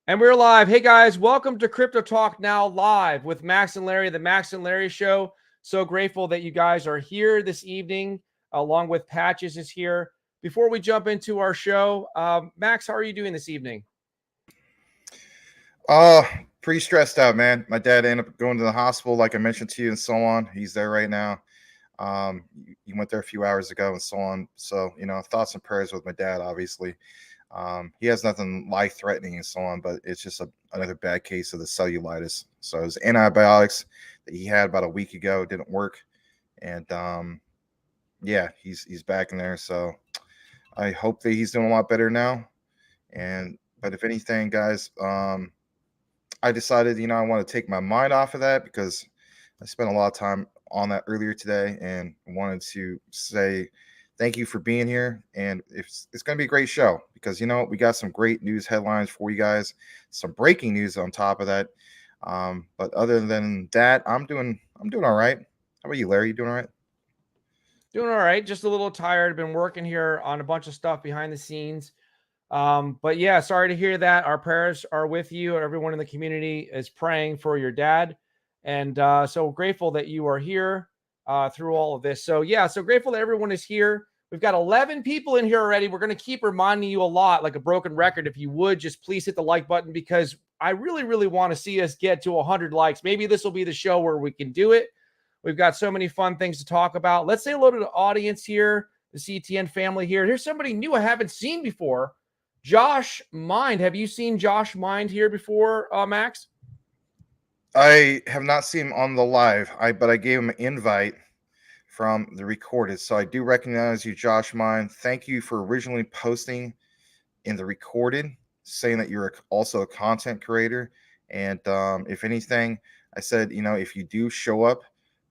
And we're live. Hey guys, welcome to Crypto Talk Now Live with Max and Larry, the Max and Larry Show. So grateful that you guys are here this evening, along with Patches is here. Before we jump into our show, Max, how are you doing this evening? Pretty stressed out, man. My dad ended up going to the hospital, like I mentioned to you, and so on. He's there right now. He went there a few hours ago, and so on. So, thoughts and prayers with my dad, obviously. He has nothing life-threatening and so on, but it's just another bad case of the cellulitis. So his antibiotics that he had about a week ago didn't work, and yeah, he's back in there. So I hope that he's doing a lot better now. But if anything, guys, I decided, I want to take my mind off of that because I spent a lot of time on that earlier today and wanted to say thank you for being here. And it's going to be a great show because, we got some great news headlines for you guys, some breaking news on top of that. But other than that, I'm doing all right. How about you, Larry? You doing all right? Doing all right. Just a little tired. Been working here on a bunch of stuff behind the scenes. But yeah, sorry to hear that. Our prayers are with you. Everyone in the community is praying for your dad. And so grateful that you are here through all of this. So yeah, so grateful that everyone is here. We've got 11 people in here already. We're going to keep reminding you a lot, like a broken record. If you would, just please hit the like button because I really, really want to see us get to 100 likes. Maybe this will be the show where we can do it. We've got so many fun things to talk about. Let's say hello to the audience here, the CTN family here. Here's somebody new I haven't seen before. Josh Mind. Have you seen Josh Mind here before, Max? I have not seen him on the live, but I gave him an invite from the recorded. So I do recognize you, Josh Mind. Thank you for originally posting in the recorded, saying that you're also a content creator. And if anything, I said, if you do show up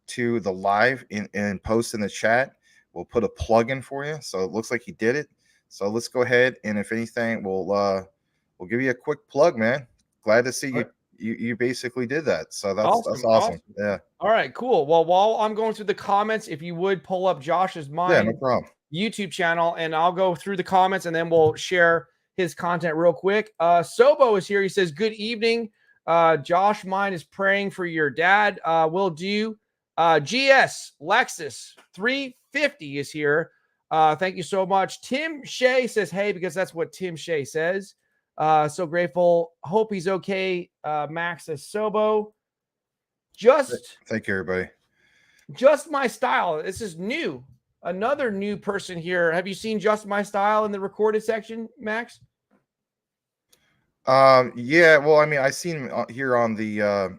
to the live and post in the chat, we'll put a plug in for you. So it looks like you did it. So let's go ahead, and if anything, we'll give you a quick plug, man. Glad to see you. You basically did that. So that's awesome. Yeah. All right, cool. Well, while I'm going through the comments, if you would pull up Josh's Mind no problem. YouTube channel, and I'll go through the comments, and then we'll share his content real quick. Sobo is here. He says, "Good evening. Josh Mind is praying for your dad. Will do." GS Lexus 350 is here. Thank you so much. Tim Shea says, "Hey," because that's what Tim Shea says. So grateful. Hope he's okay. Max says, "Sobo." Thank you, everybody. Just my style. This is new. Another new person here. Have you seen Just My Style in the recorded section, Max? Yeah. Well, I mean, I seen him here on the.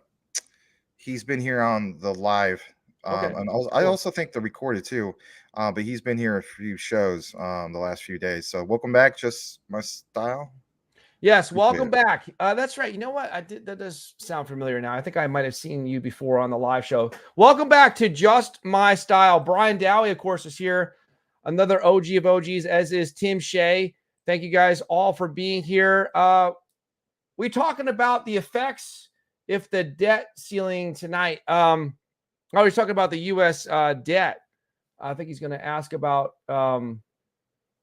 He's been here on the live. Okay. And I also think the recorded too. But he's been here a few shows the last few days. So welcome back, Just My Style. Yes, welcome back. That's right. You know what? That does sound familiar now. I think I might have seen you before on the live show. Welcome back to Just My Style. Brian Dowie, of course, is here. Another OG of OGs, as is Tim Shea. Thank you guys all for being here. We're talking about the effects if the debt ceiling tonight. I was talking about the U.S. Debt. I think he's going to ask about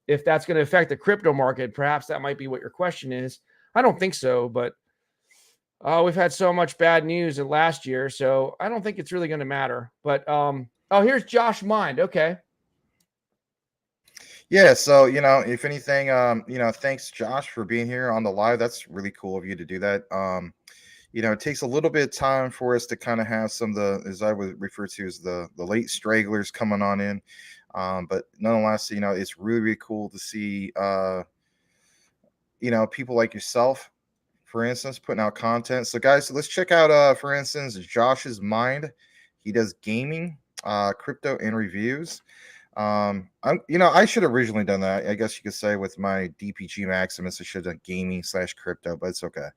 if that's going to affect the crypto market. Perhaps that might be what your question is. I don't think so, but we've had so much bad news in last year, so I don't think it's really going to matter. But here's Josh Mind. Okay. Yeah, so if anything, thanks Josh for being here on the live. That's really cool of you to do that. It takes a little bit of time for us to kind of have some of the, as I would refer to as the late stragglers coming on in. But nonetheless, it's really, really cool to see, people like yourself, for instance, putting out content. So guys, let's check out, for instance, Josh's Mind. He does gaming, crypto and reviews. I should have originally done that. I guess you could say with my DPGmaximus, I should have done gaming/crypto, but it's okay.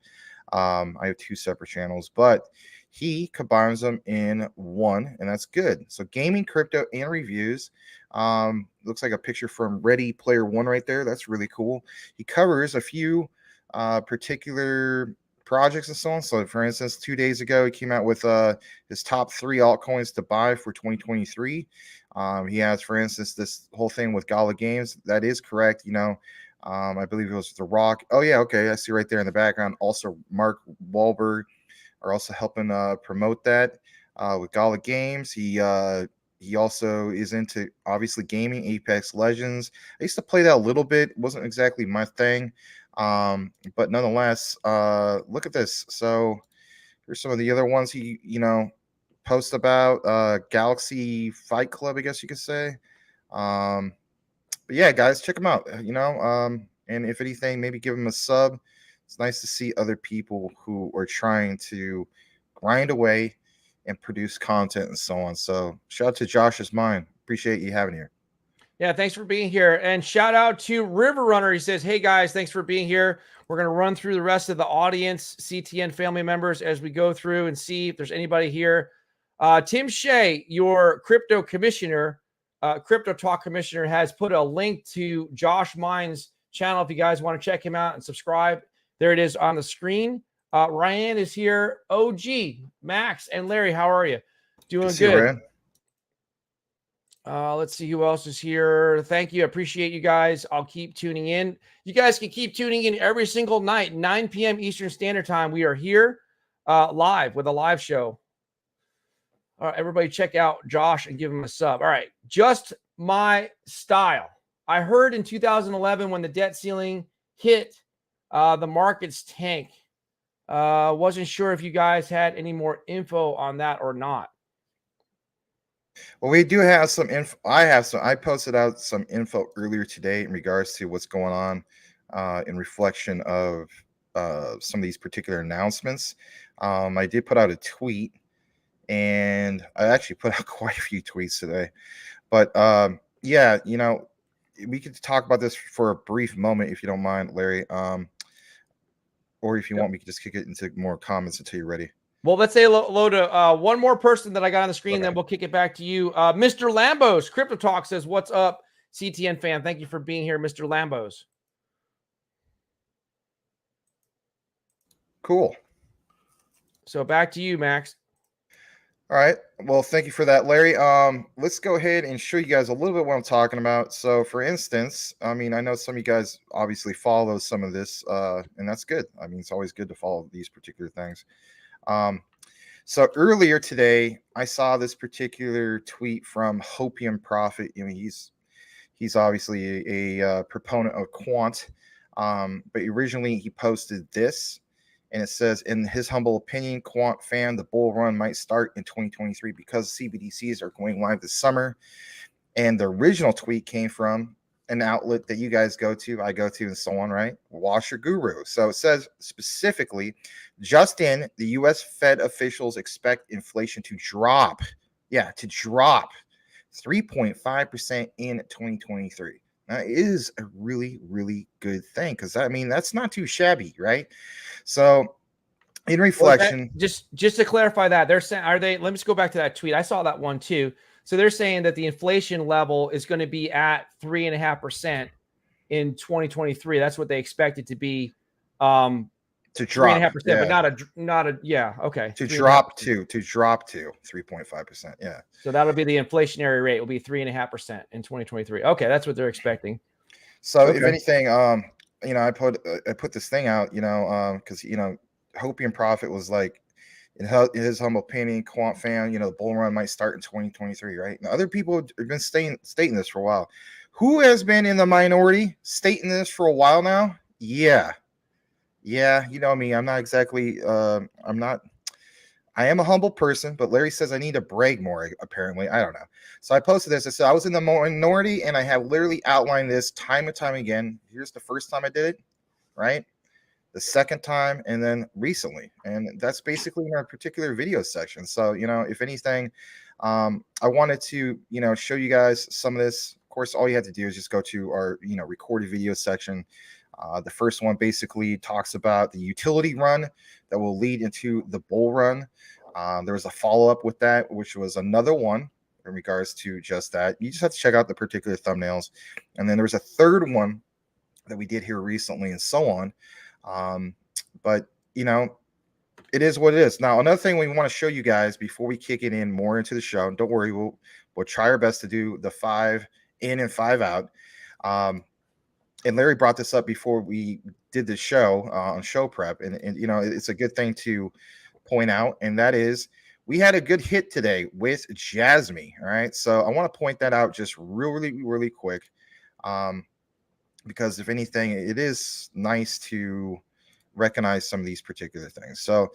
I have two separate channels, but he combines them in one, and that's good. So gaming, crypto, and reviews. Looks like a picture from Ready Player One right there. That's really cool. He covers a few particular projects and so on. So, for instance, 2 days ago, he came out with his top 3 altcoins to buy for 2023. He has, for instance, this whole thing with Gala Games. That is correct. I believe it was The Rock. Oh yeah, okay, I see right there in the background. Also, Mark Wahlberg are also helping promote that with Gala Games. He also is into obviously gaming, Apex Legends. I used to play that a little bit. It wasn't exactly my thing, but nonetheless, look at this. So here's some of the other ones he post about Galaxy Fight Club, I guess you could say. But yeah, guys, check them out. And if anything, maybe give them a sub. It's nice to see other people who are trying to grind away and produce content and so on. So shout out to Josh's Mind. Appreciate you having here. Yeah, thanks for being here. And shout out to River Runner. He says, hey guys, thanks for being here. We're going to run through the rest of the audience, CTN family members, as we go through and see if there's anybody here. Tim Shea, your crypto commissioner, Crypto Talk commissioner, has put a link to Josh Mine's channel if you guys want to check him out and subscribe. There it is on the screen. Ryan is here. OG, Max, and Larry, how are you? Doing good. Let's see who else is here. Thank you. I appreciate you guys. I'll keep tuning in. You guys can keep tuning in every single night, 9 p.m. Eastern Standard Time. We are here live with a live show. All right, everybody check out Josh and give him a sub. All right, Just My Style. I heard in 2011 when the debt ceiling hit, the markets tank. Wasn't sure if you guys had any more info on that or not. Well, we do have some info. I posted out some info earlier today in regards to what's going on in reflection of some of these particular announcements. I did put out a tweet, and I actually put out quite a few tweets today. But yeah, we could talk about this for a brief moment if you don't mind, Larry. Or if you want, we could just kick it into more comments until you're ready. Well, let's say hello to one more person that I got on the screen, okay. Then we'll kick it back to you. Mr. Lambos, Crypto Talk says, what's up, CTN fan? Thank you for being here, Mr. Lambos. Cool. So back to you, Max. All right. Well, thank you for that, Larry. Let's go ahead and show you guys a little bit what I'm talking about. So, for instance, I mean, I know some of you guys obviously follow some of this, and that's good. I mean, it's always good to follow these particular things. So earlier today, I saw this particular tweet from Hopium Prophet. He's obviously a proponent of quant, but originally he posted this, and it says, in his humble opinion, quant fan, the bull run might start in 2023 because CBDCs are going live this summer. And the original tweet came from an outlet that you guys go to, I go to, and so on, right? Washer Guru. So it says specifically, just in, the U.S. Fed officials expect inflation to drop. Yeah, to drop 3.5% in 2023. That is a really, really good thing because, I mean, that's not too shabby, right? So in reflection. Well, just to clarify that, they're saying, let me just go back to that tweet. I saw that one too. So they're saying that the inflation level is going to be at 3.5% in 2023. That's what they expect it to be. To drop 3.5%, yeah. But not a yeah. Okay. To drop to 3.5%. Yeah. So that'll be the inflationary rate will be 3.5% in 2023. Okay, that's what they're expecting. So if anything, I put this thing out, because Hopium Prophet was like, in his humble opinion, quant fan, the bull run might start in 2023, right? Now, other people have been stating this for a while. Who has been in the minority stating this for a while now? Yeah, you know me. I'm not exactly. I am a humble person, but Larry says I need to brag more. Apparently, I don't know. So I posted this. I said I was in the minority, and I have literally outlined this time and time again. Here's the first time I did it, right? The second time, and then recently, and that's basically in our particular video section. So if anything, I wanted to show you guys some of this. Of course, all you have to do is just go to our recorded video section. The first one basically talks about the utility run that will lead into the bull run. There was a follow-up with that, which was another one in regards to just that. You just have to check out the particular thumbnails, and then there was a third one that we did here recently, and so on. But it is what it is. Now, another thing we want to show you guys before we kick it in more into the show, don't worry, we'll try our best to do the 5 in and 5 out. and Larry brought this up before we did the show on show prep, and you know, it's a good thing to point out, and that is we had a good hit today with Jasmine. All right, so I want to point that out just really quick, because if anything, it is nice to recognize some of these particular things. So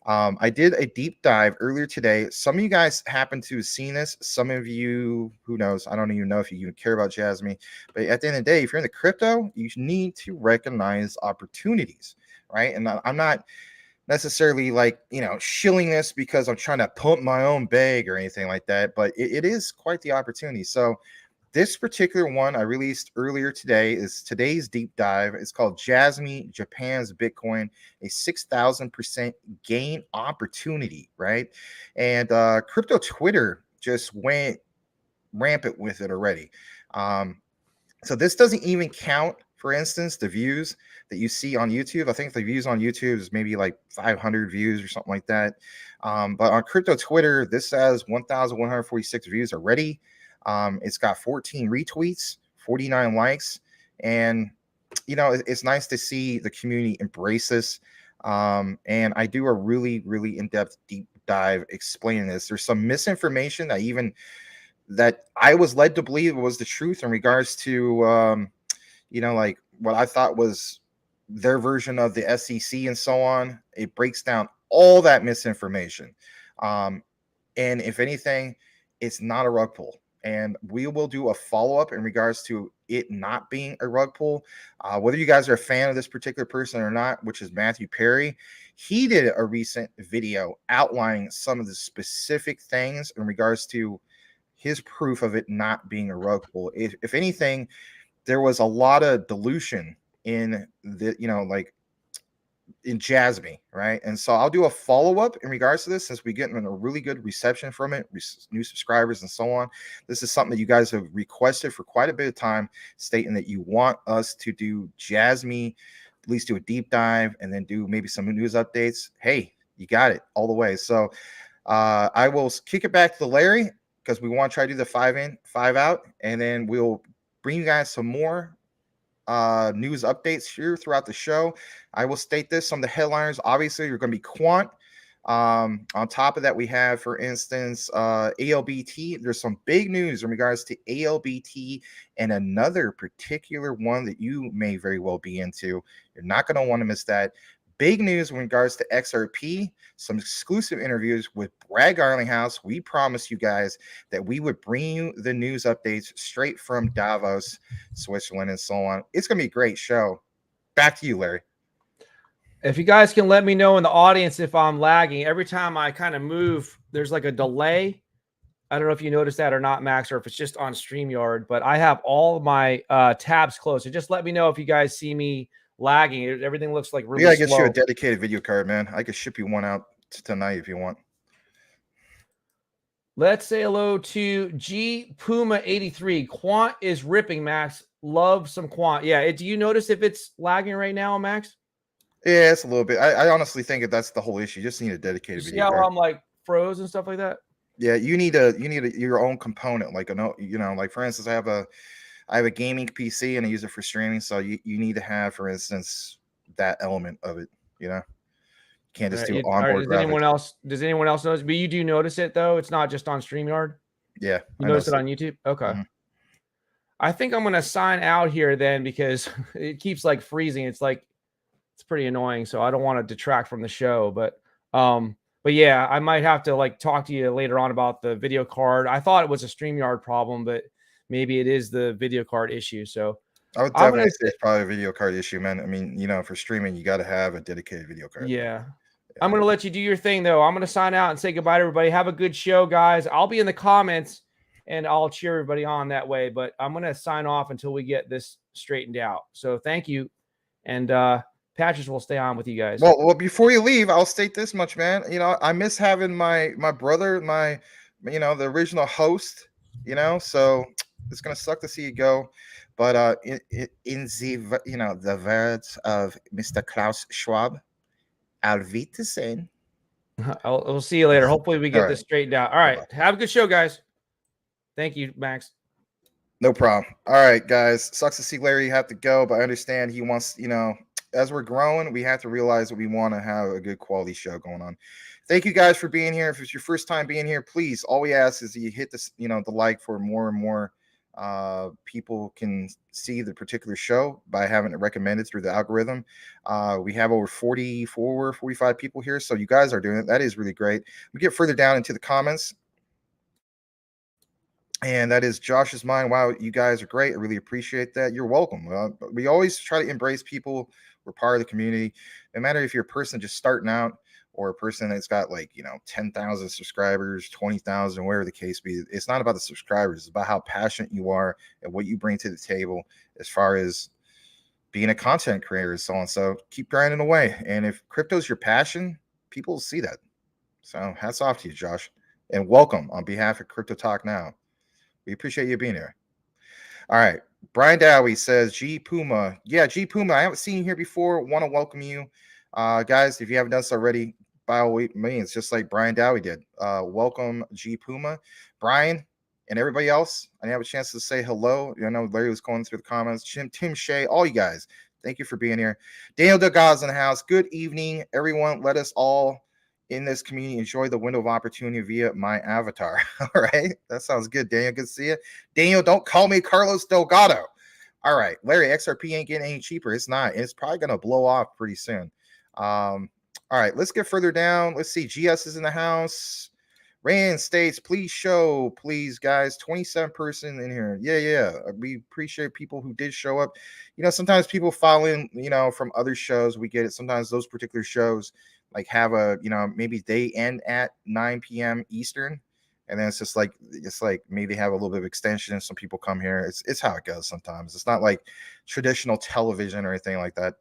I did a deep dive earlier today. Some of you guys happen to have seen this. Some of you, who knows, I don't even know if you even care about Jasmine. But at the end of the day, if you're in the crypto, you need to recognize opportunities, right? And I'm not necessarily like, you know, shilling this because I'm trying to pump my own bag or anything like that, but it is quite the opportunity. So this particular one I released earlier today is today's deep dive. It's called Jasmine Japan's Bitcoin, a 6,000% gain opportunity, right? And crypto Twitter just went rampant with it already. So this doesn't even count, for instance, the views that you see on YouTube. I think the views on YouTube is maybe like 500 views or something like that. But on crypto Twitter, this has 1,146 views already. It's got 14 retweets, 49 likes, and you know, it's nice to see the community embrace this. And I do a really in-depth deep dive explaining this. There's some misinformation that I was led to believe was the truth in regards to you know, like what I thought was their version of the SEC and so on. It breaks down all that misinformation. And if anything, it's not a rug pull. And we will do a follow-up in regards to it not being a rug pull. Whether you guys are a fan of this particular person or not, which is Matthew Perry, he did a recent video outlining some of the specific things in regards to his proof of it not being a rug pull. If anything, there was a lot of dilution in the, you know, like in Jasmine, right? And so I'll do a follow-up in regards to this since we get a really good reception from it, new subscribers and so on. This is something that you guys have requested for quite a bit of time, stating that you want us to do Jasmine, at least do a deep dive and then do maybe some news updates. Hey, you got it all the way. So I will kick it back to Larry because we want to try to do the 5 in, 5 out, and then we'll bring you guys some more news updates here throughout the show. I will state this: some of the headliners, obviously, you're going to be quant. On top of that, we have, for instance, ALBT. There's some big news in regards to ALBT and another particular one that you may very well be into. You're not going to want to miss that. Big news in regards to XRP, some exclusive interviews with Brad Garlinghouse. We promised you guys that we would bring you the news updates straight from Davos, Switzerland, and so on. It's going to be a great show. Back to you, Larry. If you guys can let me know in the audience if I'm lagging. Every time I kind of move, there's like a delay. I don't know if you noticed that or not, Max, or if it's just on StreamYard, but I have all of my tabs closed. So just let me know if you guys see me lagging. Everything looks like really slow. We gotta get you a dedicated video card, man. I could ship you one out tonight if you want. Let's say hello to G Puma 83. Quant is ripping, Max. Love some quant. Yeah. Do you notice if it's lagging right now, Max? Yeah, it's a little bit. I honestly think that that's the whole issue. You just need a dedicated video card. See how I'm like froze and stuff like that? Yeah, you need your own component, like you know, like for instance, I have a gaming PC and I use it for streaming. So you need to have, for instance, that element of it. You know, you can't just do onboard graphics. Does anyone else notice? But you do notice it though. It's not just on StreamYard. Yeah, you notice it on YouTube. Okay. Mm-hmm. I think I'm gonna sign out here then because it keeps like freezing. It's pretty annoying. So I don't want to detract from the show, but yeah, I might have to like talk to you later on about the video card. I thought it was a StreamYard problem, but maybe it is the video card issue. So I would definitely say it's probably a video card issue, man. I mean, you know, for streaming, you got to have a dedicated video card. Yeah. I'm going to let you do your thing, though. I'm going to sign out and say goodbye to everybody. Have a good show, guys. I'll be in the comments, and I'll cheer everybody on that way. But I'm going to sign off until we get this straightened out. So thank you. And Patches will stay on with you guys. Well, before you leave, I'll state this much, man. You know, I miss having my brother, you know, the original host, you know, so it's going to suck to see you go. But in the, you know, the words of Mr. Klaus Schwab, Auf Wiedersehen. We'll see you later. Hopefully we get this straightened out. All right. Bye-bye. Have a good show, guys. Thank you, Max. No problem. All right, guys. Sucks to see Larry have to go, but I understand he wants, as we're growing, we have to realize that we want to have a good quality show going on. Thank you guys for being here. If it's your first time being here, please, all we ask is that you hit this, the like for more and more people can see the particular show by having it recommended through the algorithm. We have over 45 people here, so you guys are doing it. That is really great. We get further down into the comments. And that is Josh's mind. Wow, you guys are great. I really appreciate that. You're welcome. We always try to embrace people. We're part of the community. No matter if you're a person just starting out or a person that's got 10,000 subscribers, 20,000, whatever the case be. It's not about the subscribers. It's about how passionate you are and what you bring to the table as far as being a content creator and so on. So keep grinding away. And if crypto's your passion, people will see that. So hats off to you, Josh. And welcome on behalf of Crypto Talk Now. We appreciate you being here. All right. Brian Dowie says, G Puma. Yeah, G Puma. I haven't seen you here before. Want to welcome you. Guys, if you haven't done so already, by all means, just like Brian Dowie did. Welcome, G Puma. Brian and everybody else, I didn't have a chance to say hello. I know Larry was going through the comments. Tim Shea, all you guys, thank you for being here. Daniel Delgado's in the house. Good evening, everyone. Let us all in this community enjoy the window of opportunity via my avatar. All right, that sounds good, Daniel. Good to see you. Daniel, don't call me Carlos Delgado. All right, Larry, XRP ain't getting any cheaper. It's not. It's probably going to blow off pretty soon. All right, let's get further down. Let's see. GS is in the house. Rand states, please show, please, guys. 27 person in here. Yeah. We appreciate people who did show up. Sometimes people follow in, from other shows. We get it. Sometimes those particular shows have a, maybe they end at 9 p.m. Eastern. And then it's just maybe have a little bit of extension. Some people come here. It's how it goes sometimes. It's not like traditional television or anything like that.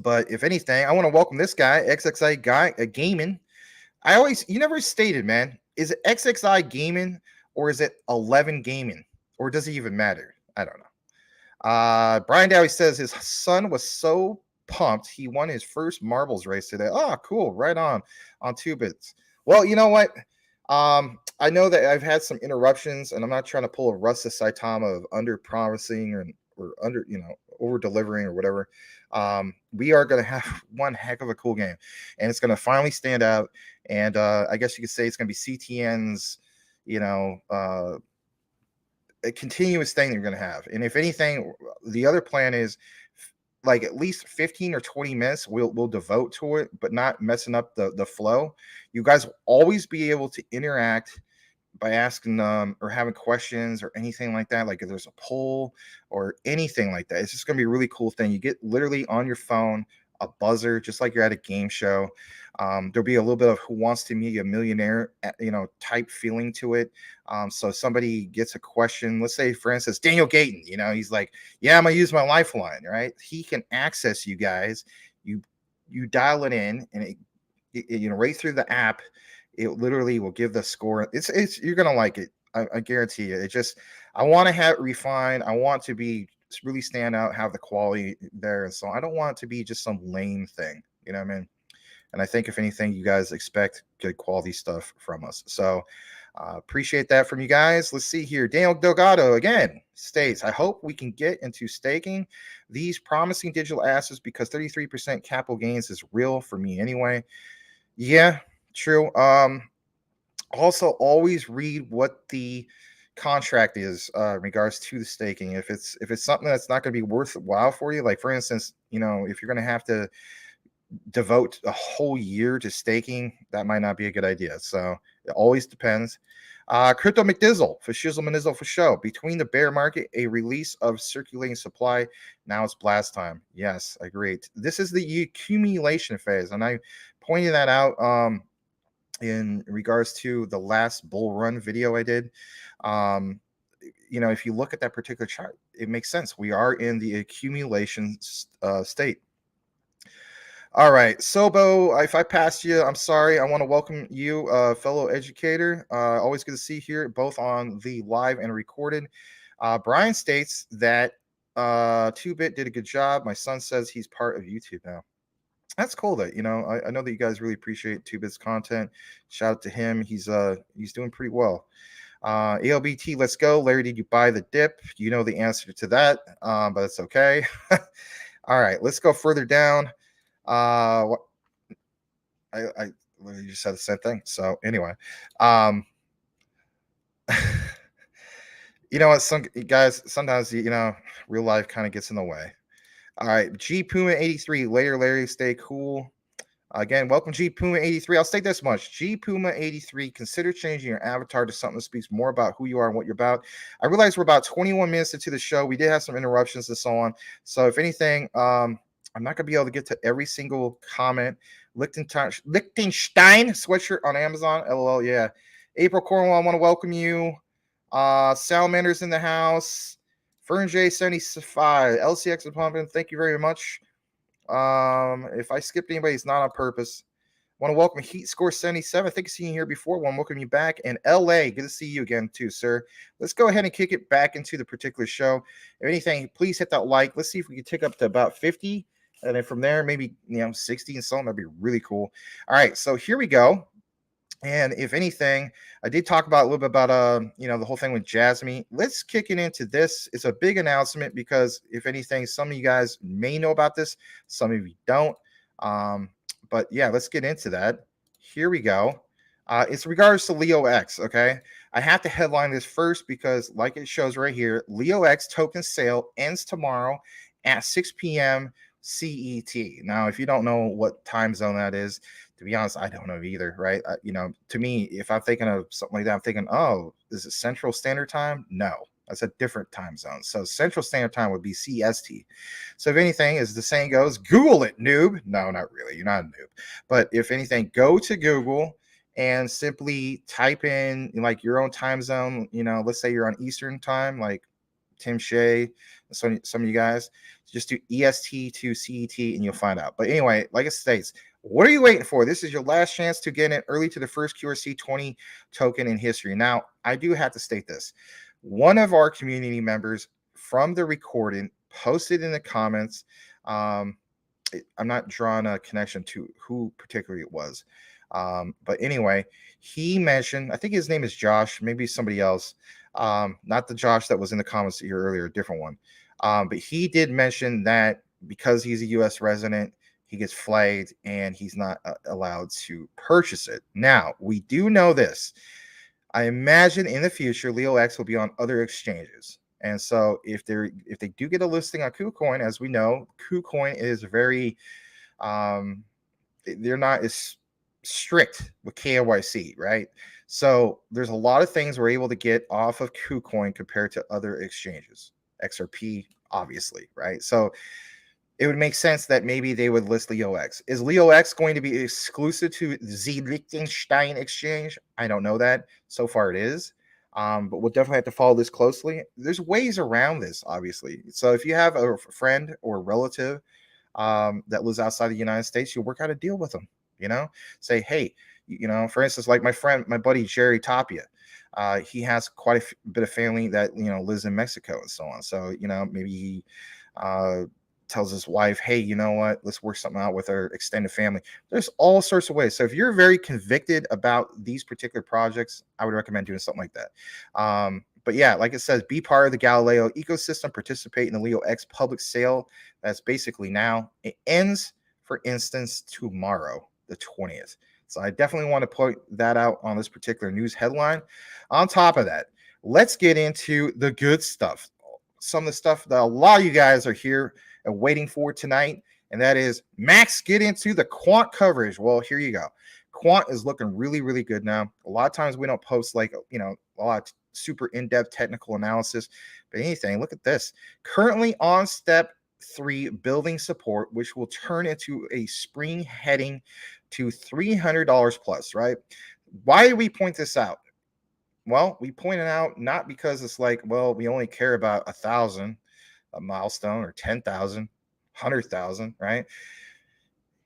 But if anything, I want to welcome this guy, XXI guy, Gaming. You never stated, man, is it XXI Gaming or is it 11 Gaming? Or does it even matter? I don't know. Brian Dowie says his son was so pumped he won his first marbles race today. Oh, cool. Right on 2bits. Well, you know what? I know that I've had some interruptions, and I'm not trying to pull a Rusta Saitama of under promising or under, over delivering or whatever. We are going to have one heck of a cool game, and it's going to finally stand out. And I guess you could say it's going to be CTN's, a continuous thing that you're going to have. And if anything, the other plan is at least 15 or 20 minutes we'll devote to it, but not messing up the flow. You guys will always be able to interact by asking or having questions or anything like that. Like if there's a poll or anything like that, it's just going to be a really cool thing. You get literally on your phone a buzzer, just like you're at a game show. There'll be a little bit of Who Wants to Be a Millionaire, type feeling to it. So somebody gets a question, let's say, for instance, Daniel Gayton, he's like, yeah, I'm going to use my lifeline, right? He can access you guys. You dial it in and it right through the app. It literally will give the score. It's you're going to like it. I guarantee you. I want to have it refined. I want to be really stand out, have the quality there. And so I don't want it to be just some lame thing. You know what I mean? And I think if anything, you guys expect good quality stuff from us. So appreciate that from you guys. Let's see here. Daniel Delgado again states, I hope we can get into staking these promising digital assets because 33% capital gains is real for me anyway. Yeah, true. Also, always read what the contract is in regards to the staking. If it's something that's not going to be worthwhile for you, like for instance, if you're going to have to devote a whole year to staking, that might not be a good idea. So it always depends. Crypto McDizzle for Shizzle Manizzle for show. Between the bear market, a release of circulating supply. Now it's blast time. Yes, agreed. This is the accumulation phase, and I pointed that out in regards to the last bull run video I did. If you look at that particular chart, it makes sense. We are in the accumulation state. All right, Sobo, if I passed you, I'm sorry. I want to welcome you, fellow educator. Always good to see you here, both on the live and recorded. Brian states that 2bit did a good job. My son says he's part of YouTube now. That's cool. That I know that you guys really appreciate 2bit's content. Shout out to him. He's doing pretty well. ALBT, let's go. Larry, did you buy the dip? You know the answer to that, but it's okay. All right, let's go further down. What I literally just said the same thing. So anyway, you know what, some guys, sometimes real life kind of gets in the way. All right, G Puma 83, later Larry, stay cool. Again, welcome G Puma 83. I'll state this much: G Puma 83, consider changing your avatar to something that speaks more about who you are and what you're about. I realize we're about 21 minutes into the show. We did have some interruptions and so on. So if anything, I'm not gonna be able to get to every single comment. Liechtenstein sweatshirt on Amazon. LOL, yeah. April Cornwall, I want to welcome you. Salamander's in the house. Fern J75, LCX and Pumpkin, thank you very much. If I skipped anybody, it's not on purpose. Want to welcome Heat Score 77. I think I've seen you here before. Want to welcome you back. And LA, good to see you again too, sir. Let's go ahead and kick it back into the particular show. If anything, please hit that like. Let's see if we can take up to about 50. And then from there, maybe 60 and something. That'd be really cool. All right, so here we go. And if anything, I did talk about a little bit about the whole thing with Jasmine. Let's kick it into this. It's a big announcement because if anything, some of you guys may know about this, some of you don't. But yeah, let's get into that. Here we go. It's regards to Leo X. Okay, I have to headline this first because, like it shows right here, Leo X token sale ends tomorrow at 6 p.m. CET. Now, if you don't know what time zone that is, to be honest, I don't know either, right? To me, if I'm thinking of something like that, I'm thinking, oh, is it Central Standard Time? No, that's a different time zone. So Central Standard Time would be CST. So if anything, as the saying goes, Google it, noob. No, not really. You're not a noob. But if anything, go to Google and simply type in like your own time zone. Let's say you're on Eastern Time, like Tim Shea, some of you guys. Just do EST to CET and you'll find out. But anyway, like it states, what are you waiting for? This is your last chance to get in early to the first QRC 20 token in history. Now, I do have to state this. One of our community members from the recording posted in the comments. I'm not drawing a connection to who particularly it was. But anyway, he mentioned, I think his name is Josh, maybe somebody else. Not the Josh that was in the comments here earlier, a different one. But he did mention that because he's a U.S. resident, he gets flagged and he's not allowed to purchase it. Now, we do know this. I imagine in the future, Leo X will be on other exchanges. And so if they do get a listing on KuCoin, as we know, KuCoin is very, they're not as strict with KYC, right? So there's a lot of things we're able to get off of KuCoin compared to other exchanges. XRP, obviously, right? So it would make sense that maybe they would list Leo X. Is Leo X going to be exclusive to the Liechtenstein exchange? I don't know that. So far it is. But we'll definitely have to follow this closely. There's ways around this, obviously. So if you have a friend or a relative that lives outside the United States, you'll work out a deal with them. Say, hey, for instance, like my buddy Jerry Tapia. He has quite a bit of family that lives in Mexico and so on. So maybe he tells his wife, hey, you know what, let's work something out with our extended family. There's all sorts of ways. So if you're very convicted about these particular projects, I would recommend doing something like that. But yeah, like it says, be part of the Galileo ecosystem, participate in the Leo X public sale. That's basically now. It ends, for instance, tomorrow, the 20th. So I definitely want to put that out on this particular news headline. On top of that, let's get into the good stuff. Some of the stuff that a lot of you guys are here and waiting for tonight, and that is Max, get into the quant coverage. Well, here you go. Quant is looking really, really good now. A lot of times we don't post like, a lot of super in-depth technical analysis, but anything, look at this. Currently on step 3, building support, which will turn into a spring heading to $300 plus, right? Why do we point this out? Well, we point it out not because it's like, well, we only care about 1,000, a milestone, or 10,000, 100,000, right?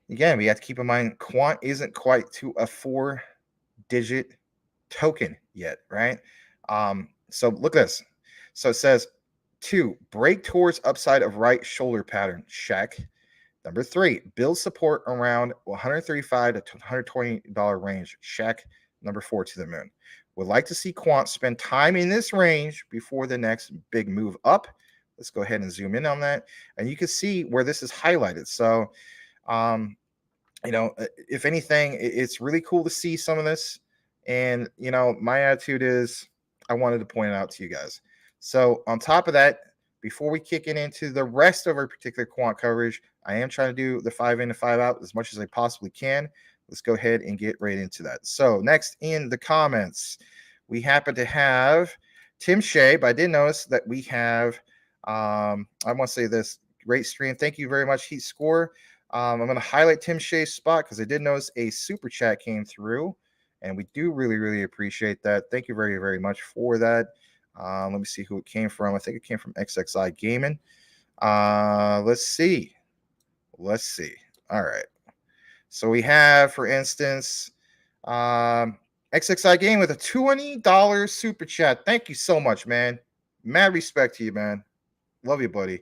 Again, we have to keep in mind, quant isn't quite to a 4-digit token yet, right? So look at this. So it says 2, break towards upside of right shoulder pattern, check. Number 3, build support around $135 to $120 range, check. number 4 to the moon. Would like to see quant spend time in this range before the next big move up. Let's go ahead and zoom in on that. And you can see where this is highlighted. So, if anything, it's really cool to see some of this. And, my attitude is I wanted to point it out to you guys. So, on top of that, before we kick it into the rest of our particular quant coverage, I am trying to do the 5 in and 5 out as much as I possibly can. Let's go ahead and get right into that. So, next in the comments, we happen to have Tim Shea, but I did notice that we have, I want to say this, great stream. Thank you very much, Heat Score. I'm going to highlight Tim Shea's spot because I did notice a super chat came through, and we do really, really appreciate that. Thank you very, very much for that. Let me see who it came from. I think it came from XXI Gaming. Let's see. All right. So we have, for instance, XXI Gaming with a $20 super chat. Thank you so much, man. Mad respect to you, man. Love you, buddy.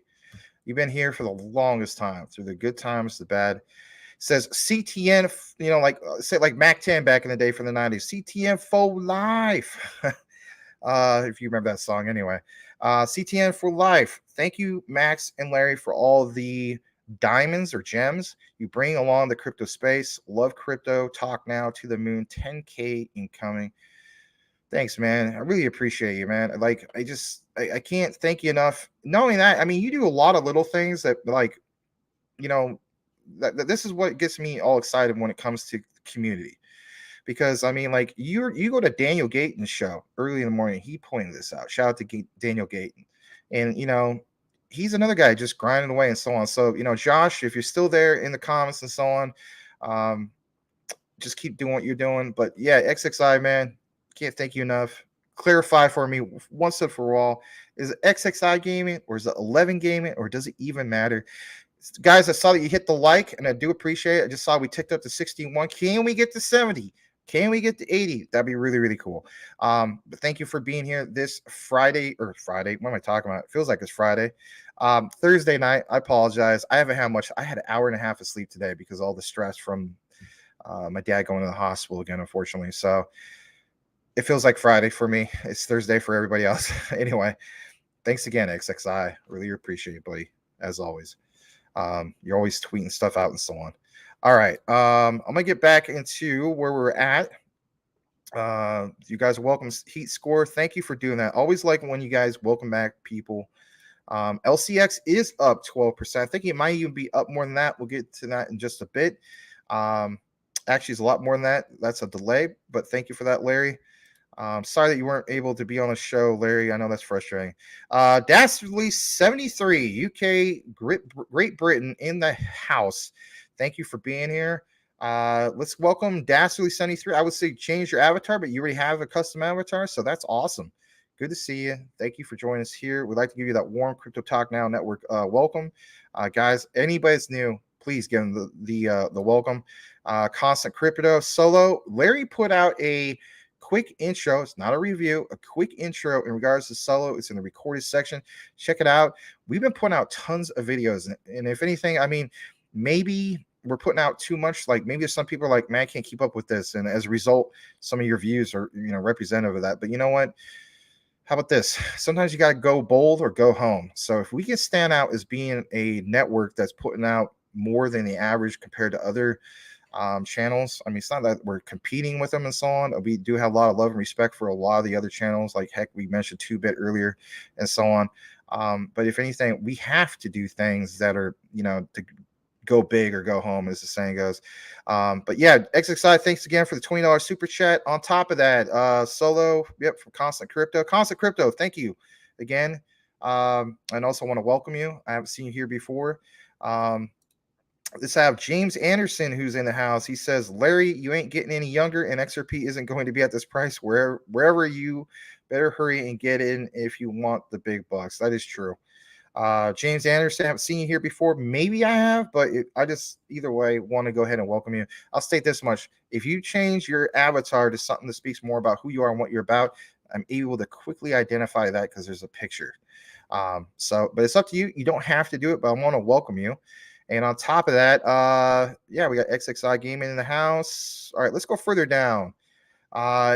You've been here for the longest time, through the good times, the bad. It says CTN, like Mac 10 back in the day from the 90s. CTN for life. If you remember that song anyway. CTN for life. Thank you, Max and Larry, for all the diamonds or gems you bring along the crypto space. Love crypto. Talk now to the moon. 10K incoming. Thanks, man. I really appreciate you, man. Like, I can't thank you enough. Knowing that, I mean, you do a lot of little things that, like, that this is what gets me all excited when it comes to community. Because, I mean, like, you go to Daniel Gayton's show early in the morning. He pointed this out. Shout out to Daniel Gayton. And, he's another guy just grinding away and so on. So, Josh, if you're still there in the comments and so on, just keep doing what you're doing. But, yeah, XXI, man. Can't thank you enough. Clarify for me once and for all. Is it XXI Gaming or is it 11 Gaming or does it even matter? Guys, I saw that you hit the like and I do appreciate it. I just saw we ticked up to 61. Can we get to 70? Can we get to 80? That'd be really, really cool. But thank you for being here this Friday. What am I talking about? It feels like it's Friday. Thursday night. I apologize. I haven't had much. I had an hour and a half of sleep today because of all the stress from my dad going to the hospital again, unfortunately. So it feels like Friday for me. It's Thursday for everybody else. Anyway, thanks again, XXI. Really appreciate it, buddy, as always. You're always tweeting stuff out and so on. All right. I'm going to get back into where we're at. You guys are welcome. Heat Score, thank you for doing that. Always like when you guys welcome back people. LCX is up 12%. I think it might even be up more than that. We'll get to that in just a bit. Actually, it's a lot more than that. That's a delay, but thank you for that, Larry. Sorry that you weren't able to be on the show, Larry. I know that's frustrating. Dastardly 73, UK, Great Britain in the house. Thank you for being here. Let's welcome Dastardly 73. I would say change your avatar, but you already have a custom avatar, so that's awesome. Good to see you. Thank you for joining us here. We'd like to give you that warm Crypto Talk Now Network welcome. Guys, anybody that's new, please give them the welcome. Constant Crypto Solo. Larry put out a quick intro. It's not a review, a quick intro in regards to Solo. It's in the recorded section. Check it out. We've been putting out tons of videos. And if anything, I mean, maybe we're putting out too much. Like maybe some people are like, man, I can't keep up with this. And as a result, some of your views are, representative of that. But you know what? How about this? Sometimes you got to go bold or go home. So if we can stand out as being a network that's putting out more than the average compared to other channels. I mean, it's not that we're competing with them and so on. We do have a lot of love and respect for a lot of the other channels. Like heck, we mentioned 2-Bit earlier and so on. But if anything, we have to do things that are, to go big or go home, as the saying goes. But yeah, XXI, thanks again for the $20 super chat. On top of that, Solo, yep, from Constant Crypto, thank you again. And also want to welcome you. I haven't seen you here before. Let's have James Anderson, who's in the house. He says, Larry, you ain't getting any younger, and XRP isn't going to be at this price. Wherever you better hurry and get in if you want the big bucks. That is true. James Anderson, I haven't seen you here before. Maybe I have, but I just either way want to go ahead and welcome you. I'll state this much. If you change your avatar to something that speaks more about who you are and what you're about, I'm able to quickly identify that because there's a picture. But it's up to you. You don't have to do it, but I want to welcome you. And on top of that, we got XXI Gaming in the house. All right, let's go further down.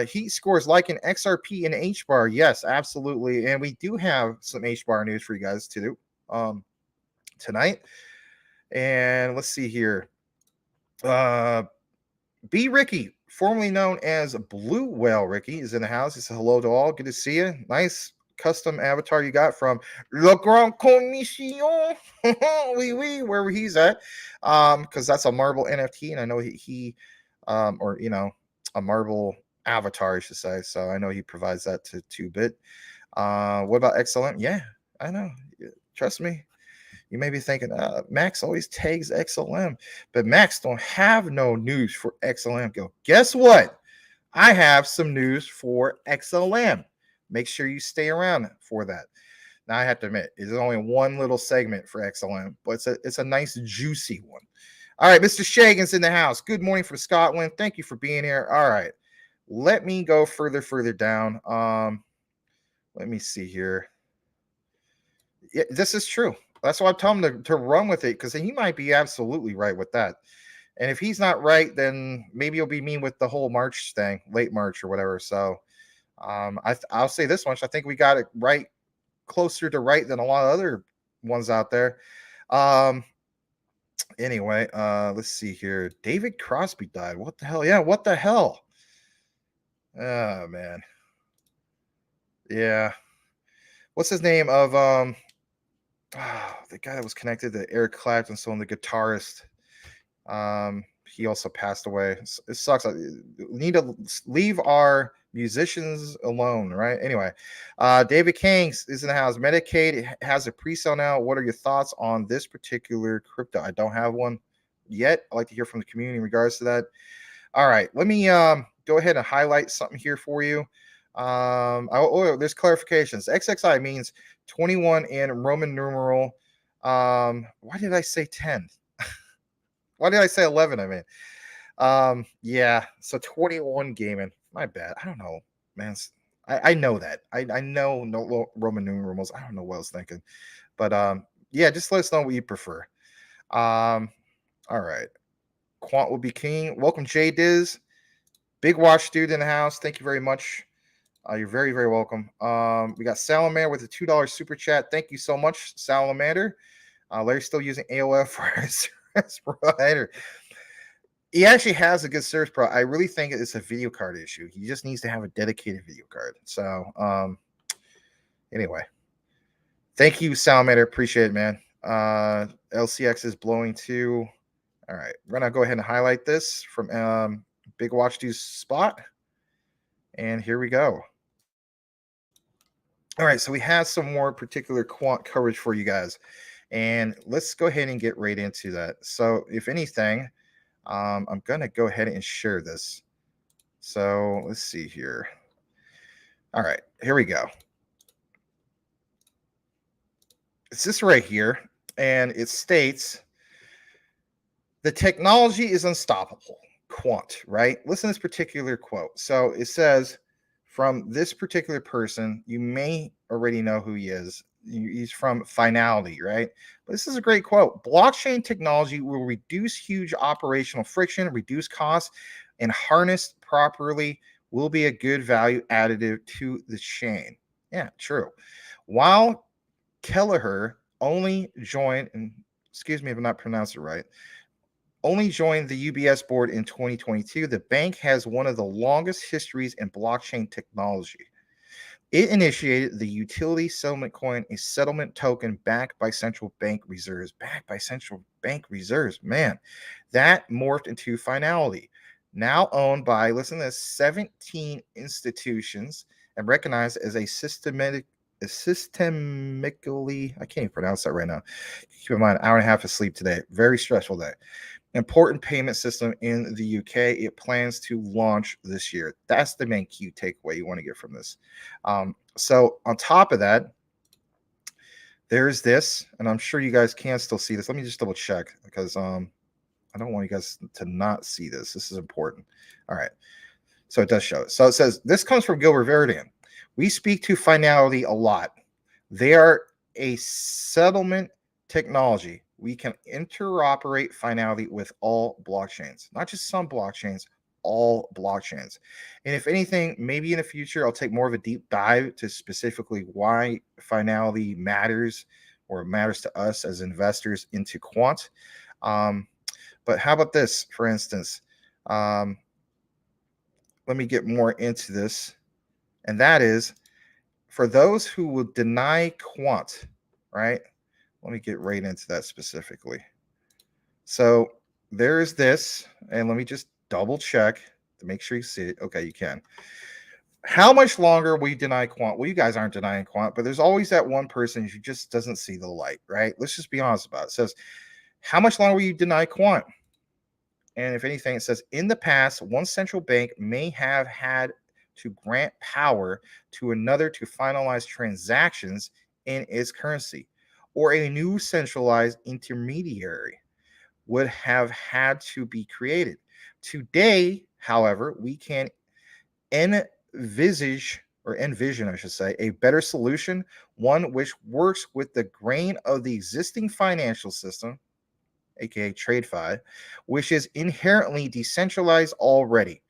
He scores like an XRP and HBAR. Yes, absolutely. And we do have some HBAR news for you guys to do tonight. And let's see here. B. Ricky, formerly known as Blue Whale Ricky, is in the house. He said hello to all. Good to see you. Nice custom avatar you got from Le Grand Commission. Oui, oui, wherever he's at. Because that's a marble NFT, and I know he or a marble avatar, I should say. So I know he provides that to 2-Bit. What about XLM? Yeah, I know. Trust me. You may be thinking, Max always tags XLM, but Max don't have no news for XLM. Go, guess what? I have some news for XLM. Make sure you stay around for that. Now I have to admit, it's only one little segment for XLM, but it's a nice juicy one. All right, Mr. Shagan's in the house. Good morning from Scotland. Thank you for being here. All right, let me go further down. Let me see here. Yeah, this is true. That's why I'm telling him to run with it, because he might be absolutely right with that. And if he's not right, then maybe he'll be mean with the whole March thing, late March or whatever. So I'll say this much. I think we got it right, closer to right than a lot of other ones out there. Anyway, let's see here. David Crosby died. What the hell? Yeah, what the hell? Oh, man. Yeah. What's his name of the guy that was connected to Eric Clapton, so the guitarist. He also passed away. It sucks. We need to leave our musicians alone, right? Anyway, David King is in the house. Medicaid has a pre-sale now. What are your thoughts on this particular crypto? I don't have one yet. I'd like to hear from the community in regards to that. All right, let me go ahead and highlight something here for you. There's clarifications. XXI means 21 in Roman numeral. Why did I say 10? Why did I say 11? I mean, yeah. So 21 gaming. My bad. I don't know, man. I know that. I know no Roman numerals. I don't know what I was thinking, but yeah. Just let us know what you prefer. All right. Quant will be king. Welcome, Jay Diz. Big Watch dude in the house. Thank you very much. You're very, very welcome. We got Salamander with a $2 super chat. Thank you so much, Salamander. Larry's still using AOL for his service provider. He actually has a good service pro. I really think it's a video card issue. He just needs to have a dedicated video card. So, anyway, thank you, Salamander. Appreciate it, man. LCX is blowing too. All right, we're gonna go ahead and highlight this from Big Watch Dude's spot, and here we go. All right, so we have some more particular quant coverage for you guys, and let's go ahead and get right into that. So, if anything, I'm gonna go ahead and share this. So let's see here. All right, here we go. It's this right here, and it states the technology is unstoppable. Quant, right? Listen to this particular quote. So it says, from this particular person, you may already know who he is. He's from Finality, right? But this is a great quote. Blockchain technology will reduce huge operational friction, reduce costs, and harnessed properly will be a good value additive to the chain. Yeah, true. While Kelleher only joined, and excuse me if I'm not pronouncing it right, only joined the UBS board in 2022, the bank has one of the longest histories in blockchain technology. It initiated the utility settlement coin, a settlement token backed by central bank reserves. Backed by central bank reserves. Man, that morphed into Finality. Now owned by, listen to this, 17 institutions and recognized as a systemically, I can't even pronounce that right now. Keep in mind, hour and a half of sleep today. Very stressful day. Important payment system in the UK. It plans to launch this year. That's the main key takeaway you want to get from this. So on top of that, there's this, and I'm sure you guys can still see this. Let me just double check because I don't want you guys to not see this. This is important. All right. So it does show it. So it says, this comes from Gilbert Verdin. We speak to Finality a lot. They are a settlement technology. We can interoperate Finality with all blockchains, not just some blockchains, all blockchains. And if anything, maybe in the future, I'll take more of a deep dive to specifically why finality matters or matters to us as investors into quant. But how about this, for instance? Let me get more into this. And that is for those who will deny quant, right? Let me get right into that specifically. So there's this, and let me just double check to make sure you see it. Okay, you can. How much longer will you deny quant? Well, you guys aren't denying quant, but there's always that one person who just doesn't see the light, right? Let's just be honest about it. It says, how much longer will you deny quant? And if anything, it says, in the past, one central bank may have had to grant power to another to finalize transactions in its currency, or a new centralized intermediary would have had to be created. Today, however, we can envision, I should say, a better solution, one which works with the grain of the existing financial system, aka TradeFi, which is inherently decentralized already.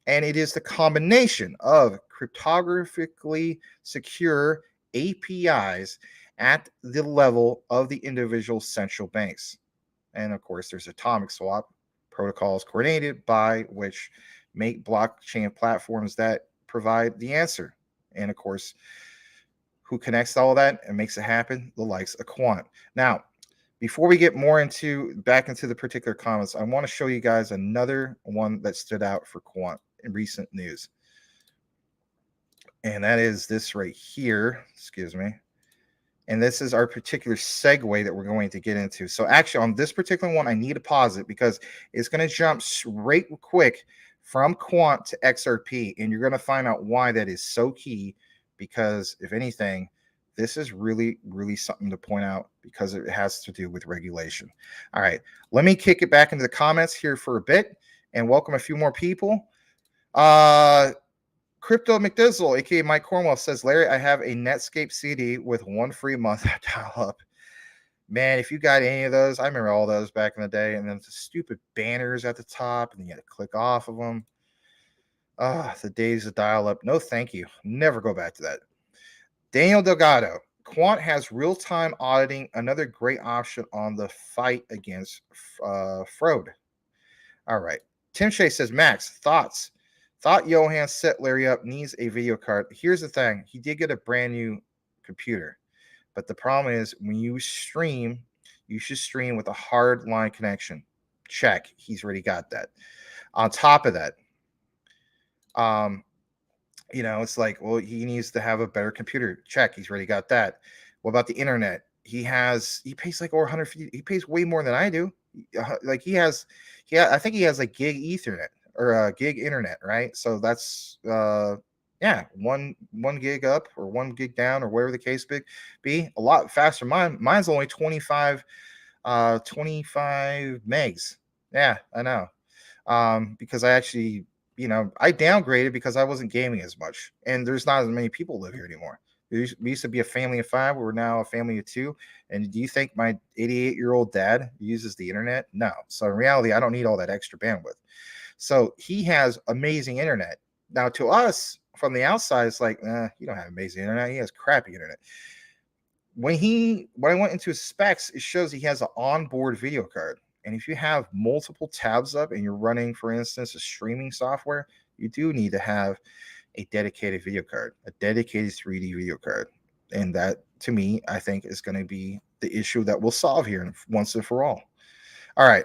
And it is the combination of cryptographically secure APIs at the level of the individual central banks. And of course, there's atomic swap protocols coordinated by which make blockchain platforms that provide the answer. And of course, who connects all that and makes it happen? The likes of Quant. Now, before we get more back into the particular comments, I want to show you guys another one that stood out for Quant in recent news. And that is this right here. Excuse me. And this is our particular segue that we're going to get into. So actually on this particular one, I need to pause it because it's going to jump straight quick from Quant to XRP. And you're going to find out why that is so key, because if anything, this is really, really something to point out because it has to do with regulation. All right, let me kick it back into the comments here for a bit and welcome a few more people. Crypto McDizzle, aka Mike Cornwell, says, Larry, I have a Netscape CD with 1 free month of dial-up. Man, if you got any of those, I remember all those back in the day, and then the stupid banners at the top, and you had to click off of them. The days of dial-up. No, thank you. Never go back to that. Daniel Delgado, Quant has real-time auditing, another great option on the fight against fraud. All right. Tim Shea says, Max, thoughts? Thought Johan set Larry up, needs a video card. Here's the thing. He did get a brand new computer. But the problem is when you stream, you should stream with a hard line connection. Check. He's already got that. On top of that, it's like, well, he needs to have a better computer. Check. He's already got that. What about the internet? He pays like over 150. He pays way more than I do. Like I think he has like gig Ethernet or gig internet, right? So that's one gig up or 1 gig down or whatever the case be. A lot faster. Mine's only 25 megs. Yeah, I know. Because I actually, I downgraded because I wasn't gaming as much, and there's not as many people live here anymore. We used to be a family of 5. We're now a family of 2. And do you think my 88-year-old dad uses the internet? No. So in reality, I don't need all that extra bandwidth. So he has amazing internet. Now to us from the outside, it's like, you don't have amazing internet. He has crappy internet. When I went into his specs, it shows he has an onboard video card. And if you have multiple tabs up and you're running, for instance, a streaming software, you do need to have a dedicated video card, a dedicated 3D video card. And that, to me, I think is going to be the issue that we'll solve here once and for all. All right.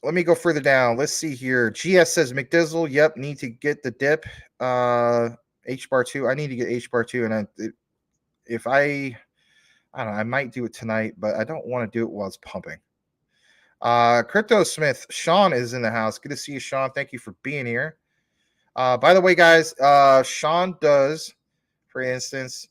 Let me go further down. Let's see here. GS says, McDizzle, yep, need to get the dip. H-bar 2. I need to get H-bar 2. And I don't know, I might do it tonight, but I don't want to do it while it's pumping. Crypto Smith, Sean is in the house. Good to see you, Sean. Thank you for being here. By the way, guys, Sean does, for instance,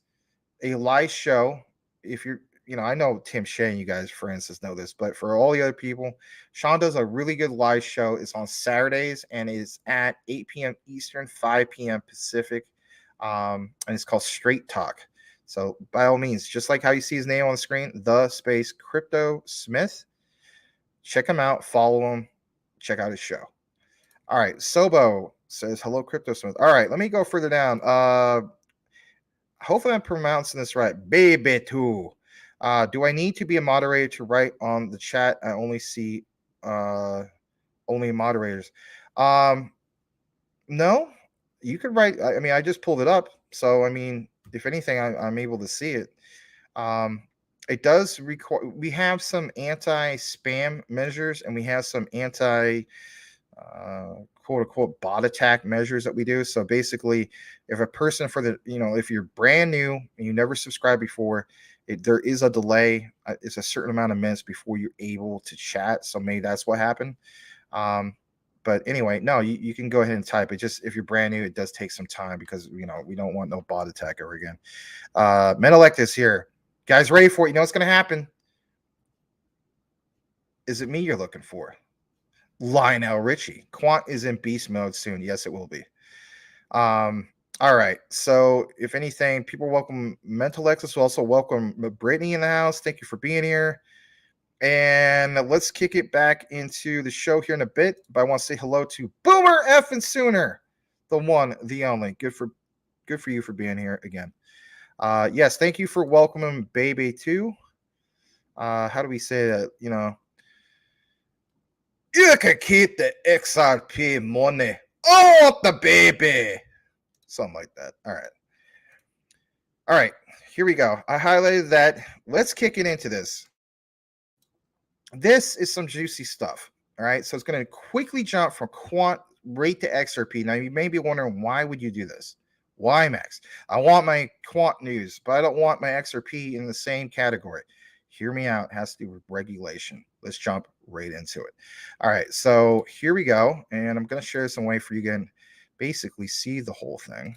a live show. If you're, I know Tim Shea and you guys, for instance, know this, but for all the other people, Sean does a really good live show. It's on Saturdays and it's at 8 p.m. Eastern, 5 p.m. Pacific. And it's called Straight Talk. So by all means, just like how you see his name on the screen, the space Crypto Smith, check him out, follow him, check out his show. All right. Sobo says, hello, Crypto Smith. All right. Let me go further down. Hopefully I'm pronouncing this right. Baby too. Do I need to be a moderator to write on the chat? I only see only moderators. No, you could write. I mean, I just pulled it up. So, I mean, if anything, I'm able to see it. Um, it does require, we have some anti-spam measures and we have some anti quote unquote bot attack measures that we do. So basically, if a person if you're brand new and you never subscribed before, there is a delay. It's a certain amount of minutes before you're able to chat. So maybe that's what happened. But anyway, no, you can go ahead and type it. Just if you're brand new, it does take some time because we don't want no bot attack ever again. Menelect is here. Guys, ready for it? You know what's going to happen? Is it me you're looking for? Lionel Richie. Quant is in beast mode soon. Yes, it will be. All right. So if anything, people welcome Mental Lexus. Will also welcome Brittany in the house. Thank you for being here. And let's kick it back into the show here in a bit. But I want to say hello to Boomer Effing Sooner, the one, the only. Good for you for being here again. Yes, thank you for welcoming Baby too. How do we say that? You can keep the XRP money. Oh, the baby. Something like that. All right. Here we go. I highlighted that. Let's kick it into this. This is some juicy stuff. All right. So it's going to quickly jump from quant rate to XRP. Now, you may be wondering, why would you do this? Why, Max? I want my quant news, but I don't want my XRP in the same category. Hear me out. It has to do with regulation. Let's jump right into it. All right. So here we go. And I'm going to share some way for you to basically see the whole thing.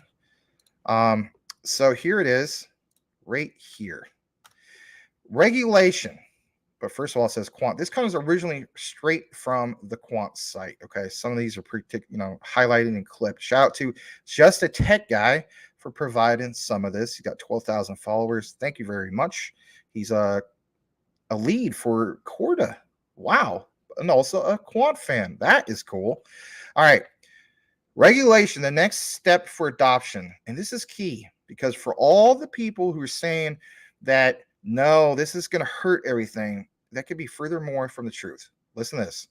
So here it is right here. Regulation. But first of all, it says quant. This comes originally straight from the quant site. Okay. Some of these are highlighted and clipped. Shout out to Just a Tech Guy for providing some of this. He's got 12,000 followers. Thank you very much. He's a lead for Corda. Wow. And also a quant fan. That is cool. All right. Regulation, the next step for adoption. And this is key because for all the people who are saying that, no, this is going to hurt everything, that could be furthermore from the truth. Listen to this.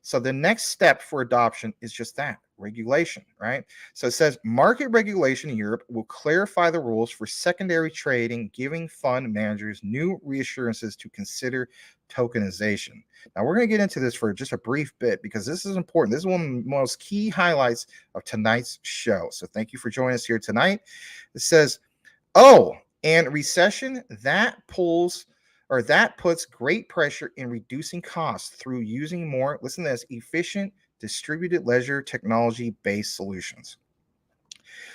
So the next step for adoption is just that, regulation, right? So it says market regulation in Europe will clarify the rules for secondary trading, giving fund managers new reassurances to consider tokenization. Now we're going to get into this for just a brief bit because this is important. This is one of the most key highlights of tonight's show. So thank you for joining us here tonight. It says, and recession that puts great pressure in reducing costs through using more, listen to this, efficient distributed ledger technology-based solutions.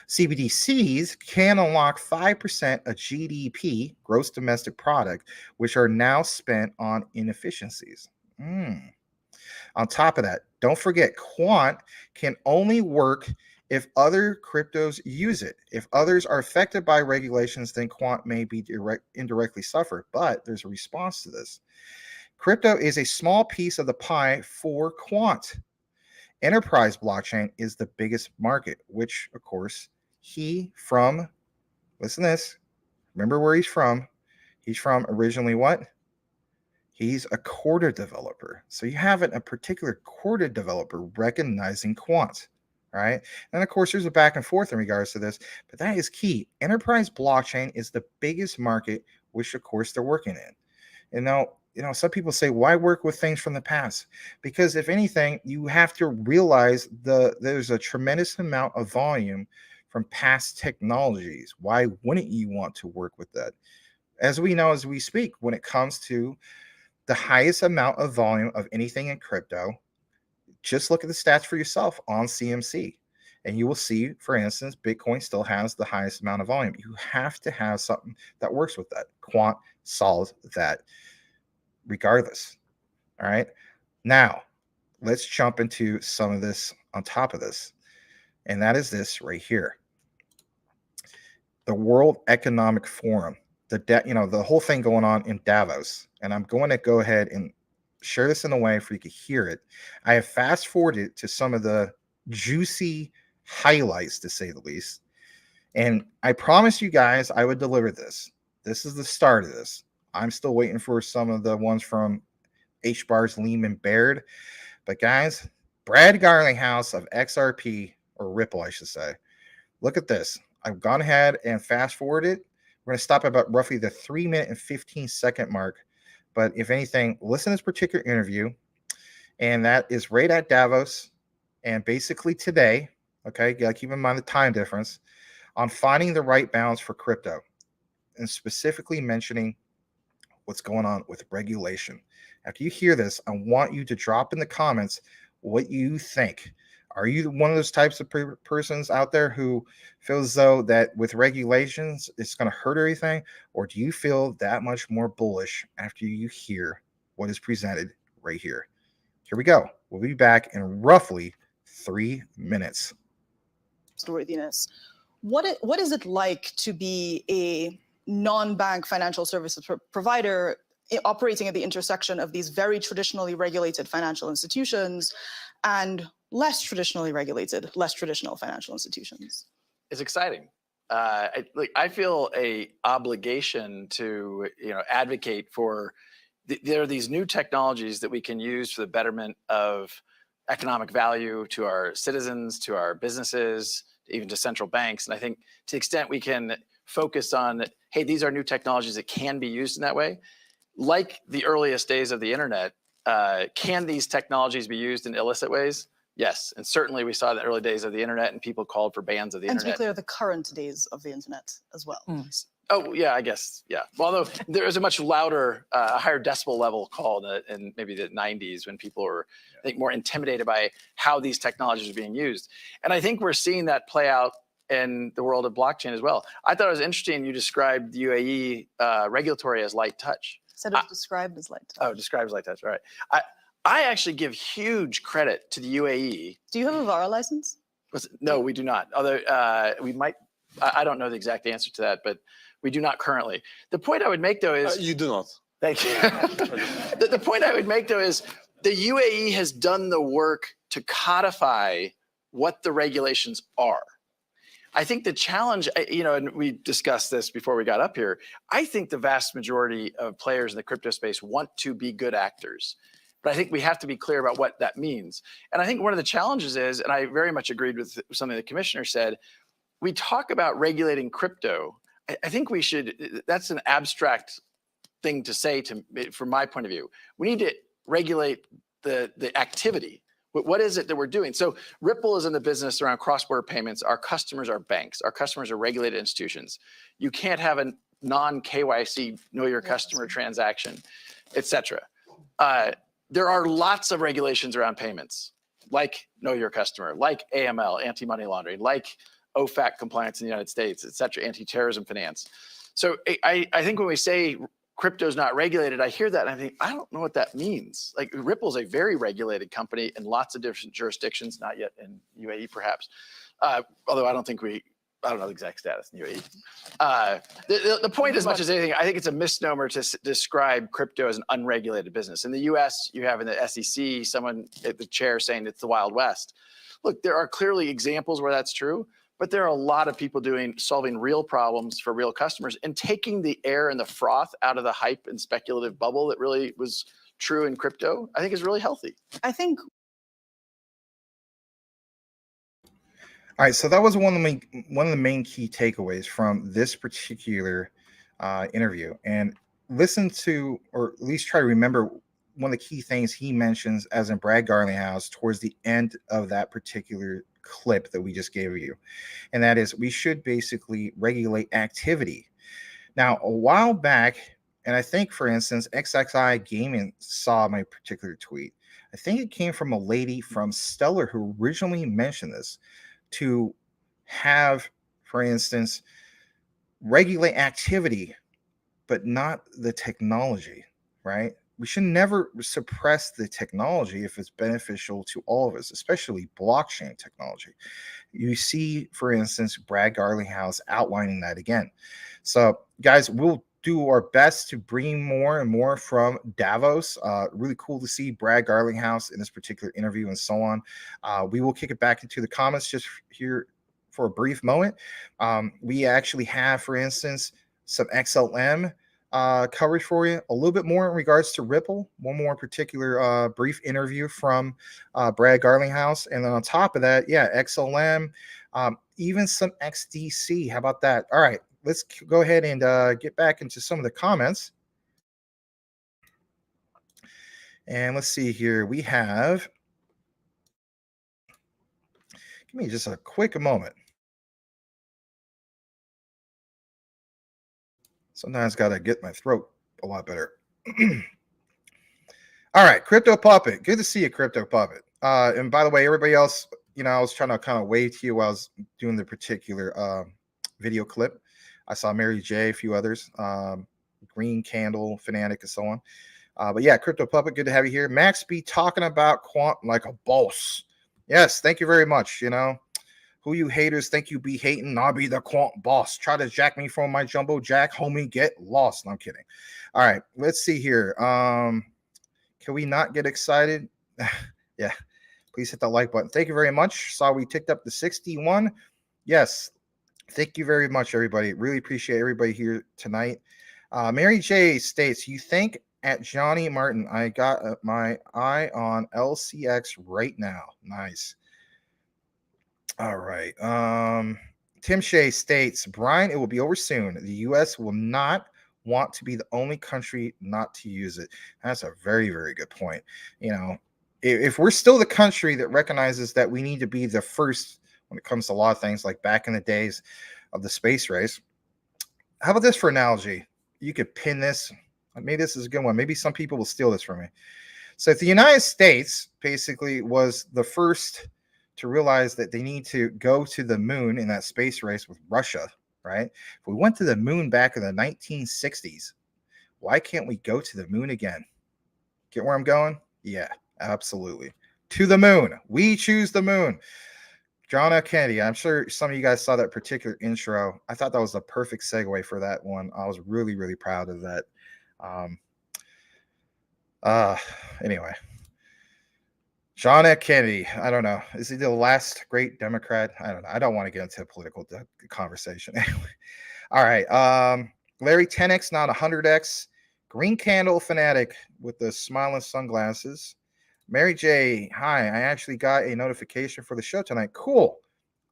CBDCs can unlock 5% of GDP, gross domestic product, which are now spent on inefficiencies. On top of that, don't forget, quant can only work if other cryptos use it. If others are affected by regulations, then quant may be indirectly suffer. But there's a response to this. Crypto is a small piece of the pie for quant. Enterprise blockchain is the biggest market, which, of course, listen to this. Remember where he's from. He's from originally what? He's a Corda developer. So you have a particular Corda developer recognizing quant. Right. And of course, there's a back and forth in regards to this, but that is key. Enterprise blockchain is the biggest market, which of course they're working in. And now, some people say, why work with things from the past? Because if anything, you have to realize there's a tremendous amount of volume from past technologies. Why wouldn't you want to work with that? As we know, as we speak, when it comes to the highest amount of volume of anything in crypto, just look at the stats for yourself on CMC, and you will see, for instance, Bitcoin still has the highest amount of volume. You have to have something that works with that. Quant solves that regardless. All right. Now, let's jump into some of this on top of this, and that is this right here. The World Economic Forum, the whole thing going on in Davos, and I'm going to go ahead and share this in a way for you to hear it. I have fast forwarded to some of the juicy highlights, to say the least. And I promised you guys I would deliver this. This is the start of this. I'm still waiting for some of the ones from HBAR's Lehman Baird. But guys, Brad Garlinghouse of XRP, or Ripple, I should say. Look at this. I've gone ahead and fast forwarded. We're going to stop at about roughly the 3-minute and 15-second mark. But if anything, listen to this particular interview. And that is right at Davos. And basically today, okay, you got to keep in mind the time difference, on finding the right balance for crypto, and specifically mentioning what's going on with regulation. After you hear this, I want you to drop in the comments what you think. Are you one of those types of persons out there who feels as though that with regulations, it's going to hurt everything? Or do you feel that much more bullish after you hear what is presented right here? Here we go. We'll be back in roughly 3 minutes. Worthiness. What is it like to be a non-bank financial services provider operating at the intersection of these very traditionally regulated financial institutions and less traditionally regulated, less traditional financial institutions? It's exciting. I feel a obligation to advocate for. There are these new technologies that we can use for the betterment of economic value to our citizens, to our businesses, even to central banks. And I think to the extent we can focus on, hey, these are new technologies that can be used in that way. Like the earliest days of the internet, can these technologies be used in illicit ways? Yes. And certainly we saw the early days of the internet and people called for bans of the internet. And to be clear, the current days of the internet as well. Oh, yeah, I guess. Yeah. Well, although there was a much louder, higher decibel level call in maybe the 90s when people were, I think, more intimidated by how these technologies are being used. And I think we're seeing that play out in the world of blockchain as well. I thought it was interesting you described the UAE regulatory as light touch. Said it was described as light touch. Oh, described as light touch. All right. I actually give huge credit to the UAE. Do you have a VARA license? No, we do not. Although we might, I don't know the exact answer to that, but we do not currently. The point I would make, though, is... You do not. Thank you. The point I would make, though, is the UAE has done the work to codify what the regulations are. I think the challenge, and we discussed this before we got up here, I think the vast majority of players in the crypto space want to be good actors. But I think we have to be clear about what that means. And I think one of the challenges is, and I very much agreed with something the commissioner said, we talk about regulating crypto. I think we should, that's an abstract thing to say from my point of view. We need to regulate the activity. What is it that we're doing? So Ripple is in the business around cross-border payments. Our customers are banks. Our customers are regulated institutions. You can't have a non-KYC, know your customer transaction, et cetera. There are lots of regulations around payments, like know your customer, like AML, anti-money laundering, like OFAC compliance in the United States, et cetera, anti-terrorism finance. So I think when we say crypto is not regulated, I hear that and I think, I don't know what that means. Like Ripple's a very regulated company in lots of different jurisdictions, not yet in UAE perhaps. Although I don't know the exact status in UAE. The point, as much as anything, I think it's a misnomer to describe crypto as an unregulated business. In the US, you have in the SEC, someone at the chair saying it's the Wild West. Look, there are clearly examples where that's true, but there are a lot of people solving real problems for real customers and taking the air and the froth out of the hype and speculative bubble that really was true in crypto, I think is really healthy. I think. All right, so that was one of the main key takeaways from this particular interview. And listen to, or at least try to remember, one of the key things he mentions, as in Brad Garlinghouse, towards the end of that particular clip that we just gave you. And that is, we should basically regulate activity. Now, a while back, and I think, for instance, XXI Gaming saw my particular tweet. I think it came from a lady from Stellar who originally mentioned this, to have, for instance, regulate activity, but not the technology, right? We should never suppress the technology if it's beneficial to all of us, especially blockchain technology. You see, for instance, Brad Garlinghouse outlining that again. So, guys, we'll do our best to bring more and more from Davos. Really cool to see Brad Garlinghouse in this particular interview and so on. We will kick it back into the comments just here for a brief moment. We actually have, for instance, some XLM coverage for you, a little bit more in regards to Ripple, one more particular brief interview from Brad Garlinghouse. And then on top of that, yeah, XLM, even some XDC. How about that? All right, let's go ahead and get back into some of the comments. And let's see here. We have, give me just a quick moment. Sometimes got to get my throat a lot better. All right, Crypto Puppet. Good to see you, Crypto Puppet. And by the way, everybody else, you know, I was trying to kind of wave to you while I was doing the particular video clip. I saw Mary J, a few others, Green Candle, Fanatic, and so on. But yeah, Crypto Puppet, good to have you here. Max be talking about quant like a boss. Yes, thank you very much. You know, who you haters think you be hating? I'll be the quant boss. Try to jack me from my jumbo jack, homie, get lost. No, I'm kidding. All right, let's see here. Can we not get excited? Yeah, please hit the like button. Thank you very much. Saw we ticked up to 61. Yes, thank you very much, everybody. Really appreciate everybody here tonight. Mary J states, you think at Johnny Martin, I got my eye on LCX right now. Nice. All right. Tim Shea states, Brian, it will be over soon. The U.S. will not want to be the only country not to use it. That's a very, very good point. You know, if we're still the country that recognizes that we need to be the first when it comes to a lot of things, like back in the days of the space race, how about this for analogy? You could pin this. Maybe this is a good one. Maybe some people will steal this from me. So if the United States basically was the first to realize that they need to go to the moon in that space race with Russia, right? If we went to the moon back in the 1960s, why can't we go to the moon again? Get where I'm going? Yeah, absolutely. To the moon. We choose the moon. John F. Kennedy, I'm sure some of you guys saw that particular intro. I thought that was a perfect segue for that one. I was really, really proud of that. Anyway. John F. Kennedy, I don't know. Is he the last great Democrat? I don't know. I don't want to get into a political conversation. Anyway. All right. Larry 10X, not 100X. Green Candle Fanatic with the smiling sunglasses. Mary J, hi. I actually got a notification for the show tonight. Cool.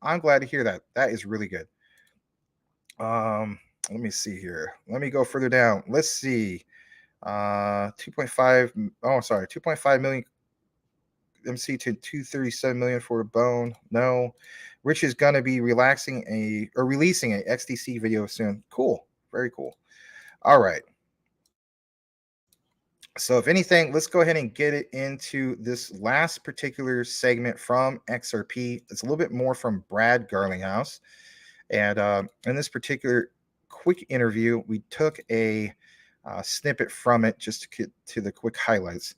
I'm glad to hear that. That is really good. Let me see here. Let me go further down. Let's see. 2.5 million MC to 237 million for a bone. No. Rich is gonna be releasing a XDC video soon. Cool. Very cool. All right. So if anything, let's go ahead and get it into this last particular segment from XRP. It's a little bit more from Brad Garlinghouse. And in this particular quick interview, we took a snippet from it just to get to the quick highlights.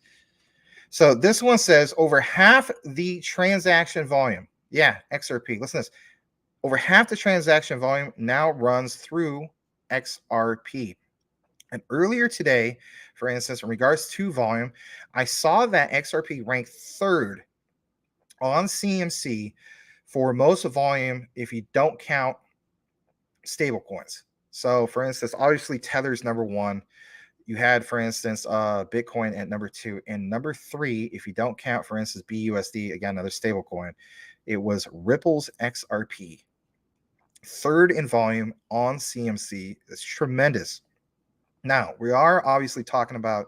So this one says over half the transaction volume. Yeah, XRP. Listen to this. Over half the transaction volume now runs through XRP. And earlier today, for instance, in regards to volume, I saw that XRP ranked third on CMC for most volume if you don't count stablecoins. So, for instance, obviously Tether's number one. You had, for instance, Bitcoin at number 2, and number 3, if you don't count, for instance, BUSD, again, another stable coin, it was Ripple's XRP. Third in volume on CMC. It's tremendous. Now, we are obviously talking about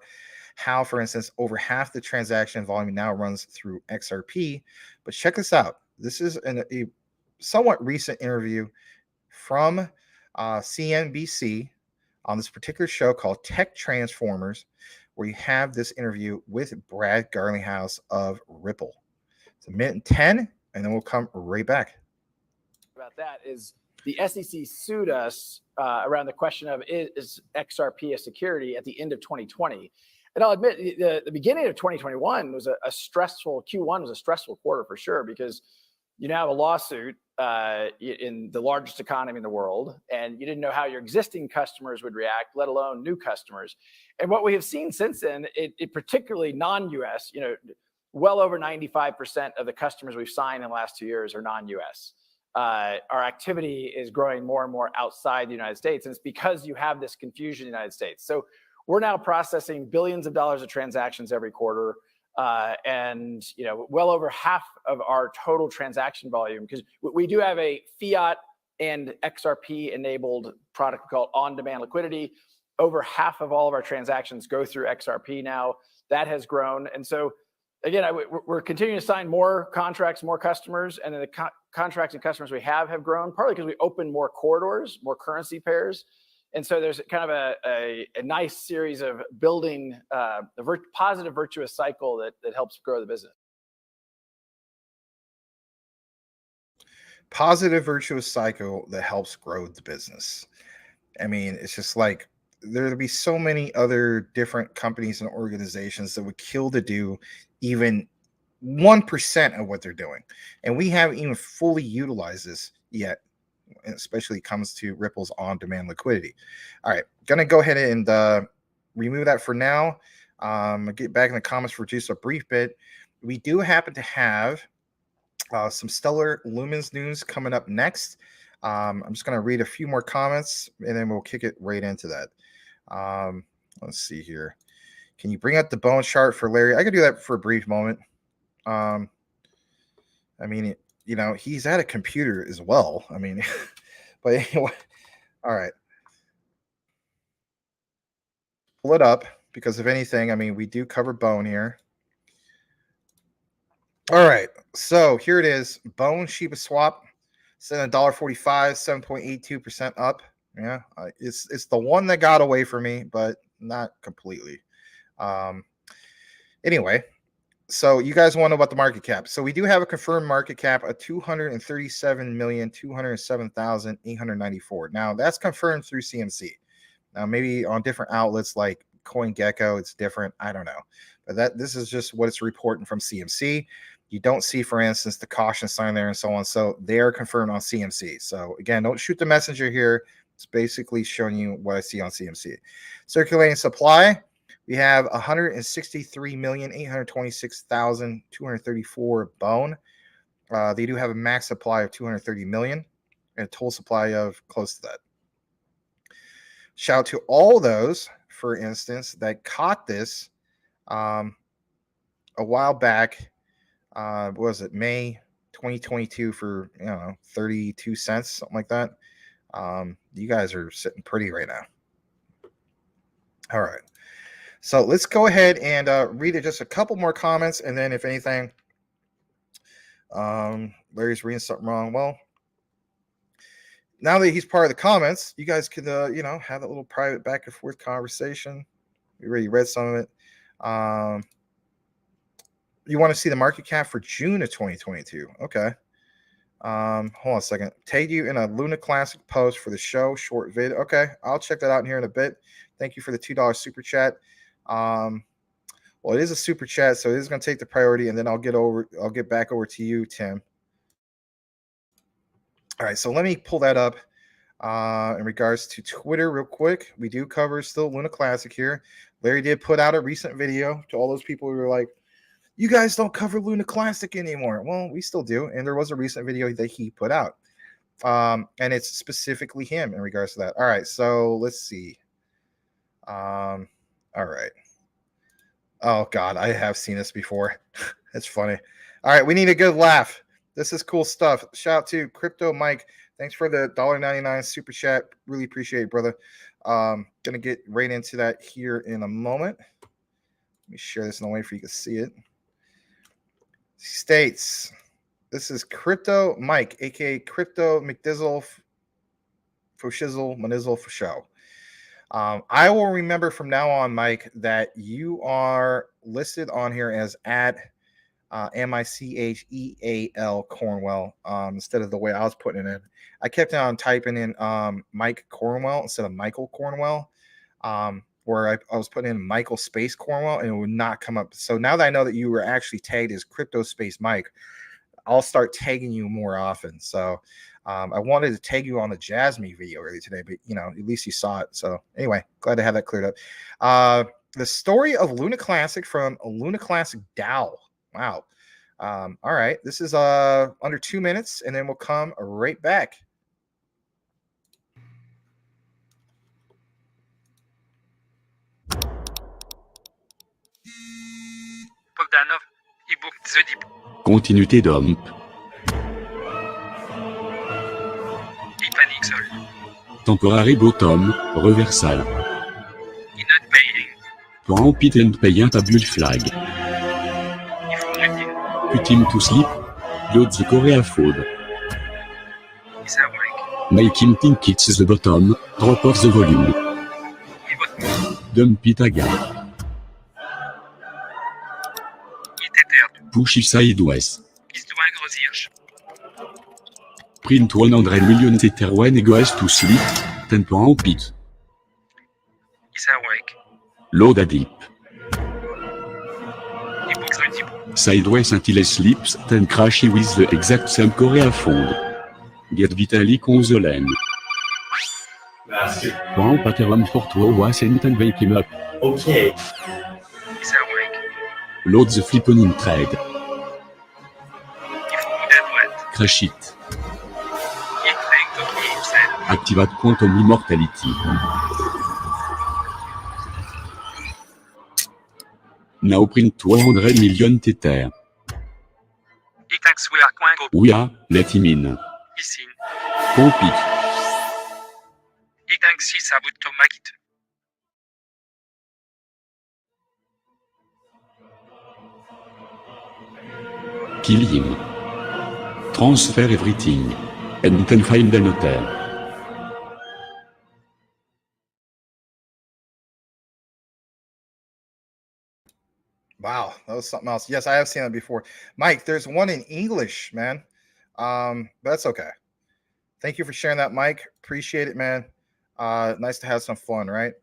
how, for instance, over half the transaction volume now runs through XRP. But check this out. This is a somewhat recent interview from CNBC on this particular show called Tech Transformers, where you have this interview with Brad Garlinghouse of Ripple. It's a minute and 10, and then we'll come right back. About that is the SEC sued us around the question of is XRP a security at the end of 2020. And I'll admit the beginning of 2021 was a stressful, Q1 was a stressful quarter for sure, because you now have a lawsuit in the largest economy in the world, and you didn't know how your existing customers would react, let alone new customers. And what we have seen since then, it particularly non-US, well over 95% of the customers we've signed in the last 2 years are non-US. Our activity is growing more and more outside the United States, and it's because you have this confusion in the United States. So we're now processing billions of dollars of transactions every quarter, and well over half of our total transaction volume, because we do have a fiat and XRP enabled product called on-demand liquidity. Over half of all of our transactions go through XRP now. That has grown, and so again, we're continuing to sign more contracts, more customers, and then the contracts and customers we have grown, partly because we open more corridors, more currency pairs. And so there's kind of a nice series of building the positive virtuous cycle that helps grow the business. Positive virtuous cycle that helps grow the business. I mean, it's just like there'd be so many other different companies and organizations that would kill to do even 1% of what they're doing. And we haven't even fully utilized this yet, especially comes to Ripple's on-demand liquidity. All right, gonna go ahead and remove that for now. Get back in the comments for just a brief bit. We do happen to have some stellar Lumens news coming up next. I'm just gonna read a few more comments and then we'll kick it right into that. Let's see here. Can you bring up the bone chart for Larry? I could do that for a brief moment. I mean, he's at a computer as well. I mean, but anyway, all right. Pull it up because if anything, I mean, we do cover bone here. All right, so here it is. Bone Shiba swap, $1.45, 7.82% up. Yeah, it's the one that got away from me, but not completely. Anyway, so you guys want to know about the market cap. So we do have a confirmed market cap of 237,207,894. Now that's confirmed through CMC. Now maybe on different outlets like CoinGecko, it's different. I don't know, but this is just what it's reporting from CMC. You don't see, for instance, the caution sign there and so on. So they are confirmed on CMC. So again, don't shoot the messenger here. It's basically showing you what I see on CMC. Circulating supply, we have 163,826,234 bone. They do have a max supply of 230 million and a total supply of close to that. Shout out to all those, for instance, that caught this a while back. What was it, May 2022 for 32 cents, something like that. You guys are sitting pretty right now. All right, so let's go ahead and read it, just a couple more comments, and then if anything, Larry's reading something wrong. Well, now that he's part of the comments, you guys could have that little private back and forth conversation. We already read some of it. You want to see the market cap for June of 2022? Okay. Hold on a second. Tagged you in a Luna Classic post for the show short vid. Okay, I'll check that out in here in a bit. Thank you for the $2 super chat. Well, it is a super chat, so it is going to take the priority, and then I'll get back over to you, Tim. All right, so let me pull that up in regards to Twitter real quick. We do cover still Luna Classic here. Larry did put out a recent video to all those people who were like, you guys don't cover Luna Classic anymore. Well, we still do. And there was a recent video that he put out. And it's specifically him in regards to that. All right. So let's see. All right. Oh, God. I have seen this before. That's funny. All right. We need a good laugh. This is cool stuff. Shout out to Crypto Mike. Thanks for the $1.99 super chat. Really appreciate it, brother. Going to get right into that here in a moment. Let me share this in a way for you to see it. States, this is Crypto Mike, aka Crypto McDizzle for shizzle, manizzle for show. I will remember from now on, Mike, that you are listed on here as at MICHEAL Cornwell instead of the way I was putting it in. I kept on typing in Mike Cornwell instead of Michael Cornwell. Where I was putting in Michael Space Cornwell and it would not come up. So now that I know that you were actually tagged as Crypto Space Mike, I'll start tagging you more often. So I wanted to tag you on the Jasmine video earlier today, but at least you saw it. So anyway, glad to have that cleared up. The story of Luna Classic from Luna Classic DAO. Wow. All right, this is under 2 minutes, and then we'll come right back. Bogdanov, e-book The Deep. Continuité dump. Panic Sol. Temporary bottom, reversal. Not paying. Point pit and pay tabule flag. If routine. Put him to sleep. Load the Korea food. Is awake. Make him think it's the bottom. Drop off the volume. He was Dump it again. it tethered. Push it sideways. Is to agrosirch. Print 100 million Tether when he goes to sleep. 10 point pit. Is awake. Load a deep. E-book The Deep. Sideways until he sleeps, then crash with the exact same Korea fold. Get Vitalik on the lane. Point pattern for 2 was and then wake him up. Okay. Is awake. Load the flip on in trade. If dead wet. Crash it. He playing to kill himself. Activate quantum immortality. Now print 200 million Tether. He thinks we are going to We are, let him in. be seen. Pump it. He thinks he's about to make it. Kill him. Transfer everything. And then find the notaire. Wow, that was something else. Yes, I have seen that before. Mike, there's one in English, man. That's okay. Thank you for sharing that, Mike. Appreciate it, man. Nice to have some fun, right?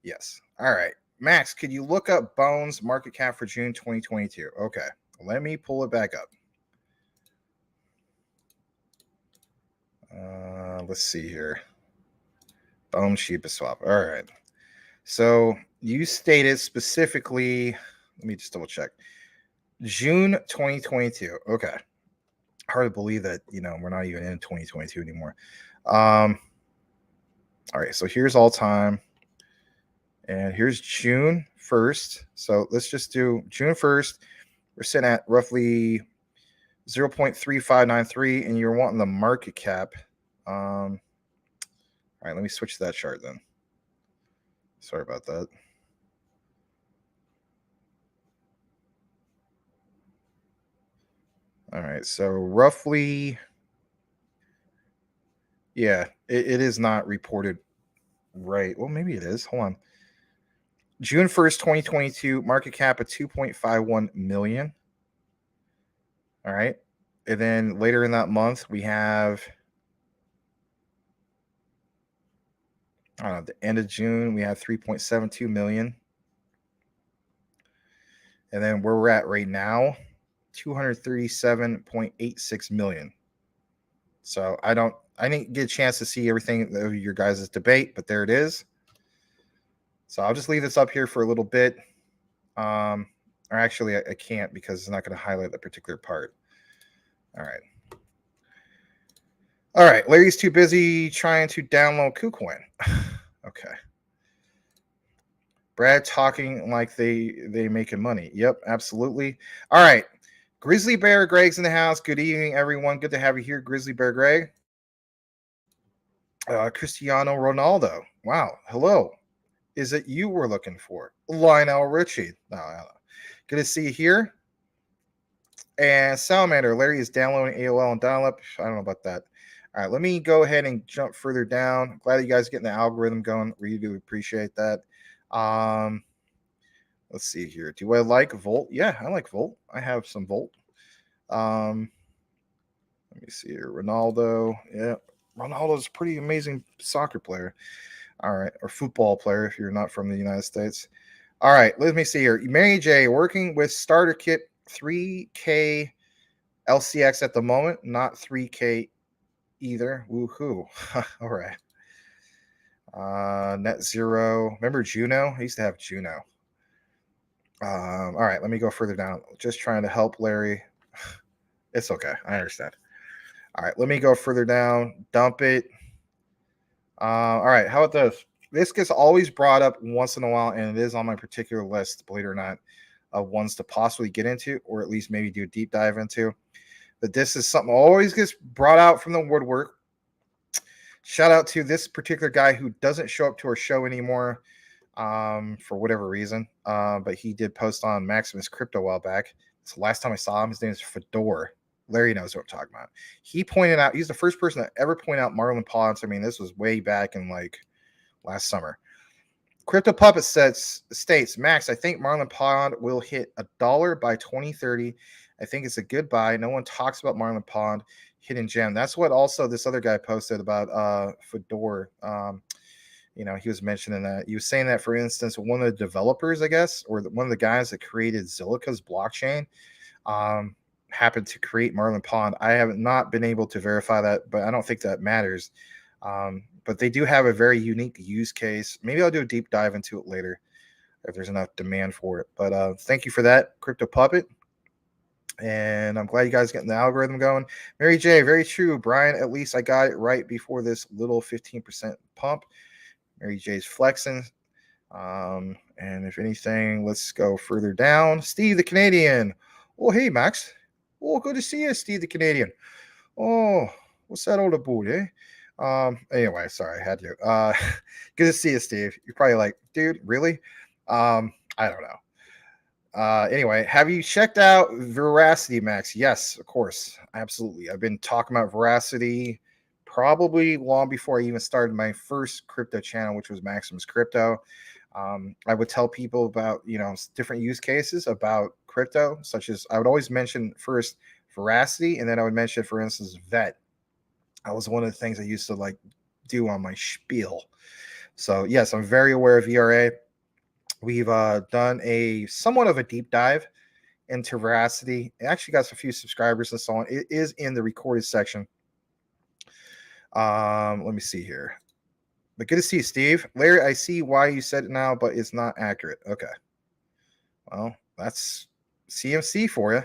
Yes. All right. Max, could you look up Bones market cap for June 2022? Okay. Let me pull it back up. Let's see here. Bones Sheep Swap. All right. So you stated specifically, let me just double check. June 2022. Okay. Hard to believe that, we're not even in 2022 anymore. All right. So here's all time. And here's June 1st. So let's just do June 1st. We're sitting at roughly 0.3593, and you're wanting the market cap. All right, let me switch to that chart then. Sorry about that. All right, so roughly, yeah, it is not reported right. Well, maybe it is. Hold on. June 1st, 2022, market cap of 2.51 million. All right. And then later in that month, we have, I don't know, at the end of June, we have 3.72 million. And then where we're at right now, 237.86 million. So I didn't get a chance to see everything of your guys' debate, but there it is. So I'll just leave this up here for a little bit. Or actually, I can't because it's not going to highlight that particular part. All right. All right. Larry's too busy trying to download KuCoin. Okay. Brad talking like they making money. Yep, absolutely. All right. Grizzly Bear Greg's in the house. Good evening, everyone. Good to have you here, Grizzly Bear Greg. Cristiano Ronaldo. Wow. Hello. Is it you we're looking for? Lionel Richie. No. Good to see you here. And Salamander, Larry is downloading AOL and dial-up. I don't know about that. All right, let me go ahead and jump further down. Glad you guys are getting the algorithm going. Really do appreciate that. Let's see here. Do I like Volt? Yeah, I like Volt. I have some Volt. Let me see here. Ronaldo. Yeah, Ronaldo's a pretty amazing soccer player. All right, or football player if you're not from the United States. All right, let me see here. Mary J. working with starter kit 3K LCX at the moment, not 3K either. Woohoo. All right. Net zero. Remember Juno? I used to have Juno. All right, let me go further down. Just trying to help Larry. It's okay. I understand. All right, let me go further down. Dump it. All right, how about this? This gets always brought up once in a while, and it is on my particular list, believe it or not, of ones to possibly get into, or at least maybe do a deep dive into. But this is something always gets brought out from the woodwork. Shout out to this particular guy who doesn't show up to our show anymore for whatever reason. But he did post on MaximusCrypto a while back. It's the last time I saw him. His name is Fedor. Larry knows what I'm talking about. He pointed out, he's the first person to ever point out Marlon Ponds. I mean, this was way back in like last summer. Crypto Puppet states, Max, I think Marlon Pond will hit $1 by 2030. I think it's a good buy. No one talks about Marlon Pond, hidden gem. That's what also this other guy posted about Fedor. He was mentioning that. He was saying that, for instance, one of the developers, I guess, or one of the guys that created Zilliqa's blockchain happened to create Marlon Pond. I have not been able to verify that, but I don't think that matters. But they do have a very unique use case. Maybe I'll do a deep dive into it later if there's enough demand for it. But thank you for that, Crypto Puppet. And I'm glad you guys getting the algorithm going. Mary J, very true. Brian, at least I got it right before this little 15% pump. Mary J's flexing. And if anything, let's go further down. Steve the Canadian. Oh, hey, Max. Oh, good to see you, Steve the Canadian. Oh, what's that all about, eh? Anyway, sorry, I had to. Good to see you, Steve. You're probably like, dude, really? I don't know. Anyway, have you checked out Veracity, Max? Yes, of course. Absolutely. I've been talking about Veracity probably long before I even started my first crypto channel, which was MaximusCrypto. I would tell people about, different use cases about crypto, such as I would always mention first Veracity, and then I would mention, for instance, Vet. That was one of the things I used to do on my spiel. So yes, I'm very aware of VRA. We've done a somewhat of a deep dive into Veracity. It actually got a few subscribers and so on. It is in the recorded section. Let me see here. But good to see you, Steve. Larry, I see why you said it now, but it's not accurate. Okay. Well, that's CMC for you.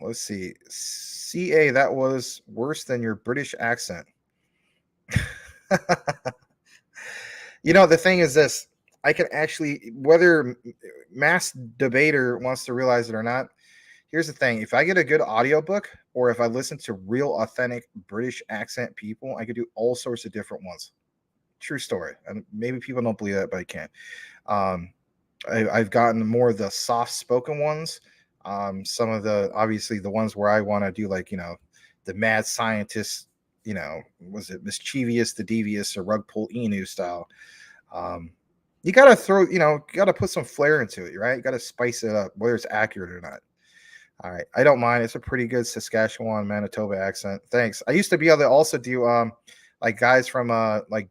Let's see. CA, that was worse than your British accent. The thing is this. I can actually, whether mass debater wants to realize it or not, here's the thing. If I get a good audiobook or if I listen to real authentic British accent people, I could do all sorts of different ones. True story. And maybe people don't believe that, but I can't. I've gotten more of the soft spoken ones. Some of obviously the ones where I want to do the mad scientist, was it mischievous, the devious, or rug pull Inu style. You got to throw, got to put some flair into it, right? You got to spice it up, whether it's accurate or not. All right. I don't mind. It's a pretty good Saskatchewan, Manitoba accent. Thanks. I used to be able to also do guys from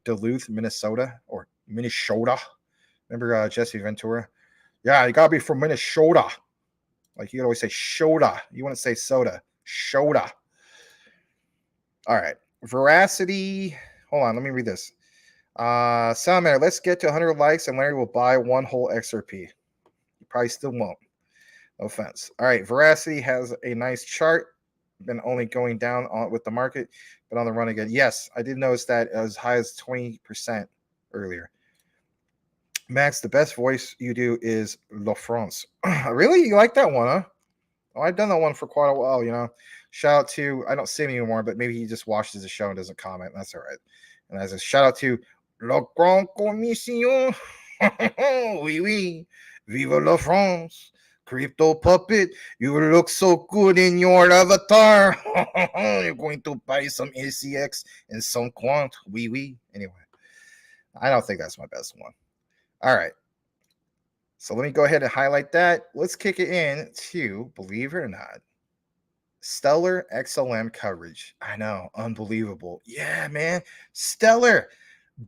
Duluth, Minnesota or Minnesota. Remember Jesse Ventura? Yeah, you gotta be from Minnesota. You always say Shoda. You want to say soda. Shoda. All right. Veracity. Hold on. Let me read this. Salamander, let's get to 100 likes and Larry will buy one whole XRP. You probably still won't. No offense. All right. Veracity has a nice chart. Been only going down with the market, but on the run again. Yes, I did notice that as high as 20% earlier. Max, the best voice you do is La France. Really? You like that one, huh? Oh, I've done that one for quite a while, Shout out to, I don't see him anymore, but maybe he just watches the show and doesn't comment. That's all right. And as a shout out to La Grande Commission. Oui, oui. Vive la France. Crypto Puppet, you look so good in your avatar. You're going to buy some ACX and some Quant. Oui, oui. Anyway, I don't think that's my best one. All right. So let me go ahead and highlight that. Let's kick it in to, believe it or not, Stellar XLM coverage. I know, unbelievable. Yeah, man. Stellar.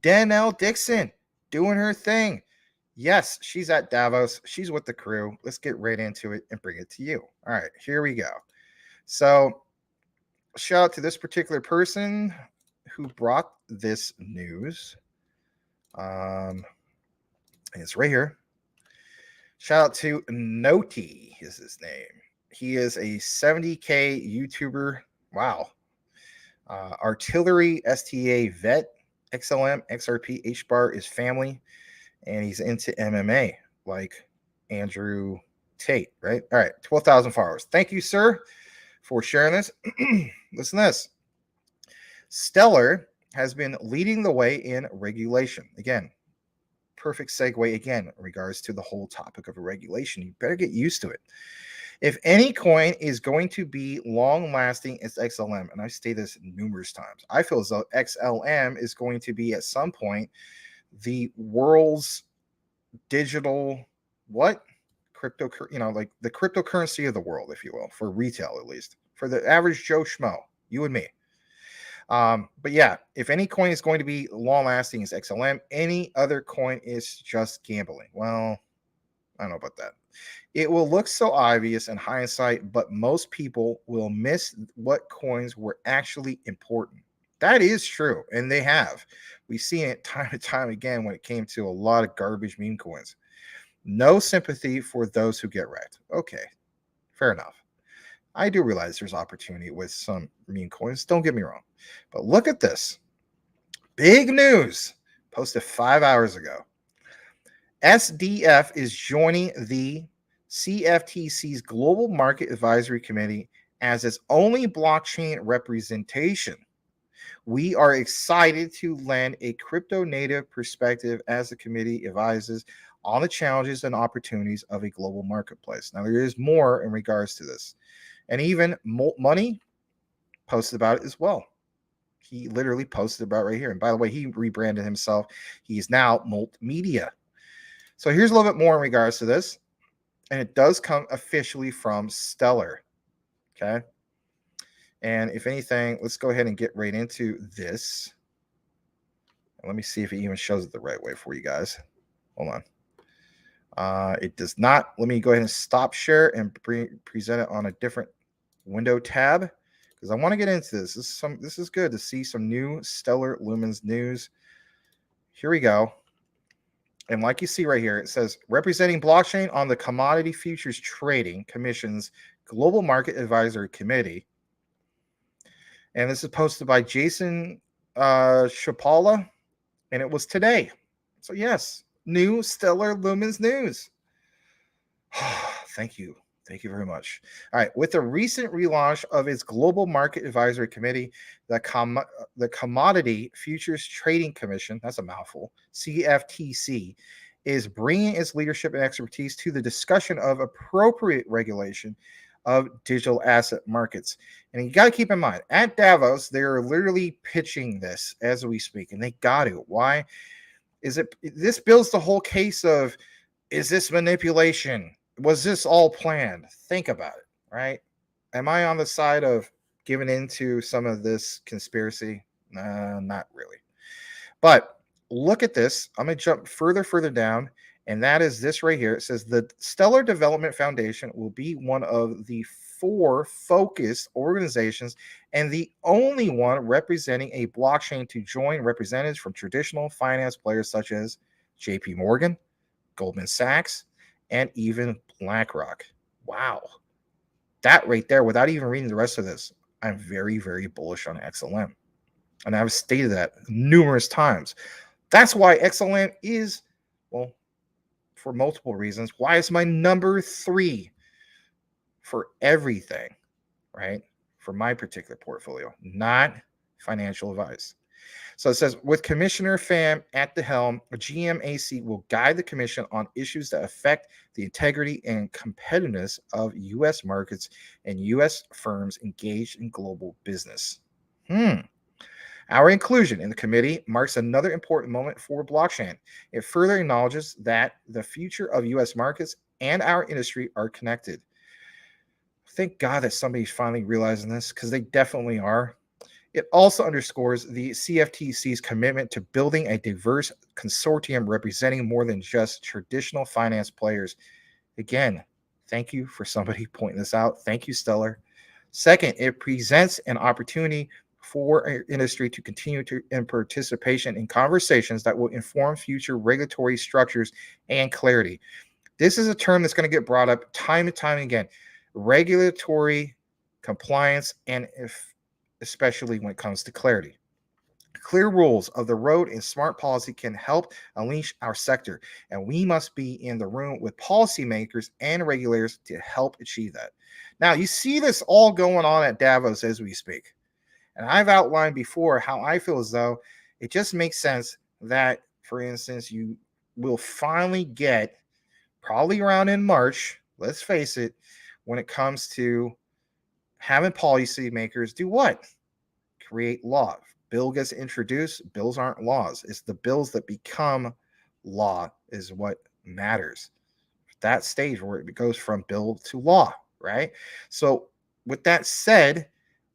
Danelle Dixon doing her thing. Yes, she's at Davos. She's with the crew. Let's get right into it and bring it to you. All right, here we go. So shout out to this particular person who brought this news. It's right here. Shout out to Noti is his name. He is a 70K YouTuber. Wow. Artillery STA vet, XLM, XRP, HBAR is family, and he's into MMA like Andrew Tate, right? All right, 12,000 followers. Thank you, sir, for sharing this. Listen to this. Stellar has been leading the way in regulation. Again, perfect segue again in regards to the whole topic of a regulation. You better get used to it. If any coin is going to be long lasting, it's XLM. And I say this numerous times. I feel as though XLM is going to be at some point the world's digital crypto, like the cryptocurrency of the world, if you will, for retail, at least for the average Joe Schmo, you and me. But yeah, if any coin is going to be long lasting, it's XLM. Any other coin is just gambling. Well, I don't know about that. It will look so obvious in hindsight, but most people will miss what coins were actually important. That is true, and they have. We've seen it time and time again when it came to a lot of garbage meme coins. No sympathy for those who get wrecked. Okay, fair enough. I do realize there's opportunity with some meme coins. Don't get me wrong. But look at this. Big news posted 5 hours ago. SDF is joining the CFTC's Global Market Advisory Committee as its only blockchain representation. We are excited to lend a crypto native perspective as the committee advises on the challenges and opportunities of a global marketplace. Now, there is more in regards to this. And even Molt Money posted about it as well. He literally posted about it right here. And by the way, he rebranded himself. He's now Molt Media. So here's a little bit more in regards to this. And it does come officially from Stellar. Okay. And if anything, let's go ahead and get right into this. Let me see if it even shows it the right way for you guys. Hold on. It does not. Let me go ahead and stop share and present it on a different window tab because I want to get into this. This is good to see some new Stellar Lumens news. Here we go. And like you see right here, it says representing blockchain on the Commodity Futures Trading Commission's Global Market Advisory Committee. And this is posted by Jason Chapala, and it was today. So yes, new Stellar Lumens news. Thank you. Thank you very much. All right. With the recent relaunch of its Global Market Advisory Committee, the Commodity Futures Trading Commission, that's a mouthful, CFTC, is bringing its leadership and expertise to the discussion of appropriate regulation of digital asset markets. And you got to keep in mind, at Davos, they're literally pitching this as we speak, and they got to. Why? This builds the whole case of, is this manipulation? Was this all planned? Think about it, right? Am I on the side of giving into some of this conspiracy? Not really. But look at this. I'm going to jump further down, and that is this right here. It says the Stellar Development Foundation will be one of the 4 focused organizations and the only one representing a blockchain to join representatives from traditional finance players such as JP Morgan, Goldman Sachs, and even BlackRock. Wow. That right there, without even reading the rest of this, I'm very, very bullish on XLM. And I've stated that numerous times. That's why XLM is, well, for multiple reasons, why it's my number 3 for everything, right? For my particular portfolio, not financial advice. So it says, with Commissioner Pham at the helm, GMAC will guide the commission on issues that affect the integrity and competitiveness of U.S. markets and U.S. firms engaged in global business. Our inclusion in the committee marks another important moment for blockchain. It further acknowledges that the future of U.S. markets and our industry are connected. Thank God that somebody's finally realizing this, because they definitely are. It also underscores the CFTC's commitment to building a diverse consortium representing more than just traditional finance players. Again, thank you for somebody pointing this out. Thank you, Stellar. Second, it presents an opportunity for our industry to continue in participation in conversations that will inform future regulatory structures and clarity. This is a term that's going to get brought up time and time again. Regulatory compliance, and especially when it comes to clarity. Clear rules of the road and smart policy can help unleash our sector, and we must be in the room with policymakers and regulators to help achieve that. Now, you see this all going on at Davos as we speak. And I've outlined before how I feel as though it just makes sense that, for instance, you will finally get, probably around in March, let's face it, when it comes to having policymakers do what? Create law. Bill gets introduced. Bills aren't laws. It's the bills that become law is what matters. That stage where it goes from bill to law, right? So with that said,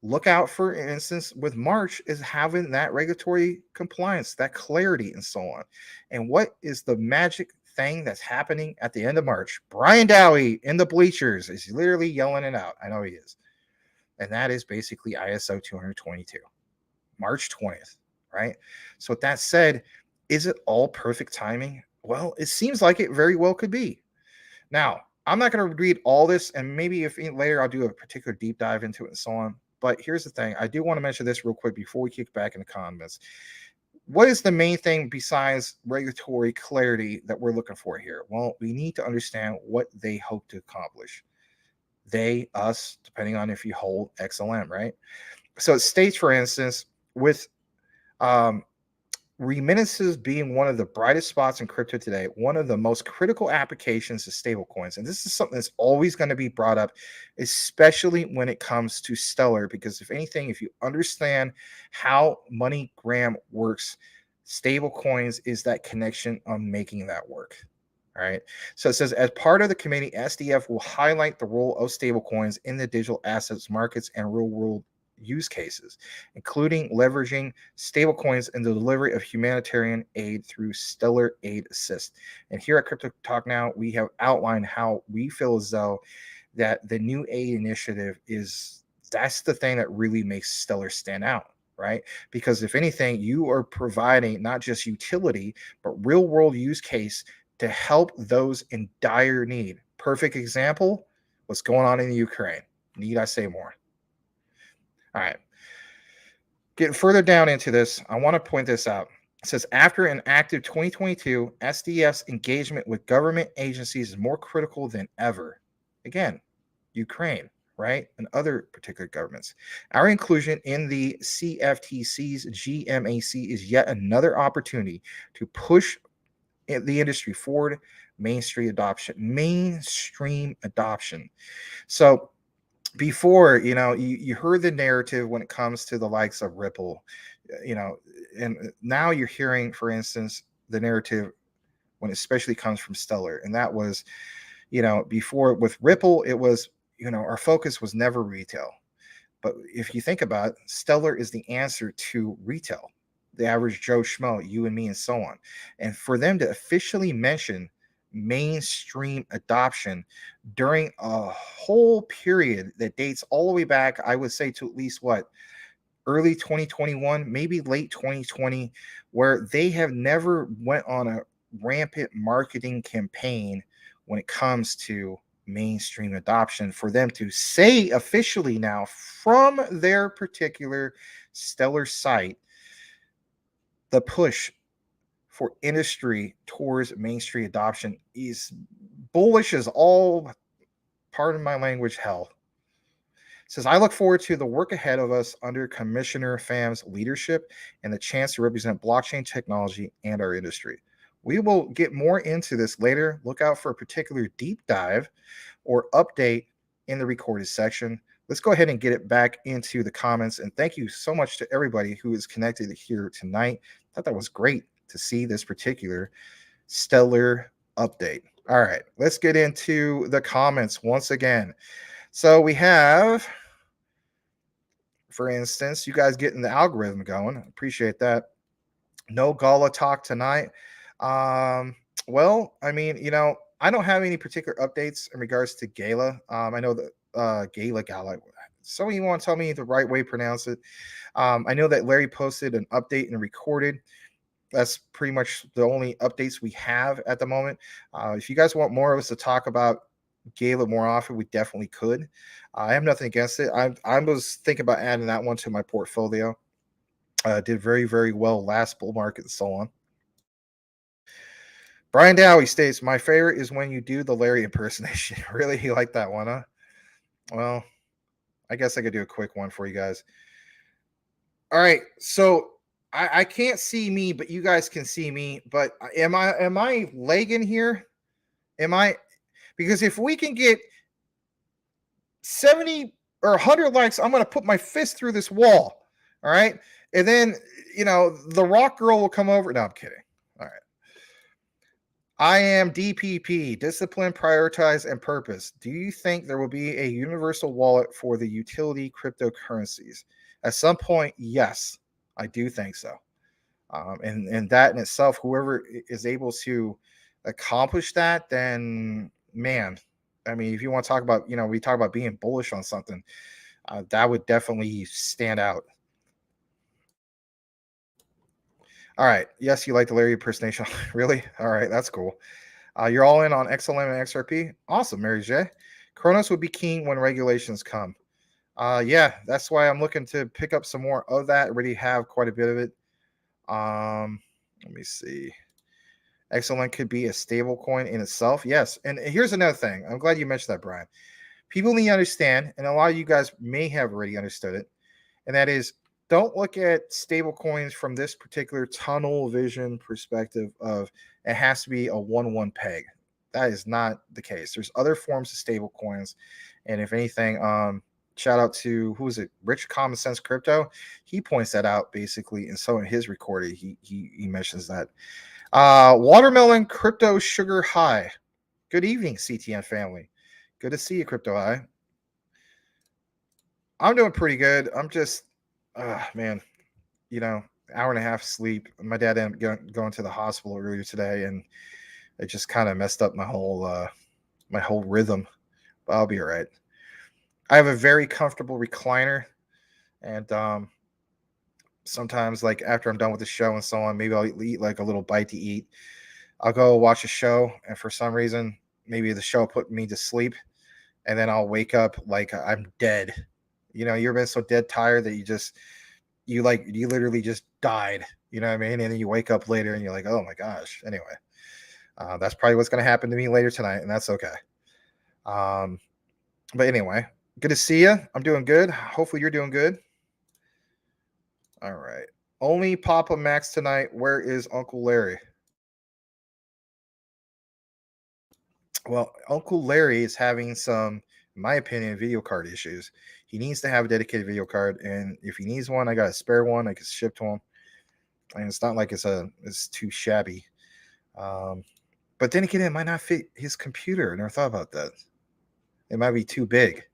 look out, for instance, with March is having that regulatory compliance, that clarity, and so on. And what is the magic thing that's happening at the end of March? Brian Dowie in the bleachers is literally yelling it out. I know he is. And that is basically ISO 222, March 20th, right? So with that said, is it all perfect timing? Well, it seems like it very well could be. Now, I'm not going to read all this, and maybe if later I'll do a particular deep dive into it and so on. But here's the thing. I do want to mention this real quick before we kick back in the comments. What is the main thing besides regulatory clarity that we're looking for here? Well, we need to understand what they hope to accomplish. They, us, depending on if you hold XLM, right? So it states, for instance, with remittances being one of the brightest spots in crypto today, one of the most critical applications is stablecoins. And this is something that's always going to be brought up, especially when it comes to Stellar, because if anything, if you understand how MoneyGram works, stablecoins is that connection on making that work. All right. So it says, as part of the committee, SDF will highlight the role of stablecoins in the digital assets markets and real world use cases, including leveraging stablecoins in the delivery of humanitarian aid through Stellar Aid Assist. And here at Crypto Talk Now, we have outlined how we feel as though that the new aid initiative that's the thing that really makes Stellar stand out, right? Because if anything, you are providing not just utility, but real world use case to help those in dire need. Perfect example, what's going on in the Ukraine. Need I say more? All right. Getting further down into this, I want to point this out. It says, after an active 2022, SDF's engagement with government agencies is more critical than ever. Again, Ukraine, right? And other particular governments. Our inclusion in the CFTC's GMAC is yet another opportunity to push the industry forward, mainstream adoption. So before, you heard the narrative when it comes to the likes of Ripple, and now you're hearing, for instance, the narrative when it especially comes from Stellar. And that was, before with Ripple, it was, our focus was never retail. But if you think about it, Stellar is the answer to retail, the average Joe Schmo, you and me, and so on. And for them to officially mention mainstream adoption during a whole period that dates all the way back, I would say, to at least early 2021, maybe late 2020, where they have never went on a rampant marketing campaign when it comes to mainstream adoption. For them to say officially now from their particular Stellar site, the push for industry towards mainstream adoption is bullish as all, pardon my language, hell. It says, I look forward to the work ahead of us under Commissioner Pham's leadership and the chance to represent blockchain technology and our industry. We will get more into this later. Look out for a particular deep dive or update in the recorded section. Let's go ahead and get it back into the comments. And thank you so much to everybody who is connected here tonight. I thought that was great to see this particular Stellar update. All right, let's get into the comments once again. So we have, for instance, you guys getting the algorithm going. Appreciate that. No Gala talk tonight. Well, I mean, I don't have any particular updates in regards to Gala. I know that Gala, Some of you want to tell me the right way to pronounce it. I know that Larry posted an update and recorded. That's pretty much the only updates we have at the moment. If you guys want more of us to talk about Gala more often, we definitely could. I have nothing against it. I was thinking about adding that one to my portfolio. Did very, very well last bull market and so on. Brian Dowie states, my favorite is when you do the Larry impersonation. Really? You like that one, huh? Well, I guess I could do a quick one for you guys. All right. So I can't see me, but you guys can see me. But am I lagging here? Because if we can get 70 or 100 likes, I'm going to put my fist through this wall. All right. And then, the rock girl will come over. No, I'm kidding. All right. I am DPP, discipline, prioritize, and purpose. Do you think there will be a universal wallet for the utility cryptocurrencies? At some point, yes, I do think so. And that in itself, whoever is able to accomplish that, then, man, I mean, if you want to talk about, we talk about being bullish on something, that would definitely stand out. All right. Yes, you like the Larry impersonation. Really? All right. That's cool. You're all in on XLM and XRP. Awesome, Mary J. Kronos would be keen when regulations come. Yeah, that's why I'm looking to pick up some more of that. I already have quite a bit of it. Let me see. XLM could be a stable coin in itself. Yes. And here's another thing. I'm glad you mentioned that, Brian. People need to understand, and a lot of you guys may have already understood it, and that is, don't look at stable coins from this particular tunnel vision perspective of it has to be a 1-1 peg. That is not the case. There's other forms of stable coins. And if anything, shout out to, who is it? Rich Common Sense Crypto. He points that out basically. And so in his recording, he mentions that. Watermelon Crypto Sugar High. Good evening, CTN family. Good to see you, Crypto High. I'm doing pretty good. I'm just, man, hour and a half sleep. My dad ended up going to the hospital earlier today, and it just kind of messed up my whole rhythm. But I'll be all right. I have a very comfortable recliner, and sometimes, like after I'm done with the show and so on, maybe I'll eat like a little bite to eat. I'll go watch a show, and for some reason, maybe the show put me to sleep, and then I'll wake up like I'm dead. You've been so dead tired that you literally just died. You know what I mean? And then you wake up later and you're like, oh my gosh. Anyway, that's probably what's going to happen to me later tonight, and that's okay. But anyway, good to see you. I'm doing good. Hopefully you're doing good. All right. Only Papa Max tonight. Where is Uncle Larry? Well, Uncle Larry is having some, in my opinion, video card issues. He needs to have a dedicated video card, and if he needs one, I got a spare one. I can ship to him, and it's not like it's too shabby. But then again, it might not fit his computer. I never thought about that. It might be too big.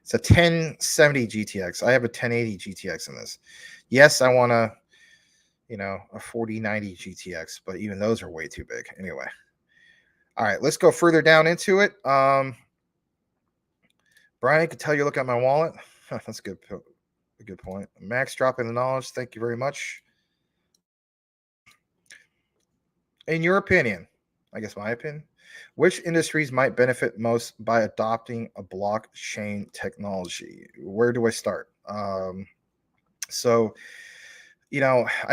It's a 1070 GTX. I have a 1080 GTX in this. Yes, I want a 4090 GTX, but even those are way too big. Anyway. All right, let's go further down into it. Brian, I could tell you look at my wallet. That's a good point. Max dropping the knowledge. Thank you very much. In your opinion, I guess my opinion, which industries might benefit most by adopting a blockchain technology? Where do I start? I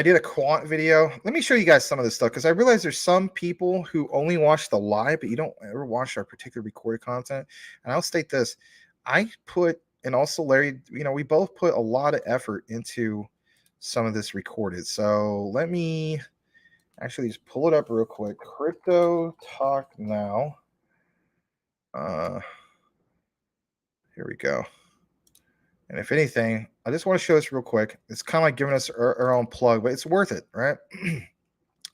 did a quant video. Let me show you guys some of this stuff, because I realize there's some people who only watch the live, but you don't ever watch our particular recorded content. And I'll state this. I put, and also Larry, we both put a lot of effort into some of this recorded. So let me actually just pull it up real quick. Crypto Talk Now. Here we go. And if anything, I just want to show this real quick. It's kind of like giving us our own plug, but it's worth it, right?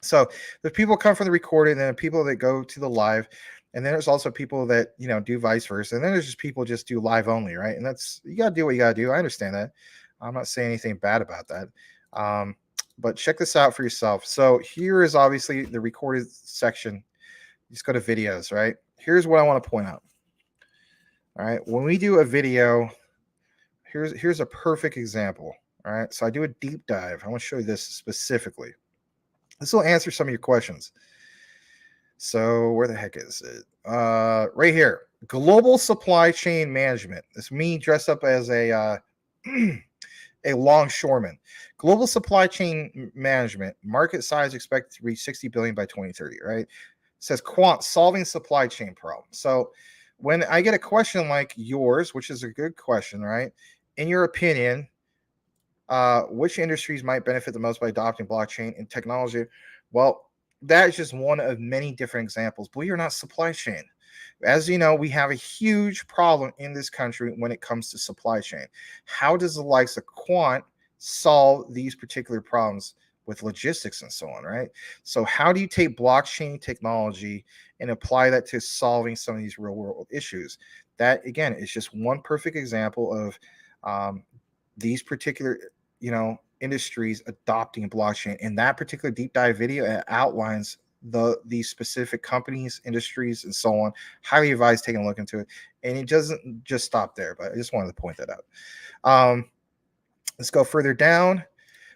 So the people come from the recorded, and then people that go to the live, and then there's also people that do vice versa, and then there's just people just do live only, right? And that's, you gotta do what you gotta do. I understand that. I'm not saying anything bad about that. But check this out for yourself. So here is obviously the recorded section. Just go to videos, right? Here's what I want to point out. All right, when we do a video, here's a perfect example. All right, so I do a deep dive. I want to show you this specifically. This will answer some of your questions. So where the heck is it? Right here, global supply chain management. It's me dressed up as a a longshoreman. Global supply chain management, market size expected to reach 60 billion by 2030, right? It says quant solving supply chain problems. So when I get a question like yours, which is a good question, right? In your opinion, which industries might benefit the most by adopting blockchain and technology? Well, that is just one of many different examples. Believe it or not, supply chain. As you know, we have a huge problem in this country when it comes to supply chain. How does the likes of quant solve these particular problems with logistics and so on, right? So how do you take blockchain technology and apply that to solving some of these real world issues? That, again, is just one perfect example of these particular, industries adopting blockchain. In that particular deep dive video, it outlines these specific companies, industries, and so on. Highly advise taking a look into it. And it doesn't just stop there, but I just wanted to point that out. Let's go further down.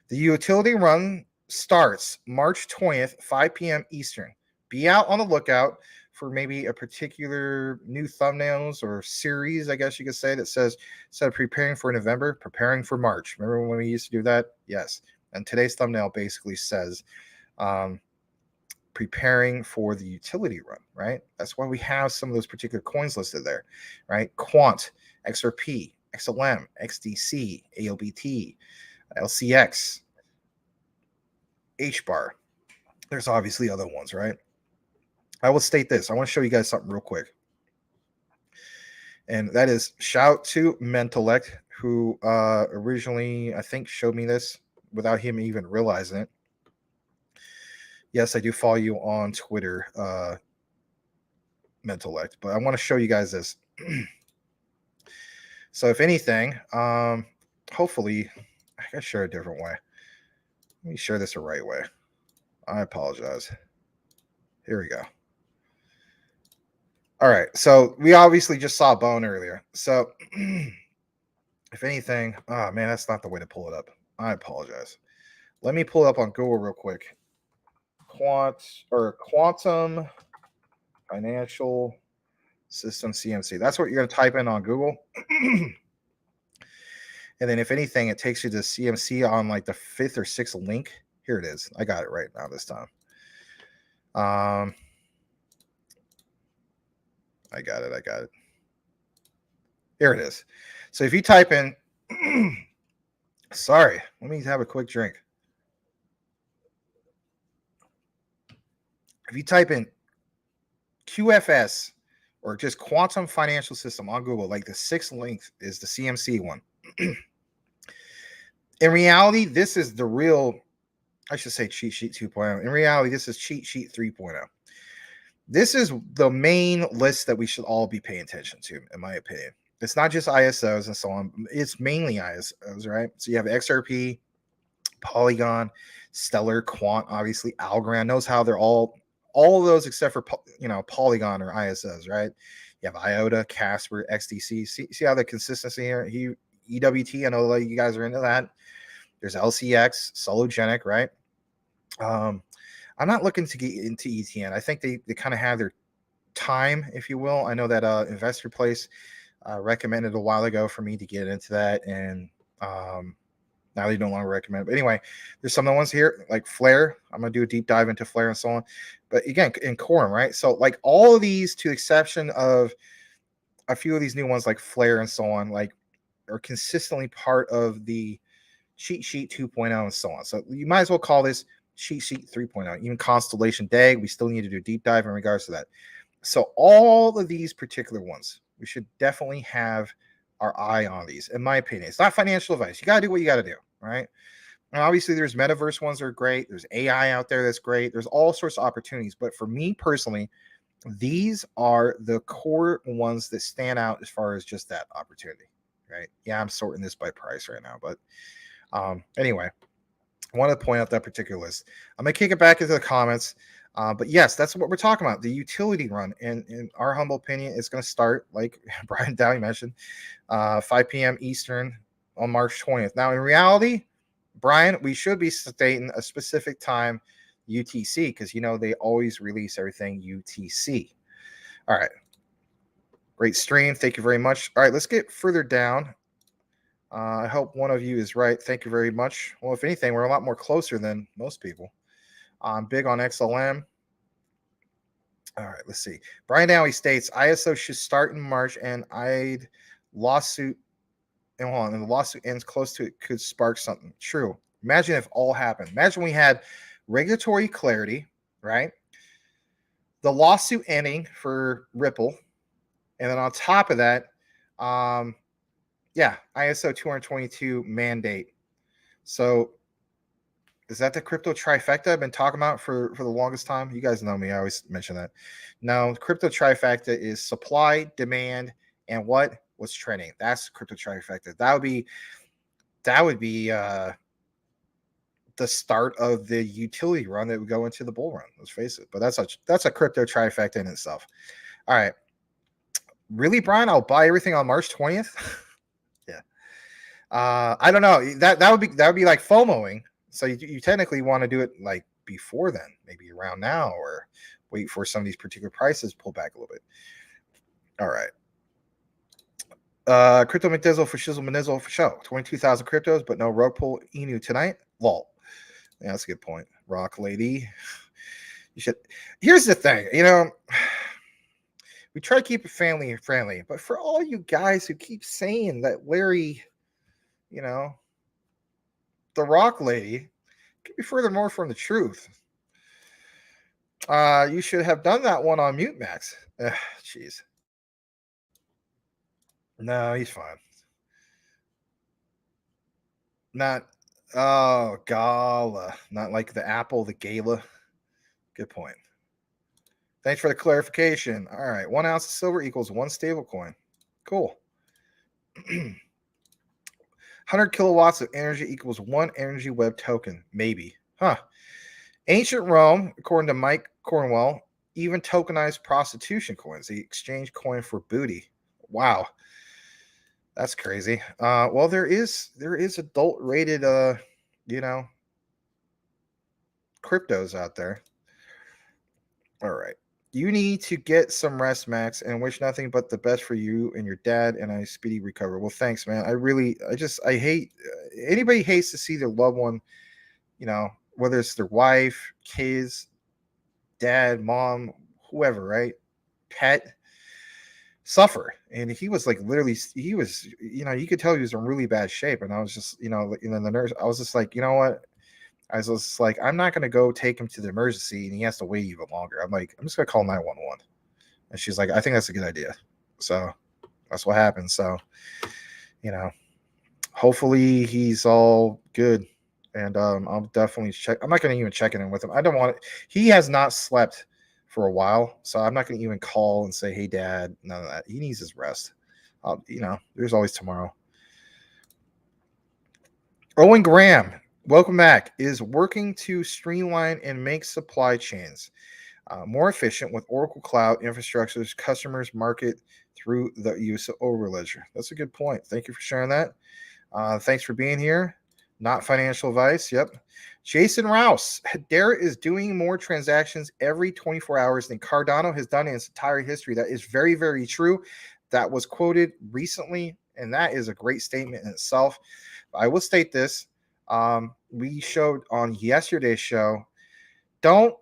The utility run starts March 20th, 5 p.m. Eastern. Be out on the lookout for maybe a particular new thumbnails or series, I guess you could say, that says, instead of preparing for November, preparing for March. Remember when we used to do that? Yes. And today's thumbnail basically says, preparing for the utility run, right? That's why we have some of those particular coins listed there, right? Quant, XRP, XLM, XDC, ALBT, LCX, HBAR. There's obviously other ones, right? I will state this. I want to show you guys something real quick. And that is, shout out to Mentellect, who originally, I think, showed me this without him even realizing it. Yes, I do follow you on Twitter, Mentellect, but I want to show you guys this. So if anything, hopefully, I gotta share a different way. Let me share this the right way. I apologize. Here we go. All right, so we obviously just saw Bone earlier. So if anything, oh man, that's not the way to pull it up. I apologize. Let me pull it up on Google real quick. Quantum Financial System CMC. That's what you're going to type in on Google. And then if anything, it takes you to CMC on like the 5th or 6th link. Here it is. I got it right now this time. I got it. Here it is. So if you type in, sorry, let me have a quick drink. If you type in QFS or just Quantum Financial System on Google, like the 6th link is the CMC one. In reality, this is the real, I should say cheat sheet 2.0. In reality, this is cheat sheet 3.0. This is the main list that we should all be paying attention to, in my opinion. It's not just ISOs and so on. It's mainly ISOs, right? So you have XRP, Polygon, Stellar, Quant, obviously Algorand. Knows how they're all of those except for Polygon or ISOs, right? You have IOTA, Casper, XDC. See how the consistency here? EWT. I know a lot of you guys are into that. There's LCX, Sologenic, right? I'm not looking to get into ETN. I think they kind of have their time, if you will. I know that Investor Place recommended a while ago for me to get into that, and now they no longer recommend it. But anyway, there's some of the ones here like Flare. I'm gonna do a deep dive into Flare and so on. But again, in Quorum, right? So like all of these, to the exception of a few of these new ones like Flare and so on, like are consistently part of the cheat sheet 2.0 and so on. So you might as well call this cheat sheet 3.0. Even Constellation DAG, we still need to do a deep dive in regards to that. So all of these particular ones, we should definitely have our eye on these, in my opinion. It's not financial advice. You got to do what you got to do, right? And obviously, there's metaverse ones that are great. There's AI out there that's great. There's all sorts of opportunities. But for me personally, these are the core ones that stand out as far as just that opportunity, right? Yeah, I'm sorting this by price right now. But anyway, I wanted to point out that particular list. I'm going to kick it back into the comments. But yes, that's what we're talking about. The utility run, and in our humble opinion, is going to start, like Brian Downey mentioned, 5 p.m. Eastern on March 20th. Now, in reality, Brian, we should be stating a specific time UTC, because they always release everything UTC. All right. Great stream. Thank you very much. All right, let's get further down. I hope one of you is right. Thank you very much. Well, if anything, we're a lot more closer than most people. I'm big on XLM. All right, let's see. Brian Downey states ISO should start in March, and I'd lawsuit. And hold on, and the lawsuit ends close to it, could spark something. True. Imagine if all happened. Imagine we had regulatory clarity, right? The lawsuit ending for Ripple, and then on top of that, ISO 222 mandate. So is that the crypto trifecta I've been talking about for the longest time? You guys know me. I always mention that. No, crypto trifecta is supply, demand, and what's trending. That's crypto trifecta. That would be the start of the utility run that would go into the bull run. Let's face it. But that's a crypto trifecta in itself. All right. Really, Brian? I'll buy everything on March 20th. Yeah. I don't know. That would be like FOMOing. So you technically want to do it like before then, maybe around now, or wait for some of these particular prices pull back a little bit. All right. Crypto McDizzle for Shizzle Manizzle for show. 22,000 cryptos, but no rug pull Enu tonight. Lol. Yeah, that's a good point. Rock lady. You should. Here's the thing, we try to keep it family friendly, but for all you guys who keep saying that Larry, the rock lady, could be furthermore from the truth. You should have done that one on mute, Max. Jeez. No, he's fine. Not gala. Not like the apple, the gala. Good point. Thanks for the clarification. All right. 1 ounce of silver equals 1 stable coin. Cool. 100 kilowatts of energy equals 1 energy web token. Maybe. Huh. Ancient Rome, according to Mike Cornwell, even tokenized prostitution coins. The exchange coin for booty. Wow. That's crazy. Well, there is adult rated cryptos out there. All right. You need to get some rest, Max, and wish nothing but the best for you and your dad and a speedy recovery. Well, thanks, man. I hate anybody hates to see their loved one, whether it's their wife, kids, dad, mom, whoever, right? Pet, suffer. And he was like, literally, you could tell he was in really bad shape. And I was just, the nurse, I was just like, you know what? I was just like, I'm not going to go take him to the emergency and he has to wait even longer. I'm like, I'm just going to call 911. And she's like, I think that's a good idea. So that's what happened. So, hopefully he's all good. And I'll definitely check. I'm not going to even check in with him. I don't want it. He has not slept for a while. So I'm not going to even call and say, hey, Dad, none of that. He needs his rest. There's always tomorrow. Owen Graham. Welcome back. Is working to streamline and make supply chains more efficient with Oracle Cloud infrastructures customers market through the use of Overledger. That's a good point. Thank you for sharing that. Thanks for being here. Not financial advice. Yep. Jason Rouse. Hedera is doing more transactions every 24 hours than Cardano has done in its entire history. That is very, very true. That was quoted recently, and that is a great statement in itself. I will state this. We showed on yesterday's show, don't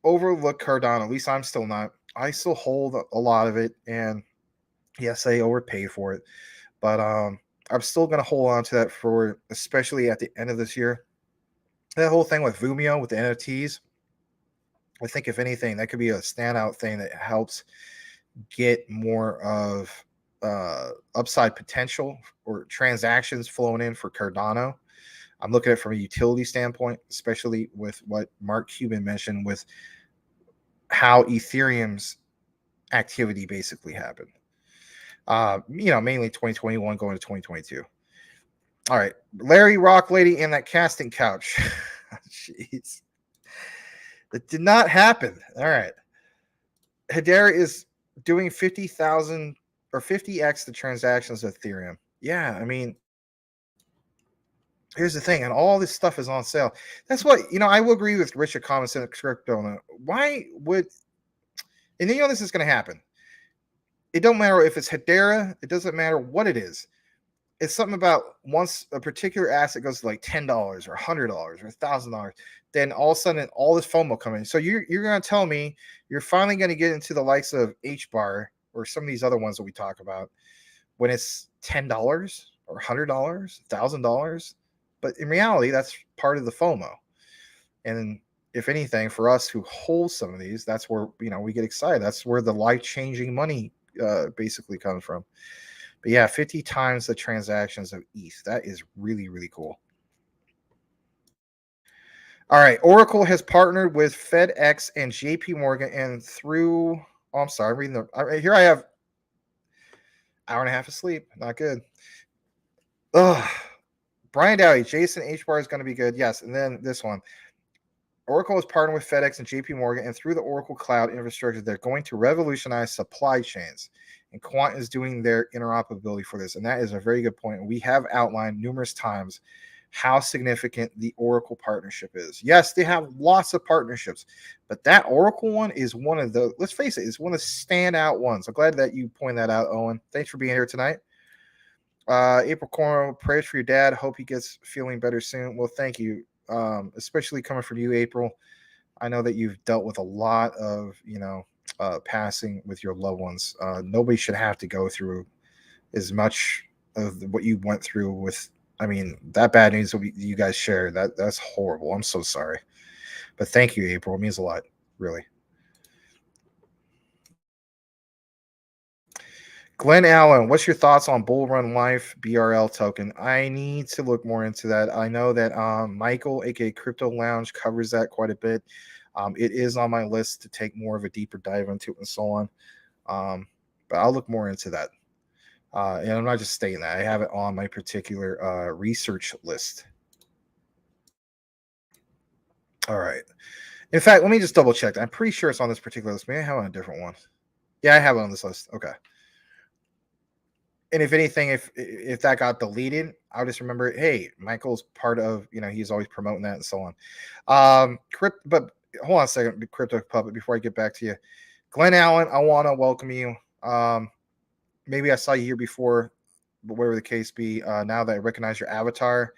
overlook Cardano. At least I'm still not. I still hold a lot of it, and yes, I overpaid for it, but I'm still going to hold on to that for especially at the end of this year. That whole thing with Vumio with the NFTs, I think if anything, that could be a standout thing that helps get more of upside potential or transactions flowing in for Cardano. I'm looking at it from a utility standpoint, especially with what Mark Cuban mentioned with how Ethereum's activity basically happened. Mainly 2021 going to 2022. All right. Larry Rock Lady and that casting couch. Jeez. That did not happen. All right. Hedera is doing 50,000 or 50x the transactions of Ethereum. Yeah, I mean, here's the thing, and all this stuff is on sale. That's what, I will agree with Richard Common Sense Crypto. Why would, and this is going to happen. It don't matter if it's Hedera. It doesn't matter what it is. It's something about once a particular asset goes to like $10 or $100 or $1,000, then all of a sudden all this FOMO coming in. So you're going to tell me you're finally going to get into the likes of HBAR or some of these other ones that we talk about when it's $10 or $100, $1,000. But in reality, that's part of the FOMO. And if anything, for us who hold some of these, that's where we get excited. That's where the life-changing money basically comes from. But yeah, 50 times the transactions of ETH. That is really, really cool. All right. Oracle has partnered with FedEx and JP Morgan and through, I'm sorry, I'm reading here I have hour and a half of sleep. Not good. Ugh. Brian Dowdy, Jason HBAR is going to be good. Yes. And then this one. Oracle has partnered with FedEx and JP Morgan, and through the Oracle Cloud infrastructure, they're going to revolutionize supply chains. And Quant is doing their interoperability for this. And that is a very good point. We have outlined numerous times how significant the Oracle partnership is. Yes, they have lots of partnerships, but that Oracle one is one of the, let's face it, it's one of the standout ones. I'm glad that you pointed that out, Owen. Thanks for being here tonight. April Cornwell, prayers for your dad. Hope he gets feeling better soon. Well, thank you. Especially coming from you, April. I know that you've dealt with a lot of, passing with your loved ones. Nobody should have to go through as much of what you went through with, that bad news that you guys shared. That's horrible. I'm so sorry. But thank you, April. It means a lot, really. Glenn Allen, what's your thoughts on Bull Run Life BRL token? I need to look more into that. I know that Michael, aka Crypto Lounge, covers that quite a bit. It is on my list to take more of a deeper dive into it and so on. But I'll look more into that. And I'm not just stating that. I have it on my particular research list. All right. In fact, let me just double check. I'm pretty sure it's on this particular list. Maybe I have it on a different one. Yeah, I have it on this list. Okay. And if anything, if that got deleted, I'll just remember, hey, Michael's part of, he's always promoting that and so on. But hold on a second, Crypto Puppet, before I get back to you. Glenn Allen, I want to welcome you. Maybe I saw you here before, but whatever the case be, now that I recognize your avatar,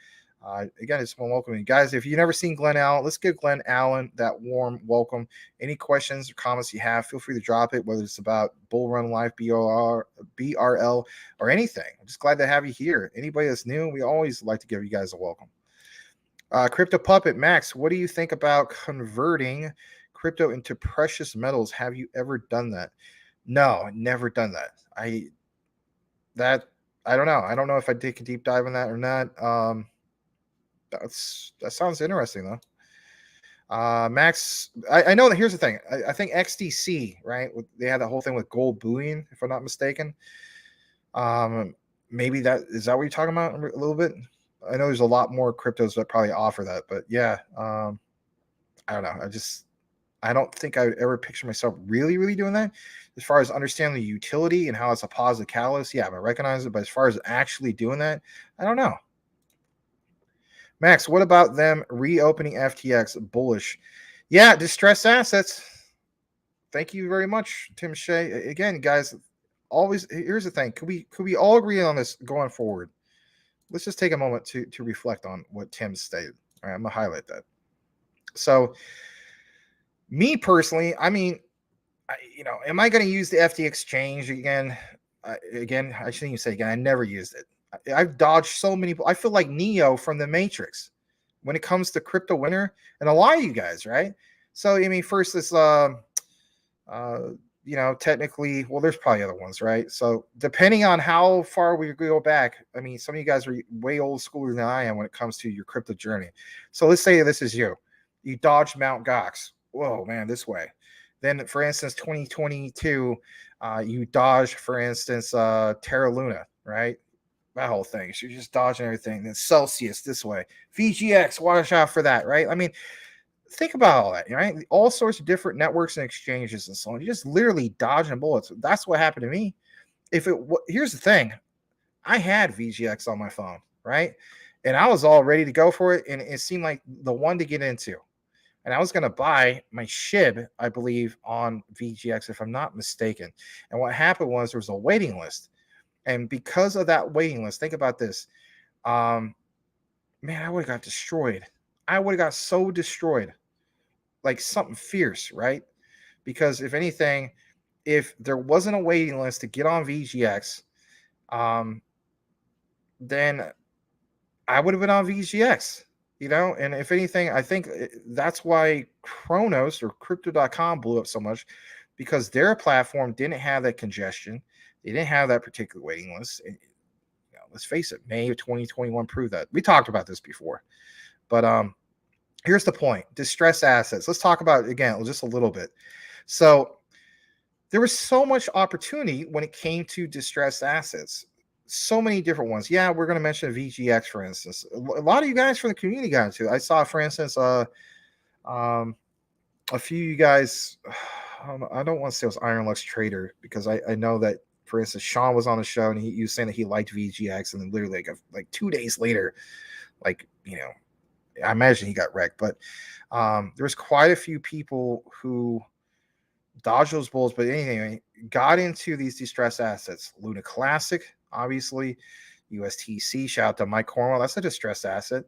again, I just want to welcome you guys. If you've never seen Glenn Allen, let's give Glenn Allen that warm welcome. Any questions or comments you have, feel free to drop it, whether it's about Bull Run Life, BRL, or anything. I'm just glad to have you here. Anybody that's new, we always like to give you guys a welcome. Crypto Puppet, Max, what do you think about converting crypto into precious metals? Have you ever done that? No, never done that. I don't know. I don't know if I take a deep dive on that or not. That sounds interesting though. Max, I know that here's the thing. I think XDC, right? They had that whole thing with gold bullion, if I'm not mistaken. Maybe that is that what you're talking about a little bit? I know there's a lot more cryptos that probably offer that, but yeah, I don't know. I don't think I would ever picture myself really doing that. As far as understanding the utility and how it's a positive catalyst, yeah, I recognize it. But as far as actually doing that, I don't know. Max, what about them reopening FTX? Bullish. Yeah, distressed assets. Thank you very much, Tim Shea. Again, guys, always here's the thing. Could we all agree on this going forward? Let's just take a moment to reflect on what Tim stated. All right, I'm gonna highlight that. So, me personally, am I going to use the FT exchange again? I shouldn't even say again. I never used it. I've dodged so many. I feel like Neo from the Matrix when it comes to crypto winter, and a lot of you guys, right? So, first this, technically, well, there's probably other ones, right? So, depending on how far we go back, some of you guys are way old schooler than I am when it comes to your crypto journey. So, let's say this is you. You dodged Mount Gox. Whoa, man, this way. Then, for instance, 2022, you dodged, for instance, Terra Luna, right? that whole thing. You're just dodging everything. Then Celsius this way, VGX, watch out for that, right? I mean, think about all that, right? All sorts of different networks and exchanges and so on. You're just literally dodging bullets. That's what happened to me. Here's the thing, I had VGX on my phone, right? And I was all ready to go for it, and it seemed like the one to get into. And I was going to buy my SHIB, I believe, on VGX, if I'm not mistaken. And what happened was there was a waiting list. And because of that waiting list, think about this. Man, I would have got destroyed. I would have got so destroyed. Like something fierce, right? Because if anything, if there wasn't a waiting list to get on VGX, then I would have been on VGX. And if anything, I think that's why Chronos or Crypto.com blew up so much, because their platform didn't have that congestion. They didn't have that particular waiting list. And, let's face it, May of 2021 proved that. We talked about this before. But here's the point. Distressed assets. Let's talk about it again just a little bit. So there was so much opportunity when it came to distressed assets. So many different ones. Yeah, we're going to mention VGX, for instance. A lot of you guys from the community got into it. I saw, for instance, a few of you guys, I don't want to say it was Iron Lux Trader, because I know that, for instance, Sean was on the show and he was saying that he liked VGX, and then literally like 2 days later, I imagine he got wrecked. But there was quite a few people who dodged those bulls, but anyway, got into these distressed assets. Luna Classic, obviously, USTC, shout out to Mike Cornwell, that's a distressed asset.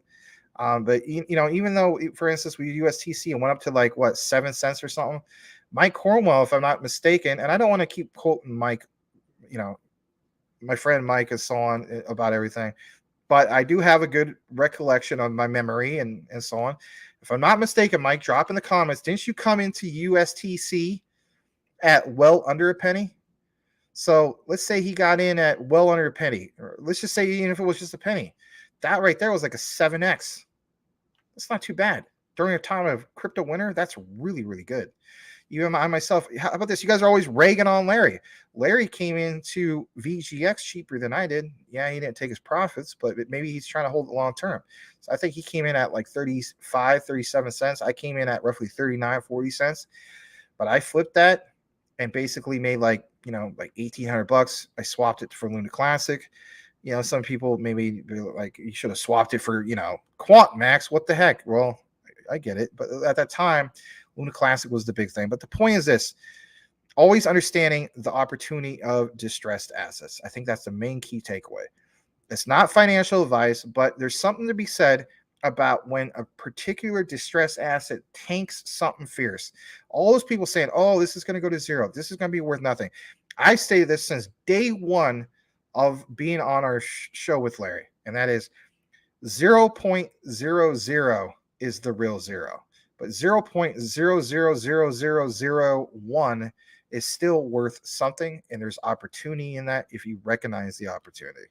But even though, for instance, we USTC and went up to like 7 cents or something, Mike Cornwell, if I'm not mistaken, and I don't want to keep quoting Mike, my friend Mike and so on about everything, but I do have a good recollection of my memory and so on. If I'm not mistaken, Mike, drop in the comments, didn't you come into USTC at well under a penny? So let's say he got in at well under a penny, or let's just say even if it was just a penny, that right there was like a 7x. That's not too bad. During a time of crypto winter, that's really, really good. Even I myself, how about this? You guys are always ragging on Larry. Larry came into VGX cheaper than I did. Yeah, he didn't take his profits, but maybe he's trying to hold it long term. So I think he came in at like 35, 37 cents. I came in at roughly 39, 40 cents. But I flipped that and basically made like $1,800. I swapped it for Luna Classic. Some people maybe be like, you should have swapped it for, Quant Max. What the heck? Well, I get it. But at that time, Luna Classic was the big thing. But the point is this: always understanding the opportunity of distressed assets. I think that's the main key takeaway. It's not financial advice, but there's something to be said about when a particular distressed asset tanks something fierce. All those people saying, oh, this is going to go to zero, this is going to be worth nothing. I stated this since day one of being on our show with Larry, and that is 0.00 is the real zero, but 0.000001 is still worth something, and there's opportunity in that if you recognize the opportunity.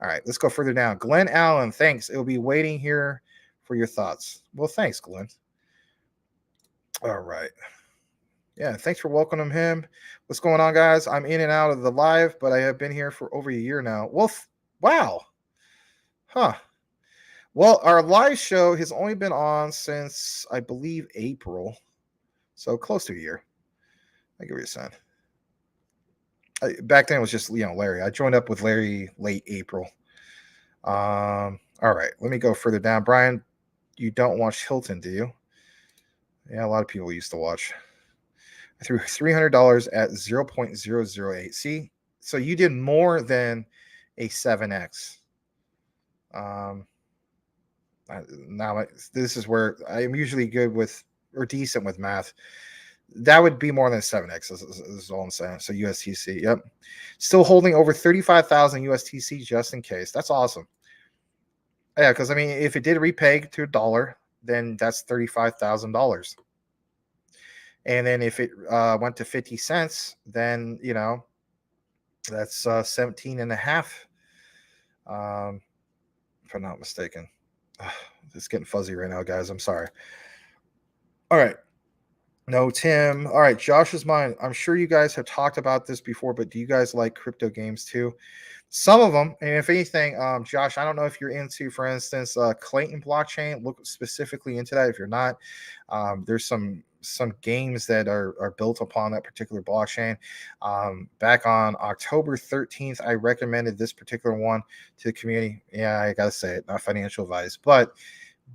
All right, let's go further down. Glenn Allen, thanks. It'll be waiting here for your thoughts. Well, thanks, Glenn. All right. Yeah, thanks for welcoming him. What's going on, guys? I'm in and out of the live, but I have been here for over a year now. Well, wow. Huh. Well, our live show has only been on since, I believe, April. So close to a year. I give you a sign. Back then it was just Larry. I joined up with Larry late April. All right, let me go further down. Brian, you don't watch Hilton, do you? Yeah, a lot of people used to watch. I threw $300 at 0.008. See, so you did more than a 7x. Now this is where I'm usually good with or decent with math. That would be more than 7x. This is all I'm saying. So USTC, yep. Still holding over 35,000 USTC just in case. That's awesome. Yeah, because I mean, if it did repeg to $1, then that's $35,000. And then if it went to 50 cents, then that's 17 and a half. If I'm not mistaken. It's getting fuzzy right now, guys. I'm sorry. All right. No, Tim. All right, Josh's mind. I'm sure you guys have talked about this before, but do you guys like crypto games too? Some of them, and if anything, Josh, I don't know if you're into, for instance, Clayton blockchain. Look specifically into that. If you're not, there's some games that are built upon that particular blockchain. Back on October 13th, I recommended this particular one to the community. Yeah, I gotta say it, not financial advice, but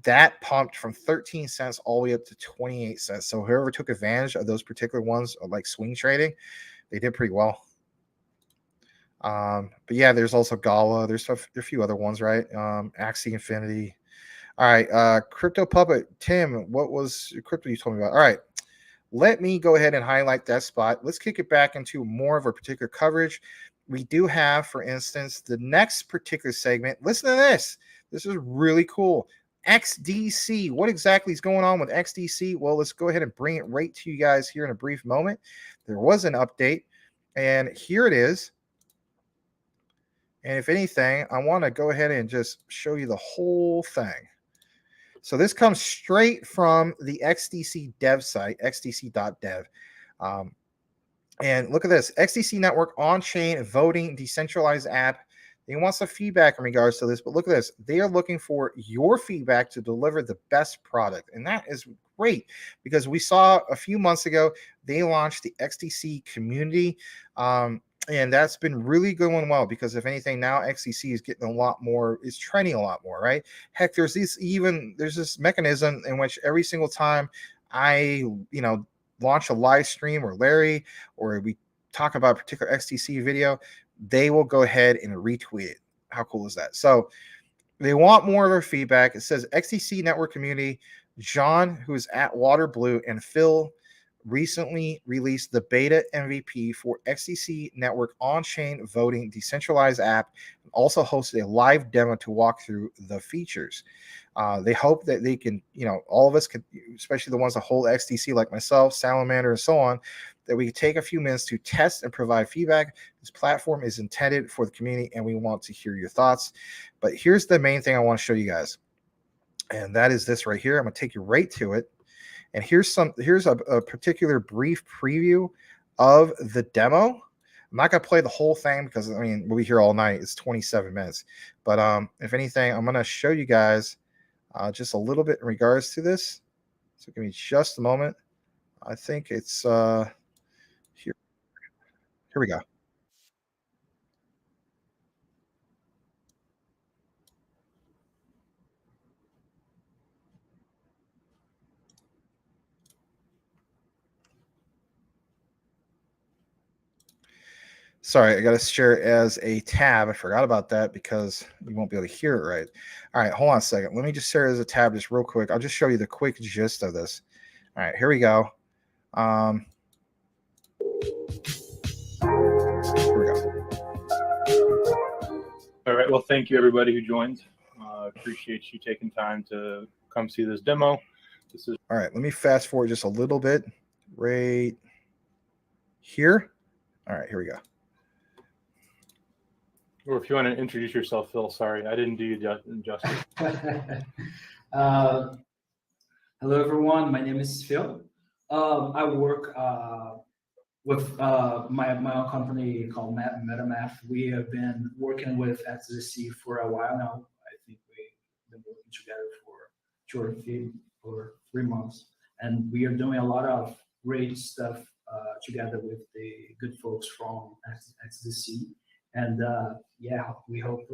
that pumped from 13 cents all the way up to 28 cents. So whoever took advantage of those particular ones, like swing trading, they did pretty well. But yeah, there's also Gala. There's a few other ones, right? Axie Infinity. All right, Crypto Puppet. Tim, what was crypto you told me about? All right, let me go ahead and highlight that spot. Let's kick it back into more of a particular coverage. We do have, for instance, the next particular segment. Listen to this. This is really cool. XDC. What exactly is going on with XDC? Well, let's go ahead and bring it right to you guys here in a brief moment. There was an update, and here it is. And if anything, I want to go ahead and just show you the whole thing. So this comes straight from the XDC dev site, xdc.dev. And look at this, XDC Network on-chain voting decentralized app. They want some feedback in regards to this, but look at this. They are looking for your feedback to deliver the best product. And that is great because we saw a few months ago, they launched the XDC community. And that's been really going well because if anything, now XDC is getting a lot more, is trending a lot more, right? Heck, there's this mechanism in which every single time I, launch a live stream or Larry, or we talk about a particular XDC video, they will go ahead and retweet it. How cool is that? So they want more of our feedback. It says XDC network community, John, who is at Waterblue, and Phil recently released the beta MVP for XDC Network on-chain voting decentralized app, and also hosted a live demo to walk through the features. They hope that they can, all of us can, especially the ones that hold XDC like myself, Salamander, and so on, that we can take a few minutes to test and provide feedback. This platform is intended for the community, and we want to hear your thoughts. But here's the main thing I want to show you guys, and that is this right here. I'm going to take you right to it. And here's a particular brief preview of the demo. I'm not going to play the whole thing because, we'll be here all night. It's 27 minutes. But if anything, I'm going to show you guys just a little bit in regards to this. So give me just a moment. I think it's here. Here we go. Sorry, I got to share it as a tab. I forgot about that because you won't be able to hear it right. All right, hold on a second. Let me just share it as a tab just real quick. I'll just show you the quick gist of this. All right, here we go. Here we go. All right, well, thank you, everybody who joined. Appreciate you taking time to come see this demo. All right, let me fast forward just a little bit right here. All right, here we go. Or if you want to introduce yourself, Phil. Sorry, I didn't do you justice. Hello, everyone. My name is Phil. I work with my own company called MetaMath. We have been working with XDC for a while now. I think we've been working together for 3 months, and we are doing a lot of great stuff together with the good folks from XDC. And we hope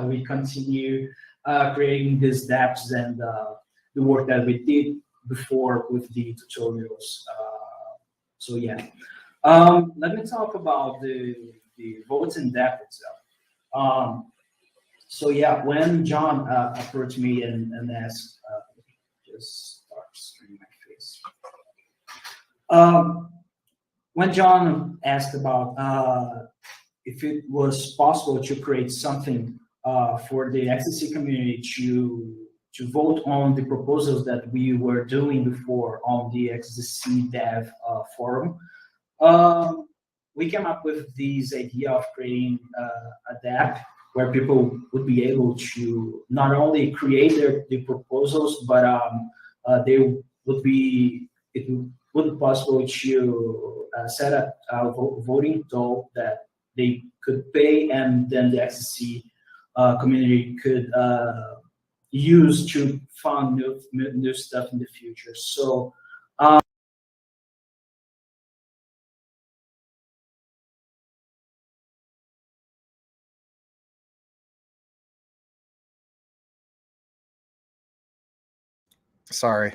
we continue creating these dApps and the work that we did before with the tutorials. Let me talk about the voting dApp itself. When John approached me and asked, just start streaming my face. When John asked about if it was possible to create something for the XDC community to vote on the proposals that we were doing before on the XDC dev forum, we came up with this idea of creating a dApp where people would be able to not only create the proposals, but it would be possible to set up a voting tool that they could pay, and then the XDC community could use to fund new stuff in the future. So sorry.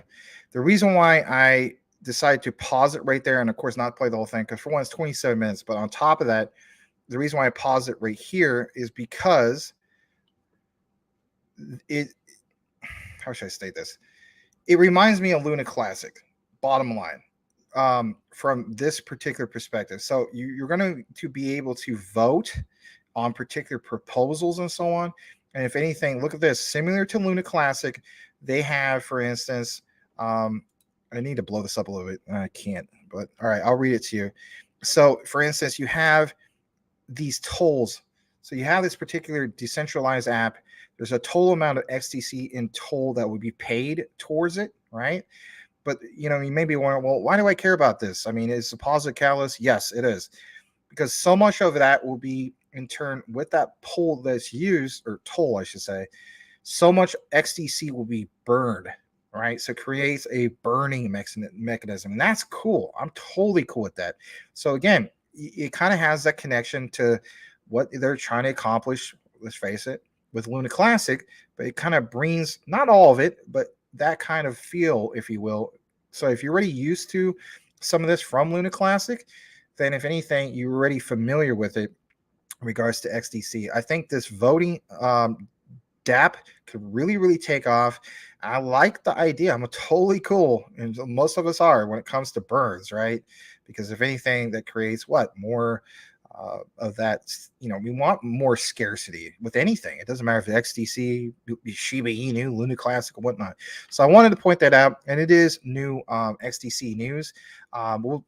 The reason why I decided to pause it right there, and of course not play the whole thing, because for one, it's 27 minutes. But on top of that, the reason why I pause it right here is because it, how should I state this? It reminds me of Luna Classic, bottom line, from this particular perspective. So you're going to be able to vote on particular proposals and so on. And if anything, look at this, similar to Luna Classic, they have, for instance, I need to blow this up a little bit. I can't, but all right, I'll read it to you. So for instance, you have these tolls. So you have this particular decentralized app. There's a total amount of XDC in toll that would be paid towards it, right? But you may be wondering, well, why do I care about this? I mean, is a positive catalyst? Yes, it is, because so much of that will be in turn with that poll that's used, or toll, I should say. So much XDC will be burned, right? So it creates a burning mechanism, and that's cool. I'm totally cool with that. So again, it kind of has that connection to what they're trying to accomplish. Let's face it, with Luna Classic, but it kind of brings not all of it, but that kind of feel, if you will. So if you're already used to some of this from Luna Classic, then if anything, you're already familiar with it in regards to XDC. I think this voting DApp could really, really take off. I like the idea. I'm totally cool, and most of us are when it comes to burns, right? Because if anything, that creates more of that. We want more scarcity with anything. It doesn't matter if it's XDC, Shiba Inu, Luna Classic, or whatnot. So I wanted to point that out, and it is new XDC news. We'll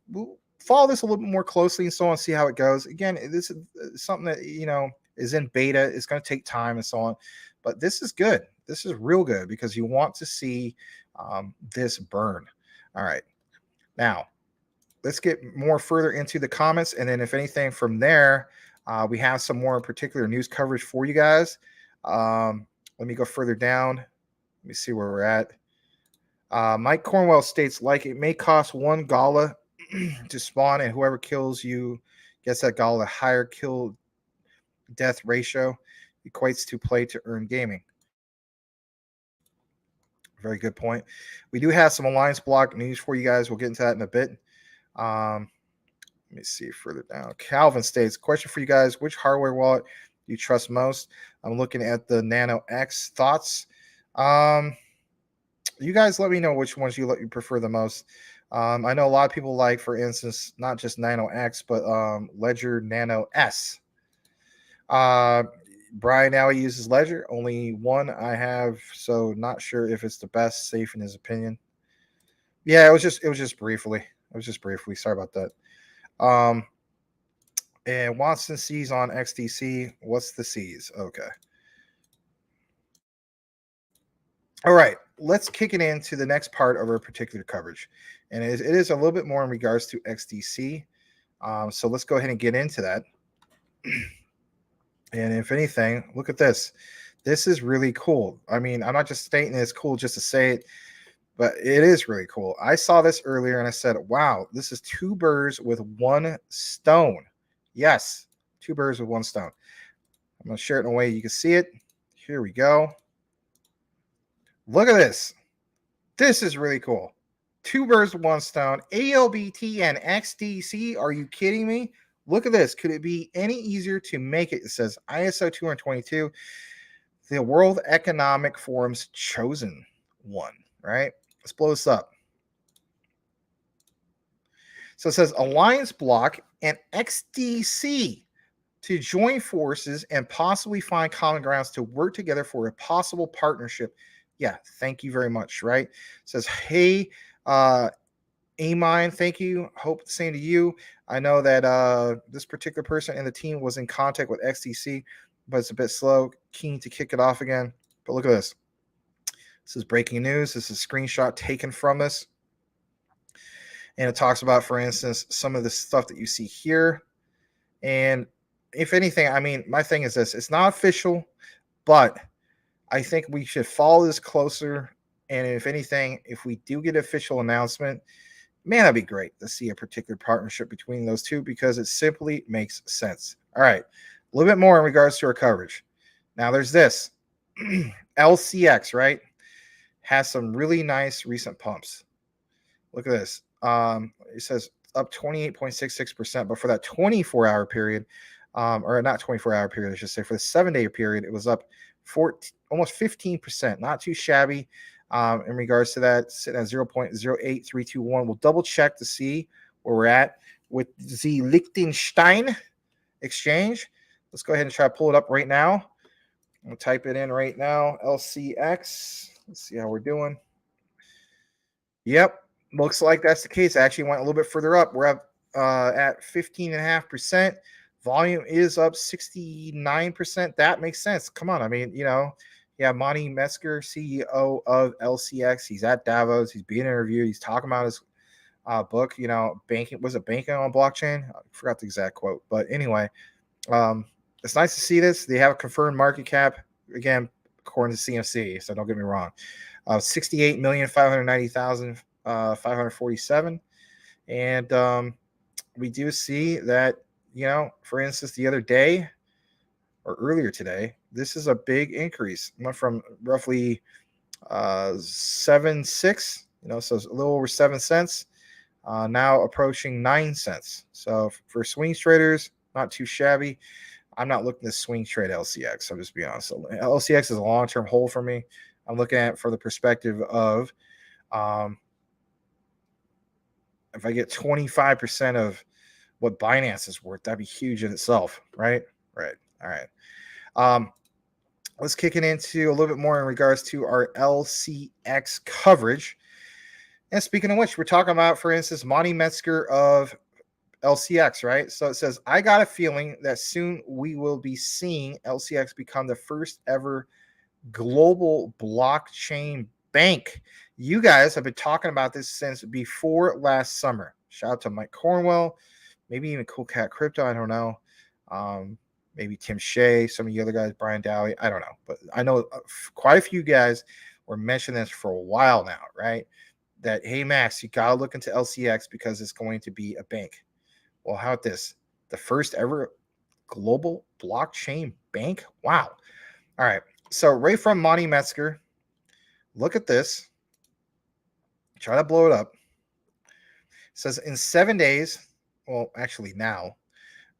follow this a little bit more closely and so on, see how it goes. Again, this is something that is in beta. It's going to take time and so on, but this is good. This is real good because you want to see this burn. All right, now let's get more further into the comments, and then if anything from there, we have some more particular news coverage for you guys. Let me go further down. Let me see where we're at. Mike Cornwell states, like, it may cost one gala to spawn, and whoever kills you gets that gala. Higher kill death ratio equates to play to earn gaming. Very good point. We do have some Alliance block news for you guys. We'll get into that in a bit. Let me see further down. Calvin states, question for you guys, which hardware wallet do you trust most? I'm looking at the Nano X. Thoughts? You guys let me know which ones you prefer the most. I know a lot of people like, for instance, not just Nano X, but Ledger Nano S. Brian now uses Ledger. Only one I have, so not sure if it's the best, safe in his opinion. Yeah, it was just briefly. Sorry about that. And Watson C's on XDC. What's the C's? Okay. All right. Let's kick it into the next part of our particular coverage. And it is a little bit more in regards to XDC. So let's go ahead and get into that. And if anything, look at this. This is really cool. I mean, I'm not just stating it's cool just to say it, but it is really cool. I saw this earlier and I said, wow, this is two birds with one stone. Yes, two birds with one stone. I'm going to share it in a way you can see it. Here we go. Look at this. This is really cool. Two birds with one stone. ALBT and XDC. Are you kidding me? Look at this. Could it be any easier to make it? It says ISO 222, the World Economic Forum's chosen one, right? Let's blow this up. So it says Alliance Block and XDC to join forces and possibly find common grounds to work together for a possible partnership. Yeah, thank you very much, right? It says, hey, Amine, thank you. Hope the same to you. I know that this particular person in the team was in contact with XDC, but it's a bit slow. Keen to kick it off again. But look at this. This is breaking news. This is a screenshot taken from this. And it talks about, for instance, some of the stuff that you see here. And if anything, I mean, my thing is this: it's not official, but I think we should follow this closer. And if anything, if we do get an official announcement, man, that'd be great to see a particular partnership between those two because it simply makes sense. All right, a little bit more in regards to our coverage. Now, there's this LCX, right? Has some really nice recent pumps. Look at this. It says up 28.66%, but for that 24-hour period, or not 24-hour period, I should say, for the 7-day period, it was up almost 15%. Not too shabby. In regards to that, sitting at 0.08321. We'll double check to see where we're at with the Liechtenstein exchange. Let's go ahead and try to pull it up right now. I'm gonna type it in right now. LCX. Let's see how we're doing. Yep, looks like that's the case. I actually went a little bit further up. We're up at 15.5%. Volume is up 69%. That makes sense. Come on, I mean, yeah, Monty Metzger, CEO of LCX. He's at Davos. He's being interviewed. He's talking about his book. Banking. Was it banking on blockchain? I forgot the exact quote, but anyway, it's nice to see this. They have a confirmed market cap again, according to CMC. So don't get me wrong. 68,590,547, and we do see that. For instance, the other day or earlier today, this is a big increase. It went from roughly 7.6, so it's a little over 7 cents, now approaching 9 cents. So for swing traders, not too shabby. I'm not looking to swing trade LCX. I'll just be honest. LCX is a long-term hold for me. I'm looking at it from the perspective of if I get 25% of what Binance is worth, that'd be huge in itself, right? Right. All right. Let's kick it into a little bit more in regards to our LCX coverage. And speaking of which, we're talking about, for instance, Monty Metzger of LCX, right? So it says, I got a feeling that soon we will be seeing LCX become the first ever global blockchain bank. You guys have been talking about this since before last summer. Shout out to Mike Cornwell, maybe even Cool Cat Crypto. I don't know. Maybe Tim Shea, some of the other guys, Brian Dowie. I don't know. But I know quite a few guys were mentioning this for a while now, right? That, hey, Max, you got to look into LCX because it's going to be a bank. Well, how about this? The first ever global blockchain bank? Wow. All right. So right from Monty Metzger, look at this. Try to blow it up. It says in 7 days, well, actually now,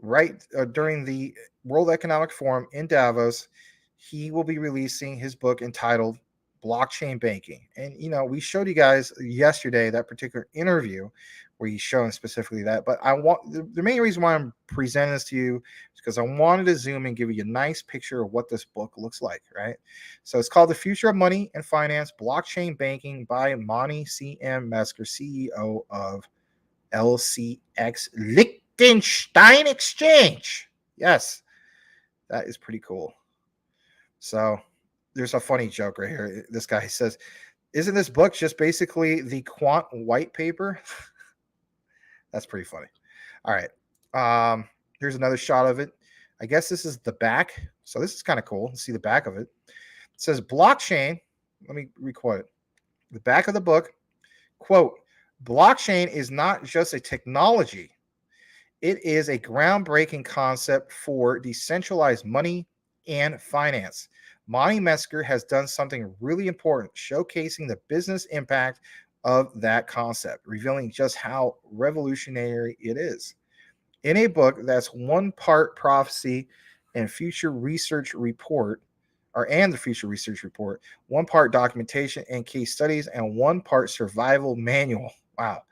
right during the World Economic Forum in Davos, he will be releasing his book entitled Blockchain Banking. And, we showed you guys yesterday that particular interview where he's showing specifically that. But I want the main reason why I'm presenting this to you is because I wanted to zoom and give you a nice picture of what this book looks like, right? So it's called The Future of Money and Finance, Blockchain Banking by Monty C.M. Metzger, CEO of LCX Liechtenstein Exchange. Yes, that is pretty cool. So there's a funny joke right here. This guy says, isn't this book just basically the quant white paper? That's pretty funny. All right. Here's another shot of it. I guess this is the back. So this is kind of cool. See the back of it. It says blockchain. Let me requote it. The back of the book, quote, blockchain is not just a technology. It is a groundbreaking concept for decentralized money and finance. Monty Metzger has done something really important, showcasing the business impact of that concept, revealing just how revolutionary it is. In a book that's one part prophecy and future research report, and the future research report, one part documentation and case studies, and one part survival manual. Wow.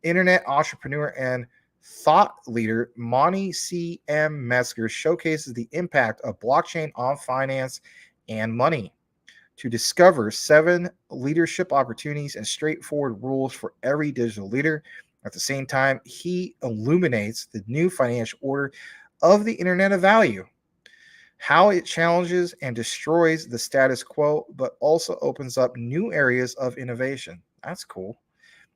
Internet entrepreneur and thought leader Monty C.M. Metzger showcases the impact of blockchain on finance and money to discover 7 leadership opportunities and straightforward rules for every digital leader. At the same time, he illuminates the new financial order of the Internet of Value, how it challenges and destroys the status quo, but also opens up new areas of innovation. That's cool.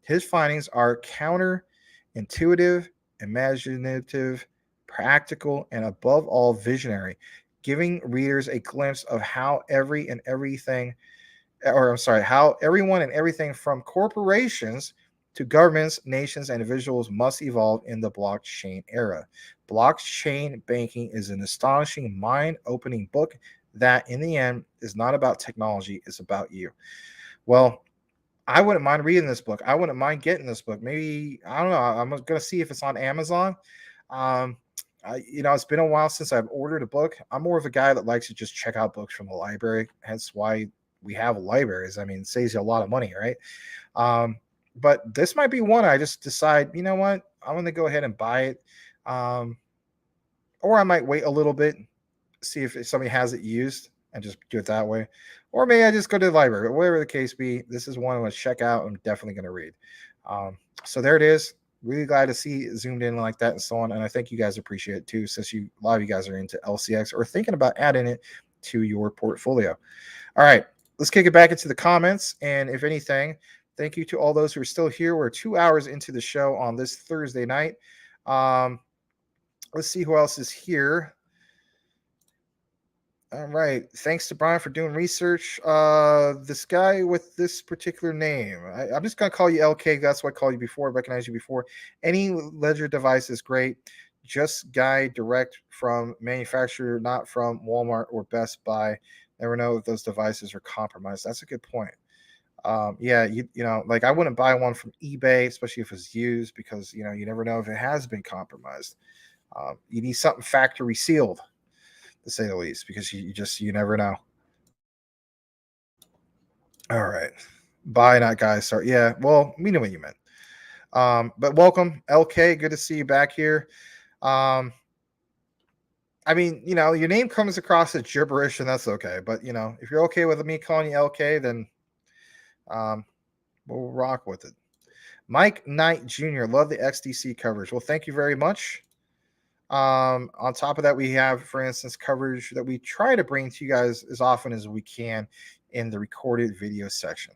His findings are counterintuitive, imaginative, practical, and above all, visionary, giving readers a glimpse of how how everyone and everything from corporations to governments, nations, and individuals must evolve in the blockchain era. Blockchain banking is an astonishing, mind-opening book that, in the end, is not about technology, it's about you. Well, I wouldn't mind reading this book. I wouldn't mind getting this book. Maybe, I don't know. I'm going to see if it's on Amazon. It's been a while since I've ordered a book. I'm more of a guy that likes to just check out books from the library. Hence why we have libraries. I mean, it saves you a lot of money, right? But this might be one I just decide, you know what? I'm going to go ahead and buy it. Or I might wait a little bit, see if somebody has it used and just do it that way. Or maybe I just go to the library. But whatever the case be, this is one I'm going to check out. I'm definitely going to read. So there it is. Really glad to see it zoomed in like that and so on. And I think you guys appreciate it too, since a lot of you guys are into LCX or thinking about adding it to your portfolio. All right, let's kick it back into the comments. And if anything, thank you to all those who are still here. We're 2 hours into the show on this Thursday night. Let's see who else is here. All right. Thanks to Brian for doing research. This guy with this particular name, I'm just going to call you LK. That's what I called you before. I recognized you before. Any ledger device is great. Just guy direct from manufacturer, not from Walmart or Best Buy. Never know if those devices are compromised. That's a good point. Like I wouldn't buy one from eBay, especially if it's used, because, you never know if it has been compromised. You need something factory sealed, to say the least, because you never know. All right. Buy, not guys. Sorry. Yeah. Well, we know what you meant. But welcome, LK. Good to see you back here. I mean, your name comes across as gibberish, and that's okay. But, if you're okay with me calling you LK, then we'll rock with it. Mike Knight Jr. Love the XDC coverage. Well, thank you very much. On top of that, we have, for instance, coverage that we try to bring to you guys as often as we can in the recorded video section.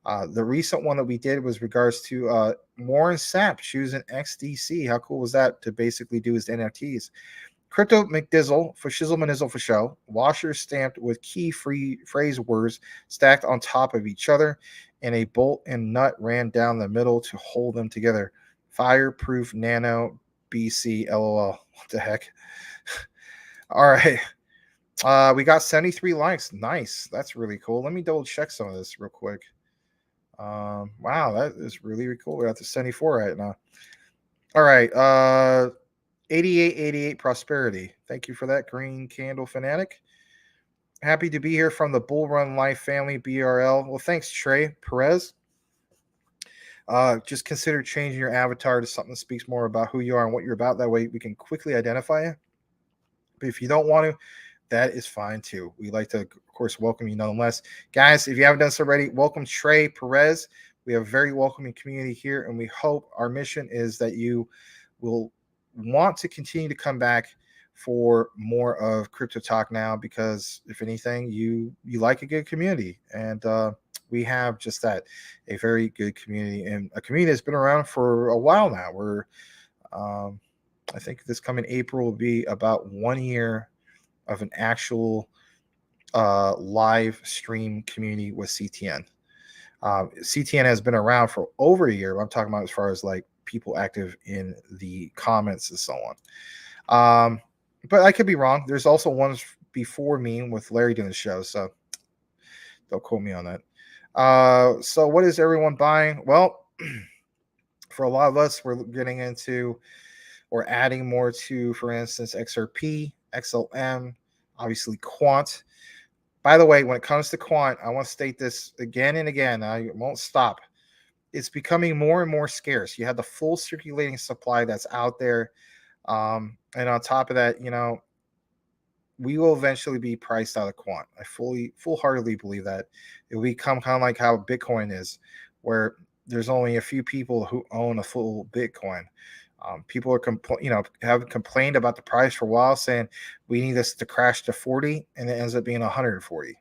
The recent one that we did was regards to Warren Sapp choosing XDC. How cool was that to basically do his NFTs? Crypto McDizzle for Shizzle Manizzle for show. Washer stamped with key phrase words stacked on top of each other, and a bolt and nut ran down the middle to hold them together. Fireproof Nano BC LOL. What the heck? All right. We got 73 likes. Nice. That's really cool. Let me double check some of this real quick. Wow, that is really, really cool. We're at the 74 right now. All right. 8888 Prosperity. Thank you for that, Green Candle Fanatic. Happy to be here from the Bull Run Life family, BRL. Well, thanks, Trey Perez. Just consider changing your avatar to something that speaks more about who you are and what you're about. That way we can quickly identify you. But if you don't want to, that is fine too. We like to, of course, welcome you nonetheless. Guys, if you haven't done so already, welcome Trey Perez. We have a very welcoming community here, and we hope our mission is that you will want to continue to come back for more of Crypto Talk now, because if anything, you like a good community, and we have just that, a very good community, and a community that's been around for a while now. We're I think this coming April will be about 1 year of an actual live stream community with CTN. CTN has been around for over a year. I'm talking about as far as like people active in the comments and so on. But I could be wrong. There's also ones before me with Larry doing the show, so don't quote me on that. So what is everyone buying? Well, for a lot of us, we're getting into or adding more to, for instance, XRP, XLM, obviously Quant. By the way, when it comes to Quant, I want to state this again and again. I won't stop. It's becoming more and more scarce. You have the full circulating supply that's out there. And on top of that, we will eventually be priced out of Quant. I full-heartedly believe that. It will become kind of like how Bitcoin is, where there's only a few people who own a full Bitcoin. People are have complained about the price for a while, saying we need this to crash to 40, and it ends up being 140.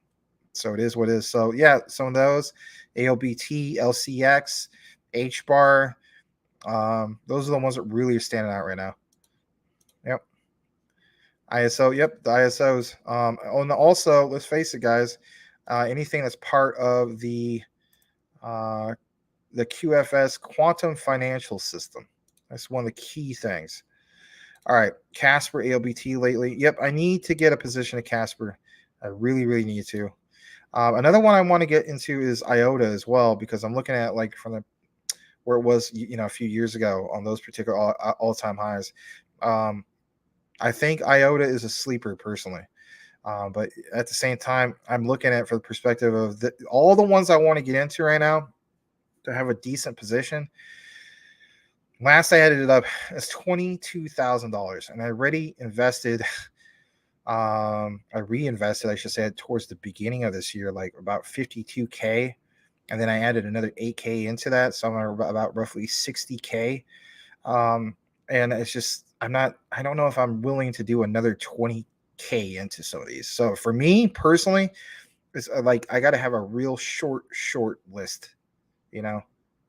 So it is what it is. So yeah, some of those, ALBT, LCX, HBAR, those are the ones that really are standing out right now. Yep. ISO, yep, the ISOs. And also, let's face it, guys, anything that's part of the QFS quantum financial system. That's one of the key things. All right, Casper ALBT lately. Yep, I need to get a position at Casper. I really, really need to. Another one I want to get into is IOTA as well, because I'm looking at like from the where it was, a few years ago on those particular all-time highs. I think IOTA is a sleeper personally. But at the same time, I'm looking at it for the perspective of all the ones I want to get into right now to have a decent position. Last I added it up as $22,000, and I already invested. I reinvested, I should say, towards the beginning of this year, like about 52K, and then I added another 8K into that, so I'm about roughly 60K. And it's just I don't know if I'm willing to do another 20K into some of these. So for me personally, it's like I got to have a real short list,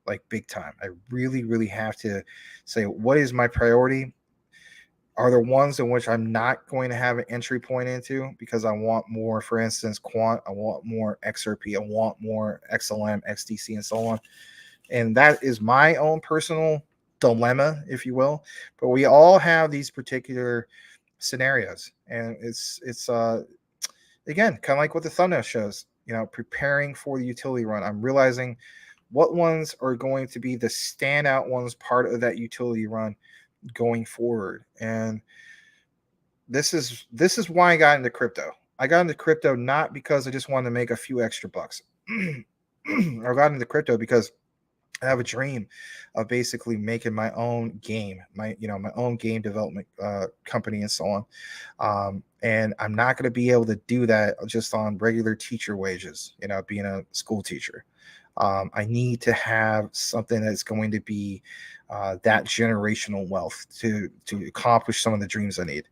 like big time. I really, really have to say, what is my priority? Are there ones in which I'm not going to have an entry point into because I want more, for instance, quant, I want more XRP, I want more XLM, XDC, and so on. And that is my own personal dilemma, if you will. But we all have these particular scenarios, and it's again, kind of like what the thumbnail shows, preparing for the utility run. I'm realizing what ones are going to be the standout ones part of that utility run going forward. And this is why I got into crypto. I got into crypto not because I just wanted to make a few extra bucks. I got into crypto because I have a dream of basically making my own game, my own game development company and so on. And I'm not going to be able to do that just on regular teacher wages, being a school teacher. I need to have something that's going to be that generational wealth to accomplish some of the dreams I need.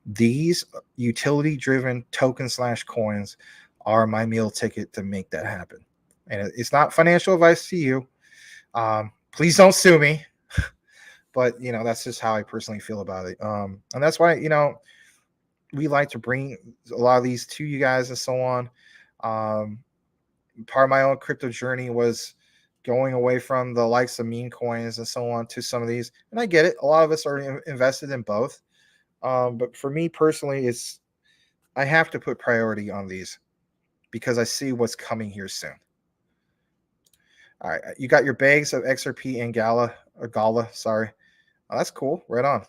These utility-driven tokens/coins are my meal ticket to make that happen. And it's not financial advice to you. Please don't sue me. But, that's just how I personally feel about it. And that's why, we like to bring a lot of these to you guys and so on. Part of my own crypto journey was going away from the likes of meme coins and so on to some of these. And I get it. A lot of us are invested in both. But for me personally, I have to put priority on these because I see what's coming here soon. All right. You got your bags of XRP and Gala, sorry. Oh, that's cool. Right on.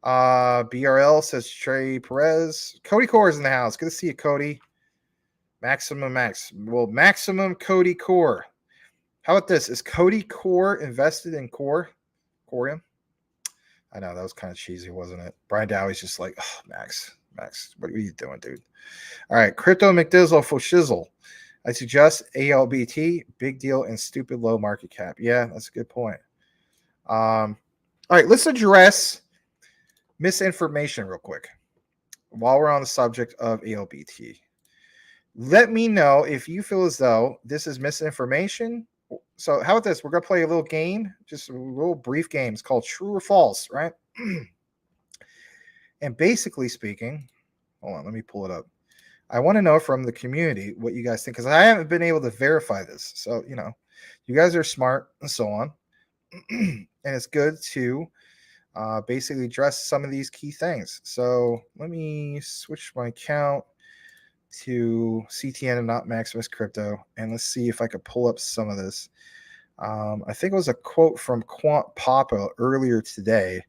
BRL says Trey Perez. Cody Core is in the house. Good to see you, Cody. Maximum Cody Core. How about this? Is Cody Core invested in Corium? I know that was kind of cheesy, wasn't it? Brian Dowie's just like, oh, Max, what are you doing, dude? All right, Crypto McDizzle for Shizzle. I suggest ALBT, big deal and stupid low market cap. Yeah, that's a good point. All right, let's address misinformation real quick while we're on the subject of ALBT. Let me know if you feel as though this is misinformation. So how about this? We're going to play a little game, just a little brief game. It's called True or False, right? And basically speaking, hold on, let me pull it up. I want to know from the community what you guys think, because I haven't been able to verify this. So, you guys are smart and so on. And it's good to basically address some of these key things. So let me switch my account to CTN and not MaximusCrypto, and let's see if I could pull up some of this. I think it was a quote from Quant Papa earlier today.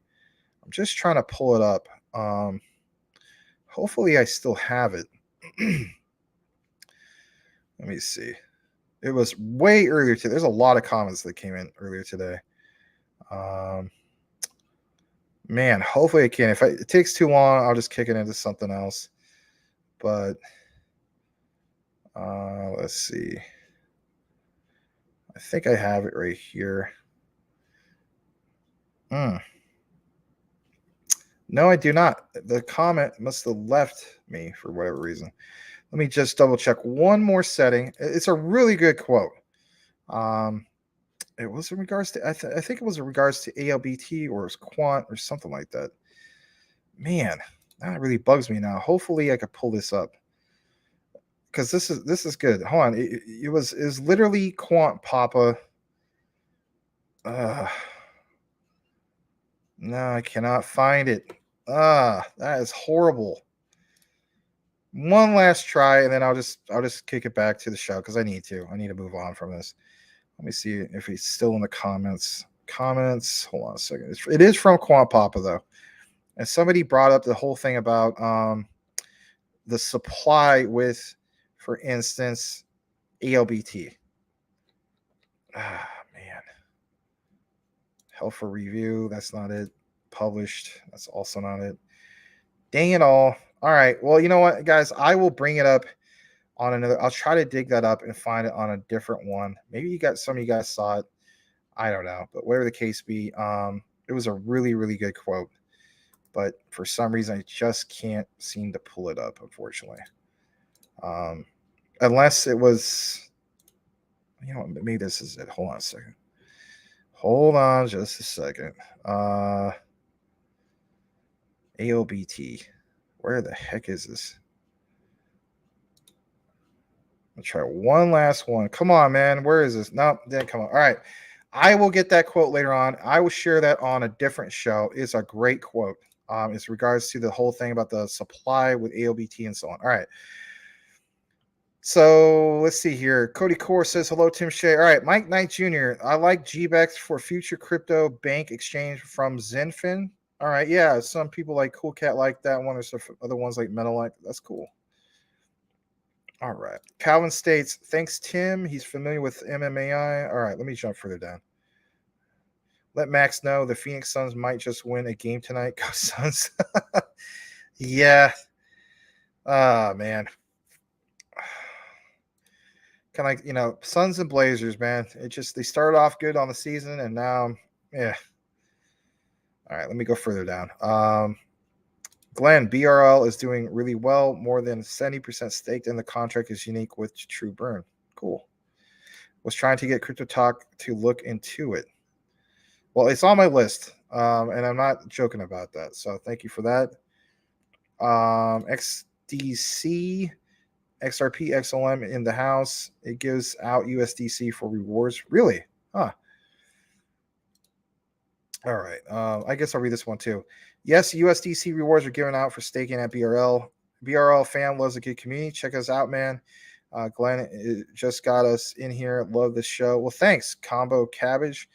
I'm just trying to pull it up. Hopefully I still have it. Let me see. It was way earlier today. There's a lot of comments that came in earlier today. Man, hopefully I can. If it takes too long, I'll just kick it into something else. But let's see. I think I have it right here. No, I do not. The comment must have left me for whatever reason. Let me just double check one more setting. It's a really good quote. It was in regards to, I think it was in regards to ALBT or Quant or something like that. Man, That really bugs me now. Hopefully I could pull this up. Because this is good. Hold on. It was literally Quant Papa. No, I cannot find it. That is horrible. One last try, and then I'll just kick it back to the show because I need to move on from this. Let me see if he's still in the comments. Hold on a second. It is from Quant Papa though, and somebody brought up the whole thing about the supply with, for instance, ALBT. Ah, man. Health for review. That's not it. Published. That's also not it. Dang it all. All right. Well, you know what, guys? I will bring it up on another. I'll try to dig that up and find it on a different one. Maybe some of you guys saw it. I don't know. But whatever the case be, it was a really, really good quote. But for some reason, I just can't seem to pull it up, unfortunately. Unless it was, maybe this is it. Hold on a second. Hold on just a second. AOBT. Where the heck is this? I'll try one last one. Come on, man. Where is this? No, didn't come on. All right. I will get that quote later on. I will share that on a different show. It's a great quote. It's regards to the whole thing about the supply with AOBT and so on. All right. So let's see here. Cody Core says, hello, Tim Shea. All right. Mike Knight Jr. I like GBEX for future crypto bank exchange from Zenfin. All right. Yeah. Some people like Cool Cat like that one. There's other ones like Metalike. That's cool. All right. Calvin states, thanks, Tim. He's familiar with MMAI. All right. Let me jump further down. Let Max know the Phoenix Suns might just win a game tonight. Go Suns. Yeah. Man. Kind of Suns and Blazers, man. They started off good on the season, and now, yeah. All right, let me go further down. Glenn, BRL is doing really well. More than 70% staked in the contract is unique with True Burn. Cool. Was trying to get Crypto Talk to look into it. Well, it's on my list, and I'm not joking about that. So thank you for that. XDC, XRP, XLM in the house. It gives out USDC for rewards. Really? Huh. All right. I guess I'll read this one too. Yes, USDC rewards are given out for staking at BRL. BRL fan loves a good community. Check us out, man. Glenn just got us in here. Love this show. Well, thanks, Combo Cabbage.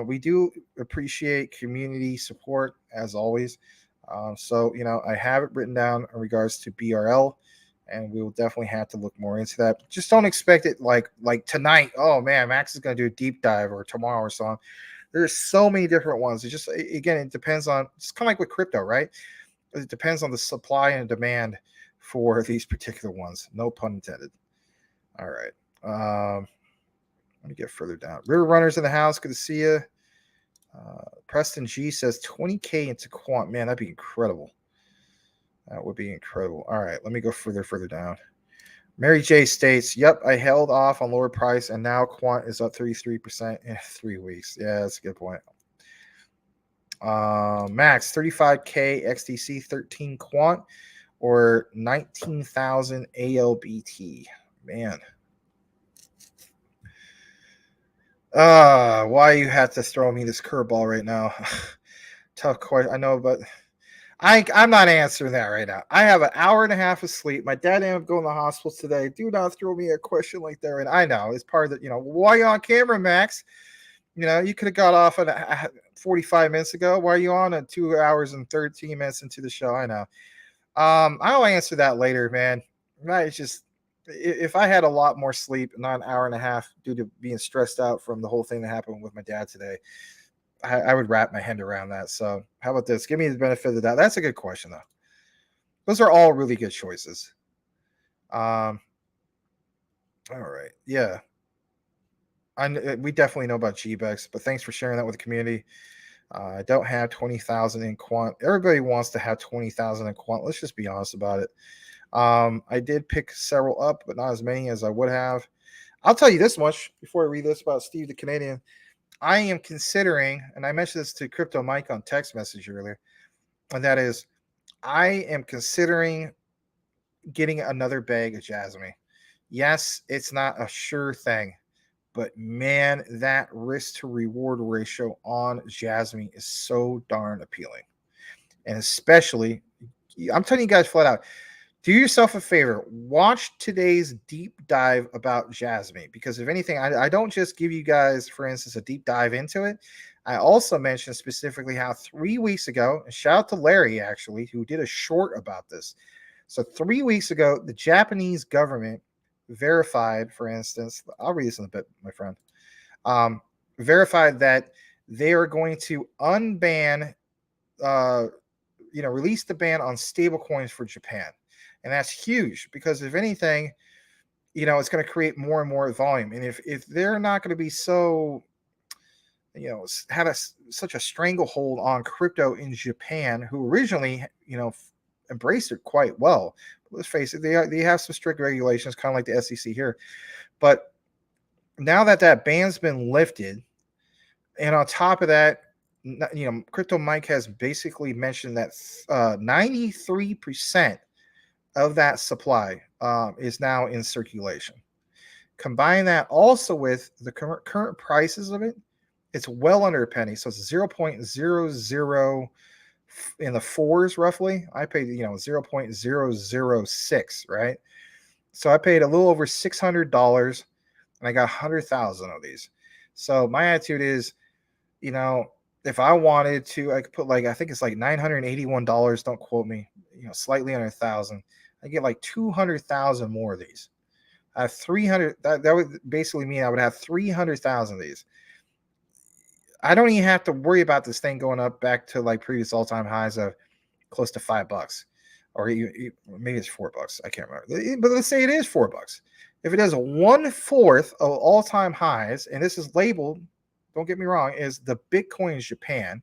We do appreciate community support as always. So, I have it written down in regards to BRL, and we will definitely have to look more into that. Just don't expect it like tonight. Oh man, Max is going to do a deep dive, or tomorrow or so on. There's so many different ones. It just, again, it depends on, it's kind of like with crypto, right? It depends on the supply and demand for these particular ones. No pun intended. All right. Let me get further down. River Runners in the house. Good to see you. Preston G says 20K into Quant. Man, that'd be incredible. That would be incredible. All right. Let me go further down. Mary J states, yep, I held off on lower price, and now Quant is up 33% in 3 weeks. Yeah, that's a good point. Max, 35K XDC, 13 Quant, or 19,000 ALBT. Man. Why you have to throw me this curveball right now? Tough question. I know, but I'm not answering that right now. I have an hour and a half of sleep. My dad ended up going to the hospital today. Do not throw me a question like that. And I know it's part of the, why are you on camera, Max? You could have got off at 45 minutes ago. Why are you on at 2 hours and 13 minutes into the show? I know. I'll answer that later, man. It's just, if I had a lot more sleep, not an hour and a half due to being stressed out from the whole thing that happened with my dad today, I would wrap my head around that. So how about this? Give me the benefit of the doubt. That's a good question, though. Those are all really good choices. All right. Yeah. We definitely know about GBEX, but thanks for sharing that with the community. I don't have 20,000 in Quant. Everybody wants to have 20,000 in Quant. Let's just be honest about it. I did pick several up, but not as many as I would have. I'll tell you this much before I read this about Steve the Canadian. I am considering, and I mentioned this to Crypto Mike on text message earlier, and that is, I am considering getting another bag of Jasmine. Yes, it's not a sure thing, but man, that risk to reward ratio on Jasmine is so darn appealing. And especially, I'm telling you guys flat out, do yourself a favor, watch today's deep dive about Jasmine, because if anything, I don't just give you guys, for instance, a deep dive into it. I also mentioned specifically how 3 weeks ago, and shout out to Larry actually, who did a short about this. So 3 weeks ago, the Japanese government verified, for instance, I'll read this in a bit, my friend, verified that they are going to unban, release the ban on stable coins for Japan. And that's huge because if anything, it's going to create more and more volume. And if they're not going to be so, such a stranglehold on crypto in Japan, who originally, embraced it quite well. Let's face it, they have some strict regulations, kind of like the SEC here. But now that ban's been lifted, and on top of that, Crypto Mike has basically mentioned that 93% of that supply is now in circulation. Combine that also with the current prices of it, it's well under a penny. So it's 0.00 in the fours roughly. I paid 0.006, right? So I paid a little over $600 and I got 100,000 of these. So my attitude is, if I wanted to, I could put I think it's like $981. Don't quote me. Slightly under 1,000. I get like 200,000 more of these. I have 300. That would basically mean I would have 300,000 of these. I don't even have to worry about this thing going up back to like previous all-time highs of close to $5, or maybe it's $4. I can't remember. But let's say it is $4. If it does 1/4 of all-time highs, and this is labeled, don't get me wrong, is the Bitcoin Japan,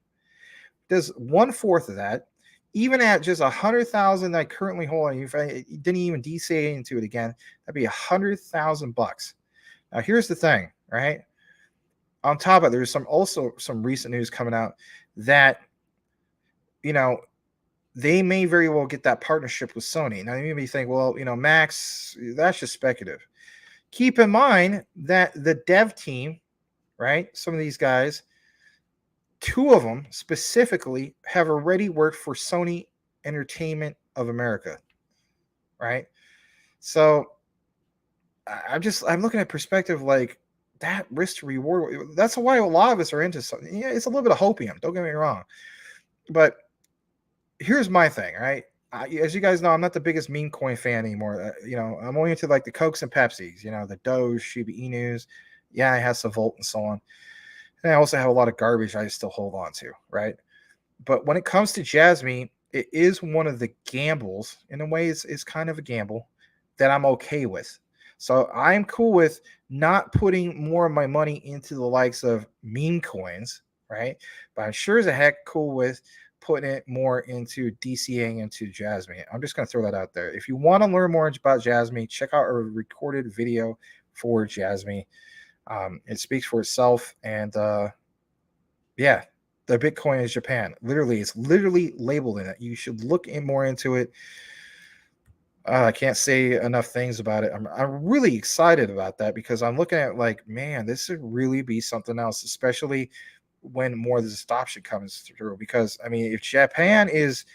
does 1/4 of that, even at just 100,000 I currently hold, if I didn't even DCA into it again, that'd be $100,000. Now here's the thing, right? On top of it, there's also some recent news coming out that they may very well get that partnership with Sony. Now you may think, well, Max, that's just speculative. Keep in mind that the dev team, right? Some of these guys, 2 of them specifically have already worked for Sony Entertainment of America, right? So I'm looking at perspective like that risk to reward. That's why a lot of us are into something. Yeah, it's a little bit of hopium. Don't get me wrong, but here's my thing, right? As you guys know, I'm not the biggest meme coin fan anymore. I'm only into like the Cokes and Pepsis. The Doge, Shiba Inus. Yeah, I have some Volt and so on. And I also have a lot of garbage I still hold on to, right? But when it comes to Jasmine, it is one of the gambles. In a way, it's kind of a gamble that I'm okay with. So I'm cool with not putting more of my money into the likes of meme coins, right? But I'm sure as a heck cool with putting it more into DCAing into Jasmine. I'm just going to throw that out there. If you want to learn more about Jasmine, check out our recorded video for Jasmine. It speaks for itself. And yeah, the Bitcoin is Japan. It's literally labeled in it. You should look more into it. I can't say enough things about it. I'm really excited about that because I'm looking at like, man, this should really be something else, especially when more of this adoption comes through. Because I mean, if Japan is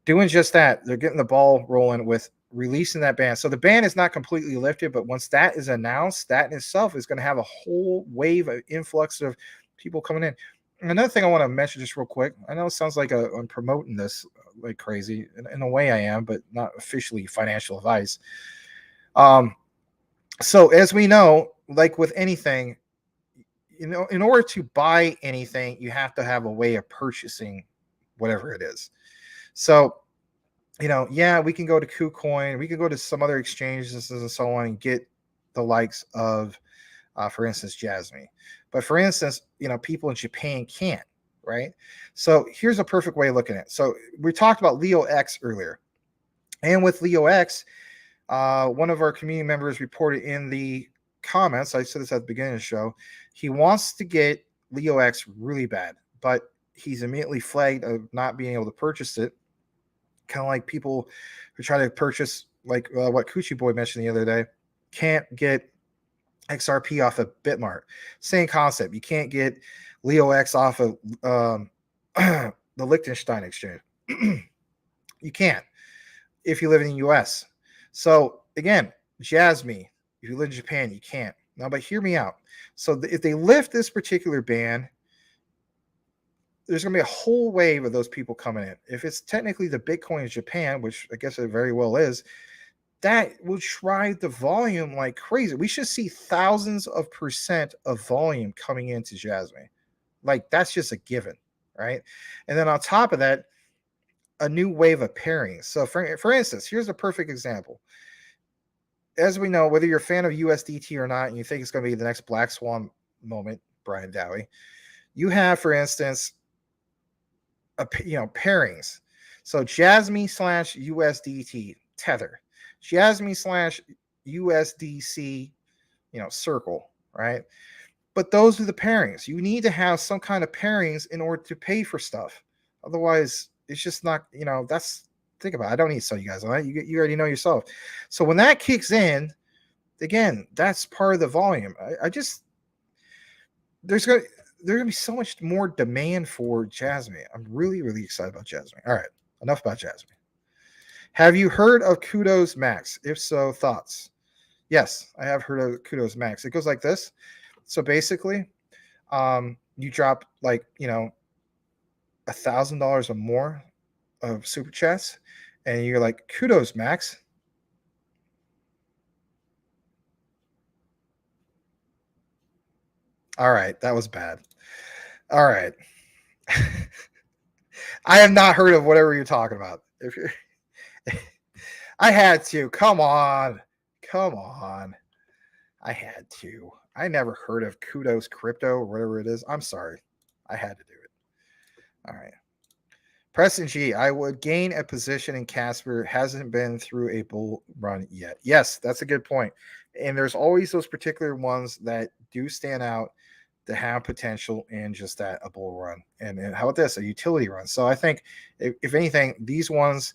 doing just that, they're getting the ball rolling with releasing that ban. So the ban is not completely lifted, but once that is announced, that in itself is going to have a whole wave of influx of people coming in. And another thing I want to mention just real quick, I know it sounds like I'm promoting this like crazy. In a way I am, but not officially financial advice. So as we know, like with anything, in order to buy anything, you have to have a way of purchasing whatever it is. So, yeah, we can go to KuCoin, we can go to some other exchanges and so on and get the likes of, for instance, Jasmine. But for instance, people in Japan can't, right? So here's a perfect way of looking at it. So we talked about Leo X earlier. And with Leo X, one of our community members reported in the comments, I said this at the beginning of the show, he wants to get Leo X really bad, but he's immediately flagged of not being able to purchase it kind of like people who try to purchase, like what Coochie Boy mentioned the other day, can't get XRP off of Bitmart. Same concept. You can't get Leo X off of the Liechtenstein exchange. You can't if you live in the US. So again, Jasmy, if you live in Japan, you can't. Now, but hear me out. So if they lift this particular ban, there's going to be a whole wave of those people coming in. If it's technically the Bitcoin of Japan, which I guess it very well is, that will drive the volume like crazy. We should see thousands of % of volume coming into Jasmy. Like, that's just a given, right? And then on top of that, a new wave of pairings. So for instance, here's a perfect example. As we know, whether you're a fan of USDT or not, and you think it's going to be the next Black Swan moment, Brian Dowie, you have, for instance, pairings. So Jasmy / USDT Tether, Jasmy / USDC, Circle, right? But those are the pairings. You need to have some kind of pairings in order to pay for stuff. Otherwise, it's just not, think about it. I don't need to tell you guys on that. You already know yourself. So when that kicks in, again, that's part of the volume. There's going to be so much more demand for Jasmy. I'm really, really excited about Jasmy. All right, enough about Jasmy. Have you heard of Kudos Max? If so, thoughts? Yes, I have heard of Kudos Max. It goes like this. So basically, you drop like, $1,000 or more of super chats, and you're like, Kudos Max. All right, that was bad. All right. I have not heard of whatever you're talking about. If you're I had to. Come on. I had to. I never heard of Kudos Crypto or whatever it is. I'm sorry. I had to do it. All right. Preston G, I would gain a position in Casper. Hasn't been through a bull run yet. Yes, that's a good point. And there's always those particular ones that do stand out to have potential in just that, a bull run. And how about this? A utility run. So I think, if anything, these ones,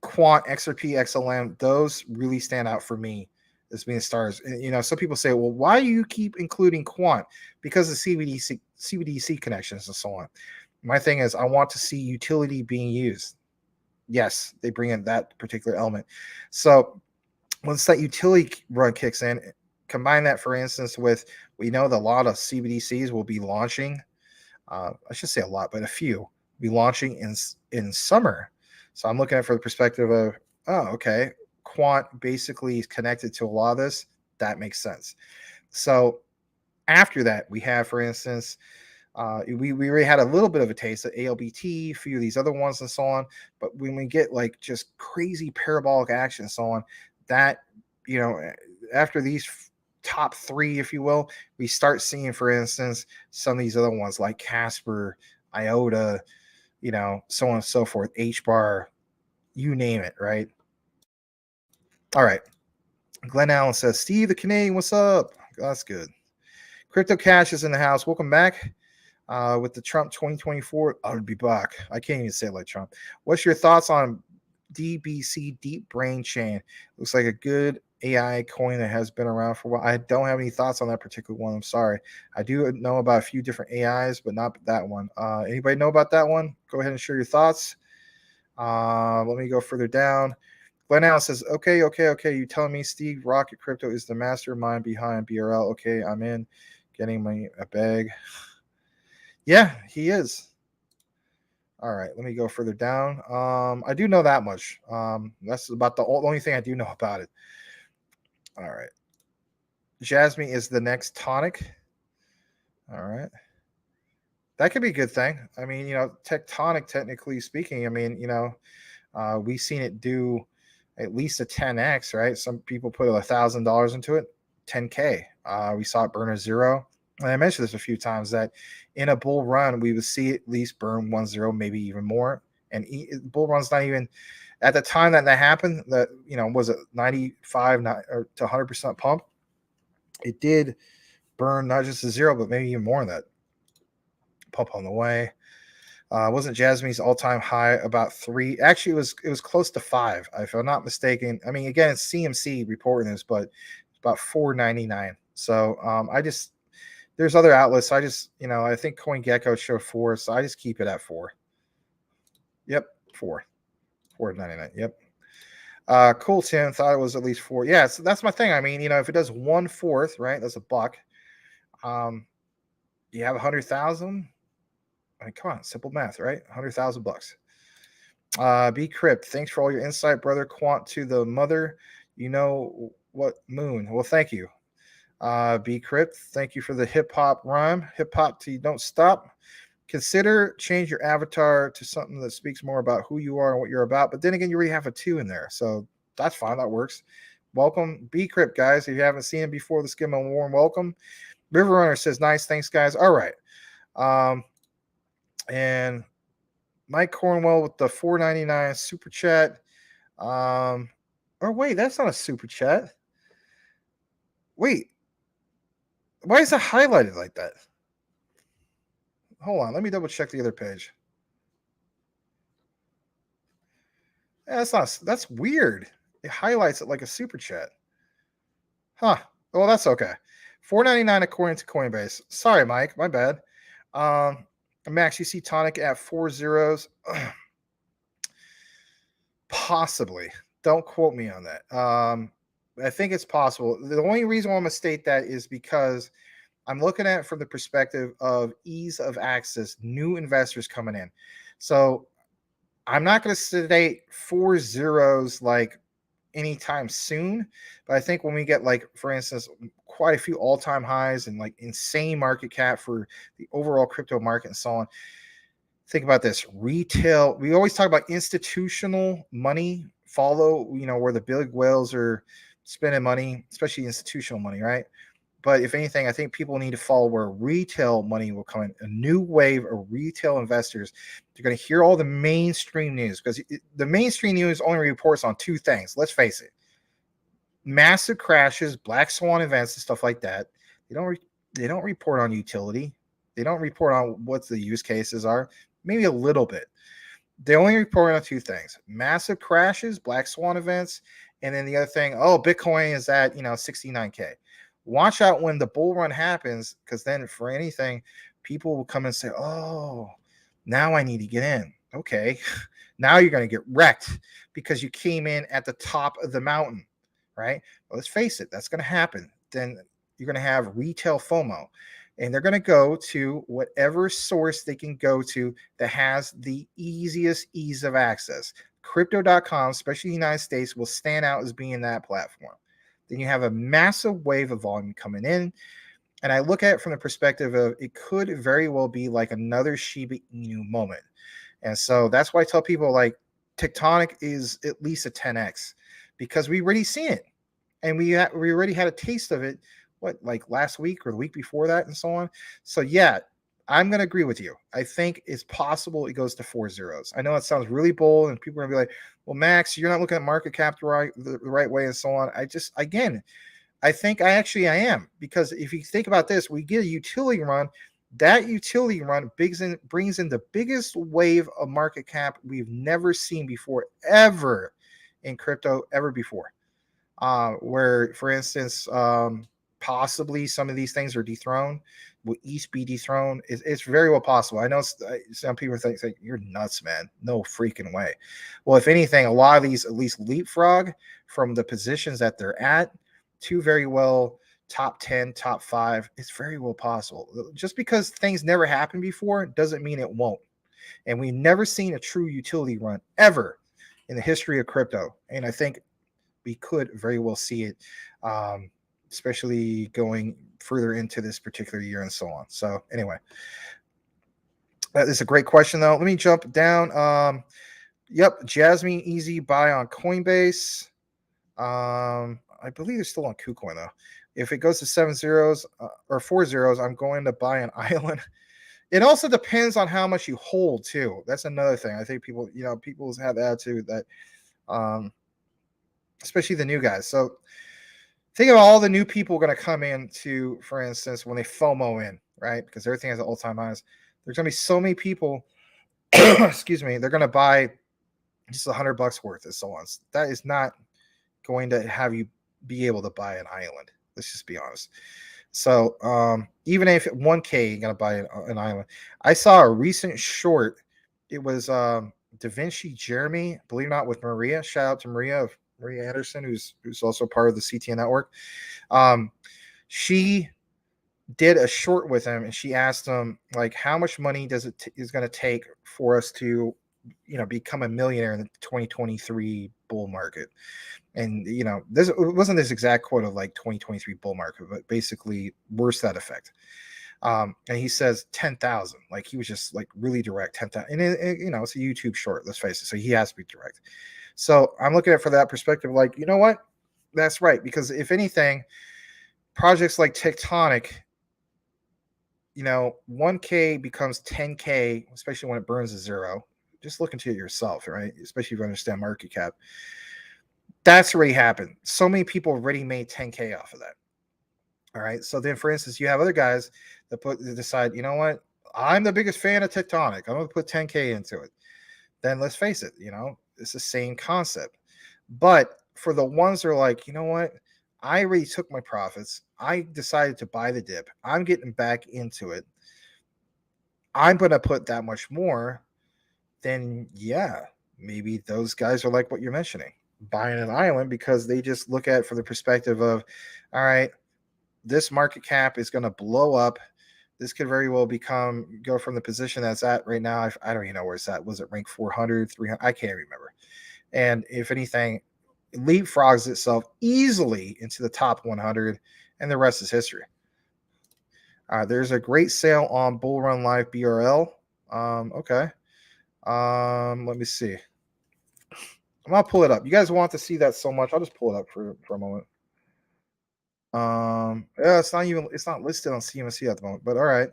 Quant, XRP, XLM, those really stand out for me as being stars. Some people say, well, why do you keep including Quant? Because of CBDC connections and so on. My thing is, I want to see utility being used. Yes, they bring in that particular element. So once that utility run kicks in, combine that, for instance, with, we know that a lot of CBDCs will be launching. I should say a lot, but a few will be launching in summer. So I'm looking at it from the perspective of, okay, Quant basically is connected to a lot of this. That makes sense. So after that, we have, for instance, we already had a little bit of a taste of ALBT, a few of these other ones and so on. But when we get like just crazy parabolic action and so on, that, after these top three, if you will, we start seeing, for instance, some of these other ones like Casper, IOTA, so on and so forth, HBAR, you name it, right? All right. Glenn Allen says, Steve the Canadian, what's up? That's good. Crypto Cash is in the house. Welcome back. With the Trump 2024, I'll be back. I can't even say it like Trump. What's your thoughts on DBC, Deep Brain Chain? Looks like a good AI coin that has been around for a while. I don't have any thoughts on that particular one. I'm sorry. I do know about a few different AIs, but not that one. Anybody know about that one? Go ahead and share your thoughts. Let me go further down. Glenn Allen says, okay. You telling me Steve Rocket Crypto is the mastermind behind BRL? Okay, I'm in. Getting a bag. Yeah, he is. All right, let me go further down. I do know that much. That's about the only thing I do know about it. All right. Jasmy is the next tonic. All right. That could be a good thing. I mean, tectonic, technically speaking, we've seen it do at least a 10x, right? Some people put $1,000 into it, 10K. We saw it burn a zero. And I mentioned this a few times that in a bull run, we would see at least burn 1-0, maybe even more. And bull run's not even at the time that happened. That was it 95 to 100% pump. It did burn not just a zero, but maybe even more than that. Pump on the way. Wasn't Jasmine's all-time high about 3? Actually, it was close to 5, if I'm not mistaken. I mean, again, it's CMC reporting this, but it's about 4.99. So there's other outlets. I just, I think CoinGecko showed 4, so I just keep it at 4. Yep, 4.99. Yep. Cool, Tim. Thought it was at least 4. Yeah, so that's my thing. I mean, if it does 1/4, right, that's $1. You have 100,000. I mean, come on, simple math, right? $100,000. Bcrypt, thanks for all your insight, brother. Quant to the mother. You know what moon? Well, thank you. Bcrypt, thank you for the hip hop rhyme. Hip hop till you don't stop. Consider change your avatar to something that speaks more about who you are and what you're about. But then again, you already have a 2 in there, so that's fine. That works. Welcome, Bcrypt, guys. If you haven't seen him before, let's give him a warm welcome. River Runner says, nice, thanks, guys. All right. And Mike Cornwell with the $4.99 super chat. Or wait, that's not a super chat. Wait, why is it highlighted like that? Hold on, let me double check the other page. Yeah, that's weird. It highlights it like a super chat. Huh. Well, that's okay. $4.99 according to Coinbase. Sorry, Mike, my bad. Max, you see Tonic at 4 zeros? Possibly. Don't quote me on that. I think it's possible. The only reason why I'm going to state that is because I'm looking at it from the perspective of ease of access, new investors coming in. So I'm not going to state 4 zeros like anytime soon, but I think when we get, like, for instance, quite a few all-time highs and like insane market cap for the overall crypto market and so on. Think about this. Retail, we always talk about institutional money follow, where the big whales are spending money, especially institutional money, right? But if anything, I think people need to follow where retail money will come in. A new wave of retail investors. You're going to hear all the mainstream news, because the mainstream news only reports on 2 things. Let's face it. Massive crashes, black swan events, and stuff like that. They don't report on utility. They don't report on what the use cases are. Maybe a little bit. They only report on 2 things: massive crashes, black swan events, and then the other thing, Bitcoin is at 69K. Watch out when the bull run happens, because then for anything, people will come and say, oh, now I need to get in. Okay, now you're going to get wrecked because you came in at the top of the mountain, right? Well, let's face it, that's going to happen. Then you're going to have retail FOMO, and they're going to go to whatever source they can go to that has the easiest ease of access. Crypto.com, especially the United States, will stand out as being that platform. Then you have a massive wave of volume coming in. And I look at it from the perspective of it could very well be like another Shiba Inu moment. And so that's why I tell people, like, Tectonic is at least a 10x, because we already seen it. And we already had a taste of it, like last week or the week before that and so on. So yeah, I'm going to agree with you. I think it's possible it goes to 4 zeros. I know it sounds really bold, and people are going to be like, well, Max, you're not looking at market cap the right way and so on. I think I am, because if you think about this, we get a utility run. That utility run brings in the biggest wave of market cap we've never seen before, ever in crypto, ever before. Where, for instance, possibly some of these things are dethroned. Will ETH be dethroned? It's very well possible. I know some people think you're nuts, man. No freaking way. Well, if anything, a lot of these at least leapfrog from the positions that they're at to very well top 10, top 5. It's very well possible. Just because things never happened before doesn't mean it won't. And we've never seen a true utility run ever in the history of crypto. And I think we could very well see it, especially going further into this particular year and so on. So anyway, that is a great question, though. Let me jump down. Yep, Jasmine, easy buy on Coinbase. I believe it's still on KuCoin, though. If it goes to 7 zeros or 4 zeros, I'm going to buy an island. It also depends on how much you hold, too. That's another thing. I think people have the attitude that, especially the new guys. So think of all the new people going to come in to, for instance, when they FOMO in, right? Because everything has all-time highs. There's going to be so many people excuse me, they're going to buy just $100 worth and so on. That is not going to have you be able to buy an island. Let's just be honest. So even if 1K you're going to buy an island. I saw a recent short. It was Da Vinci Jeremy, believe it or not, with Maria. Shout out to Maria Anderson, who's also part of the CTN network. She did a short with him, and she asked him, like, how much money is going to take for us to, become a millionaire in the 2023 bull market? And this it wasn't this exact quote of like 2023 bull market, but basically worse that effect. And he says 10,000. Like, he was just like really direct, 10,000. And it's a YouTube short, let's face it. So he has to be direct. So I'm looking at it for that perspective, like, you know what? That's right. Because if anything, projects like Tectonic, 1K becomes 10K, especially when it burns to zero. Just look into it yourself, right? Especially if you understand market cap. That's already happened. So many people already made 10K off of that. All right. So then, for instance, you have other guys that decide, you know what? I'm the biggest fan of Tectonic. I'm going to put 10K into it. Then let's face it, it's the same concept. But for the ones that are like, you know what? I already took my profits. I decided to buy the dip. I'm getting back into it. I'm going to put that much more. Then, yeah, maybe those guys are like what you're mentioning, buying an island, because they just look at it from the perspective of, all right, this market cap is going to blow up. This could very well go from the position that's at right now. I don't even know where it's at. Was it ranked 400, 300? I can't remember. And if anything, it leapfrogs itself easily into the top 100, and the rest is history. There's a great sale on Bull Run Live BRL. Okay. Let me see. I'm gonna pull it up. You guys want to see that so much? I'll just pull it up for a moment. Yeah, it's not listed on CMC at the moment, but all right.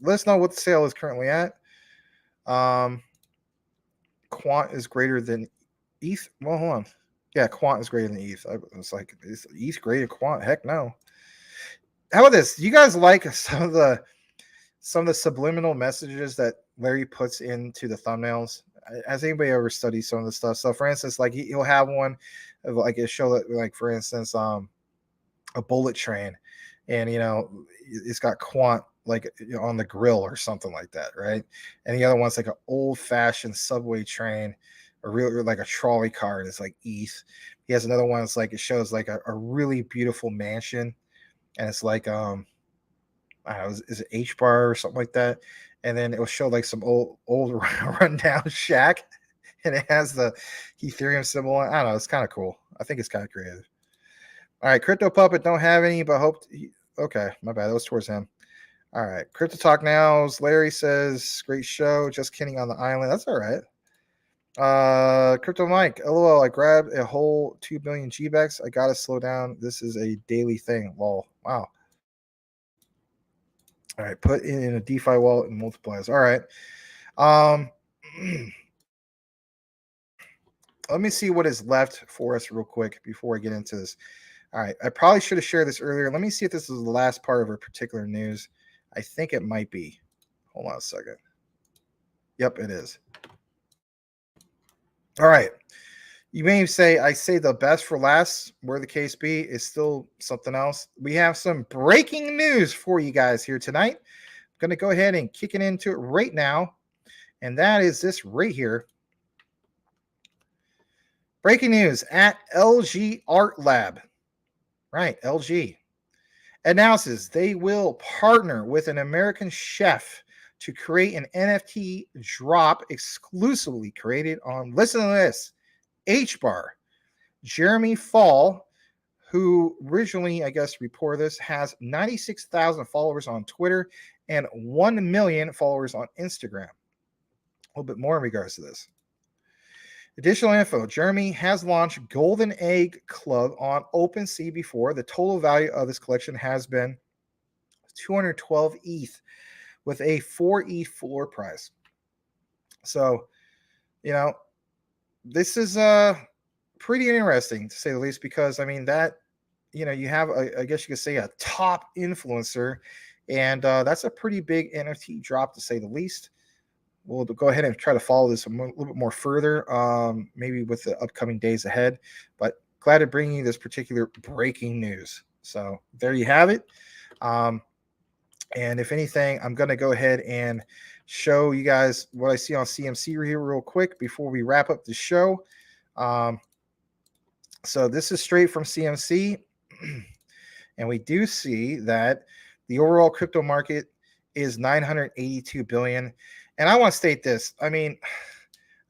Let us know what the sale is currently at. Quant is greater than ETH. Well, hold on. Yeah, Quant is greater than ETH. I was like, is ETH greater than Quant? Heck no. How about this? Do you guys like some of the subliminal messages that Larry puts into the thumbnails? Has anybody ever studied some of the stuff? So, for instance, like he'll have one of like a show that, like, for instance, a bullet train, and it's got Quant like on the grill or something like that, right? And the other one's like an old-fashioned subway train, or like a trolley car, and it's like ETH. He has another one. It's like, it shows like a really beautiful mansion, and it's like I don't know, is it H bar or something like that? And then it will show like some old rundown shack, and it has the Ethereum symbol. I don't know. It's kind of cool. I think it's kind of creative. All right, Crypto Puppet don't have any, but okay, my bad. That was towards him. All right, Crypto Talk Nows. Larry says, great show. Just kidding on the island. That's all right. Crypto Mike, LOL. I grabbed a whole 2 billion GBEX. I gotta slow down. This is a daily thing. Lol. Wow. All right, put in a DeFi wallet and multiplies. All right. Let me see what is left for us real quick before I get into this. All right, I probably should have shared this earlier. Let me see if this is the last part of our particular news. I think it might be. Hold on a second. Yep, it is. All right. You may say, I say the best for last, where the case be is still something else. We have some breaking news for you guys here tonight. I'm going to go ahead and kick it into it right now. And that is this right here. Breaking news at LG Art Lab. Right, LG announces they will partner with an American chef to create an NFT drop exclusively created on, listen to this, H-Bar. Jeremy Fall, who originally, I guess, reported this, has 96,000 followers on Twitter and 1 million followers on Instagram. A little bit more in regards to this. Additional info, Jeremy has launched Golden Egg Club on OpenSea before. The total value of this collection has been 212 ETH with a 4 ETH floor price. So, this is pretty interesting, to say the least, because, I mean, that, you have, I guess you could say, a top influencer, and that's a pretty big NFT drop, to say the least. we'll go ahead and try to follow this a little bit more further, maybe with the upcoming days ahead. But glad to bring you this particular breaking news. So there you have it. And if anything, I'm going to go ahead and show you guys what I see on CMC here real quick before we wrap up the show. So this is straight from CMC. And we do see that the overall crypto market is 982 billion. And I want to state this. I mean,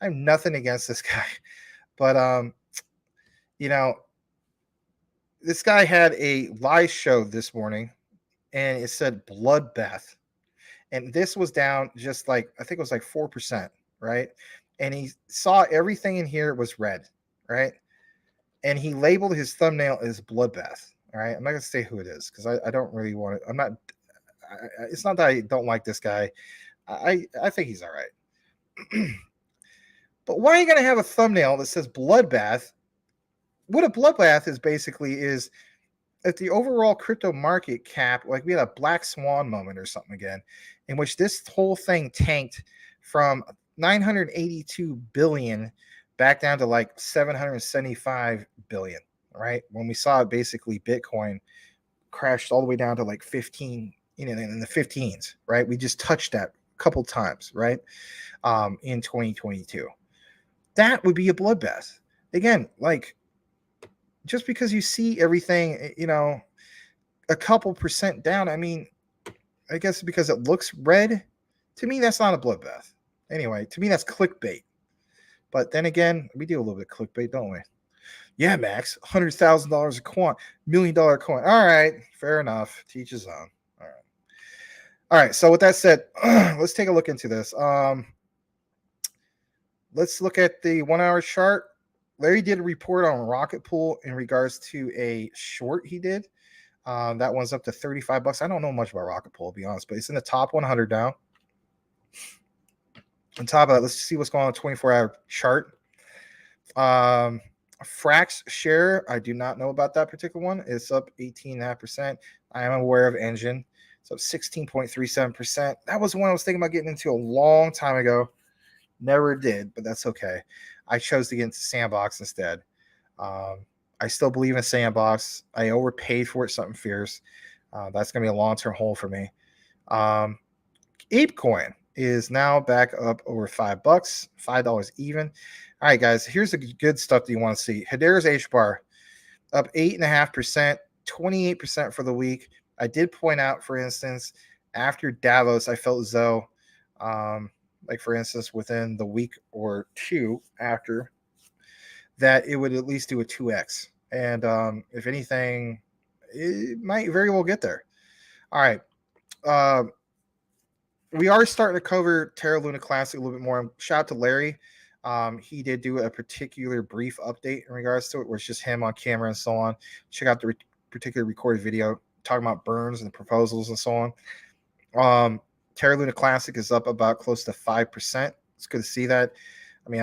I have nothing against this guy, but this guy had a live show this morning, and it said bloodbath, and this was down just like, I think it was like 4%, right? And he saw everything in here was red, right? And he labeled his thumbnail as bloodbath. All right, I'm not gonna say who it is because I don't really want it. It's not that I don't like this guy. I think he's all right. But why are you gonna have a thumbnail that says bloodbath? What a bloodbath is basically is at the overall crypto market cap, like we had a black swan moment or something again, in which this whole thing tanked from 982 billion back down to like 775 billion, right? When we saw it, basically Bitcoin crashed all the way down to like 15, in the 15s, right? We just touched that a couple times, right? In 2022. That would be a bloodbath. Again, like, just because you see everything, a couple percent down, I mean, I guess because it looks red, to me, that's not a bloodbath. Anyway, to me, that's clickbait. But then again, we do a little bit of clickbait, don't we? Yeah, Max, $100,000 a coin, $1 million coin. All right, fair enough. Teach his own. All right. So with that said, let's take a look into this. Let's look at the 1 hour chart. Larry did a report on Rocket Pool in regards to a short he did. That one's up to $35. I don't know much about Rocket Pool, to be honest, but it's in the top 100 now. On top of that, let's see what's going on 24-hour chart. Frax share, I do not know about that particular one. It's up 18.5%. I am aware of Engine. It's up 16.37%. That was one I was thinking about getting into a long time ago. Never did, but that's okay. I chose to get into Sandbox instead. I still believe in Sandbox. I overpaid for it, something fierce. That's going to be a long-term hold for me. ApeCoin is now back up over $5, $5 even. All right, guys, here's the good stuff that you want to see. Hedera's H-bar up 8.5%, 28% for the week. I did point out, for instance, after Davos, I felt as though, like for instance, within the week or two after, that it would at least do a 2x. And if anything, it might very well get there. All right. We are starting to cover Terra Luna Classic a little bit more. Shout out to Larry. He did do a particular brief update in regards to it, where it's just him on camera and so on. Check out the particular recorded video talking about burns and the proposals and so on. Terra Luna Classic is up about close to 5%. It's good to see that. I mean,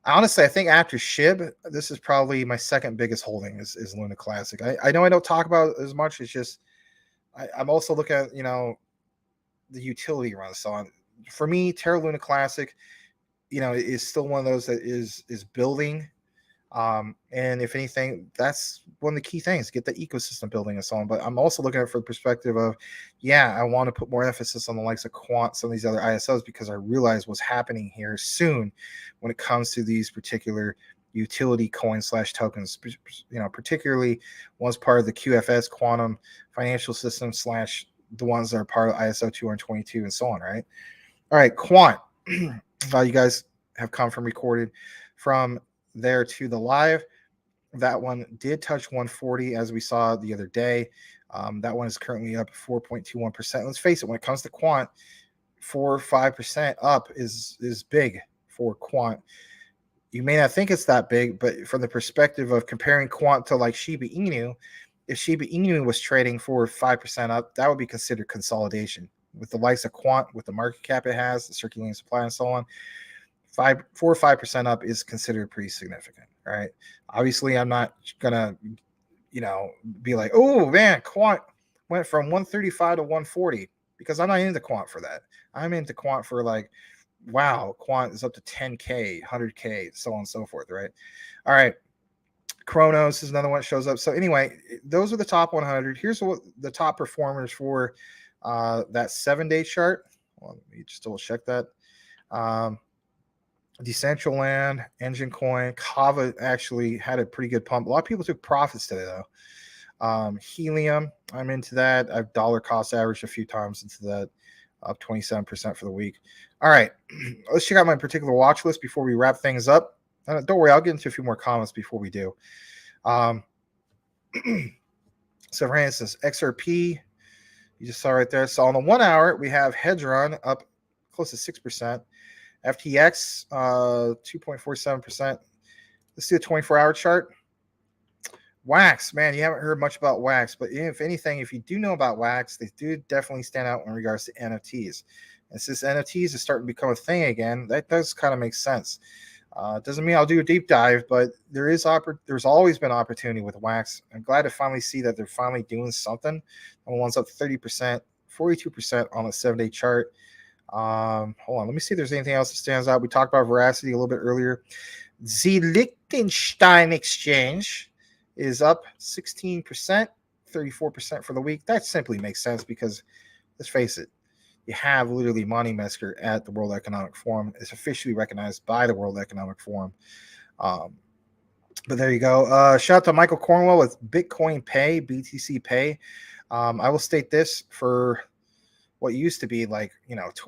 honestly, I think after SHIB, this is probably my second biggest holding is Luna Classic. I know I don't talk about it as much. It's just I'm also looking at, the utility around so on. For me, Terra Luna Classic, is still one of those that is building. And if anything, that's one of the key things, get the ecosystem building and so on. But I'm also looking at it from the perspective of, I want to put more emphasis on the likes of Quant, some of these other ISOs, because I realize what's happening here soon when it comes to these particular utility coins / tokens, particularly ones part of the QFS quantum financial system / the ones that are part of ISO 222 and so on, right? All right, Quant. You guys have come from recorded from there to the live. That one did touch 140 as we saw the other day. That one is currently up 4.21%. Let's face it, when it comes to Quant, 4 or 5% up is big for Quant. You may not think it's that big, but from the perspective of comparing Quant to like Shiba Inu, if Shiba Inu was trading 4 or 5% up, that would be considered consolidation. With the likes of Quant, with the market cap it has, the circulating supply and so on, 4 or 5% up is considered pretty significant, right? Obviously, I'm not gonna, be like, oh man, Quant went from 135 to 140. because I'm not into quant for that. I'm into quant for like, wow, quant is up to 10K, 100K, so on and so forth, right? All right. Chronos is another one that shows up. So anyway, those are the top 100. Here's what the top performers for that 7-day chart. Well, let me just double check that. Decentraland, Engine Coin, Kava actually had a pretty good pump. A lot of people took profits today, though. Helium, I'm into that. I've dollar cost averaged a few times into that, up 27% for the week. All right, let's check out my particular watch list before we wrap things up. Don't worry, I'll get into a few more comments before we do. So, for instance, XRP, you just saw right there. So, on the 1 hour, we have Hedron up close to 6%. FTX, 2.47%. Let's do a 24-hour chart. Wax, man, you haven't heard much about Wax, but if anything, if you do know about Wax, they do definitely stand out in regards to NFTs. And since NFTs is starting to become a thing again, that does kind of make sense. Doesn't mean I'll do a deep dive, but there's always been opportunity with Wax. I'm glad to finally see that they're finally doing something. One's up 30%, 42% on a 7-day chart. Hold on, let me see if there's anything else that stands out. We talked about Veracity a little bit earlier. The Liechtenstein Exchange is up 16%, 34% for the week. That simply makes sense because, let's face it, you have literally Monty Metzger at the World Economic Forum. It's officially recognized by the World Economic Forum. But there you go. Shout out to Michael Cornwell with Bitcoin Pay, BTC Pay. I will state this for what used to be like,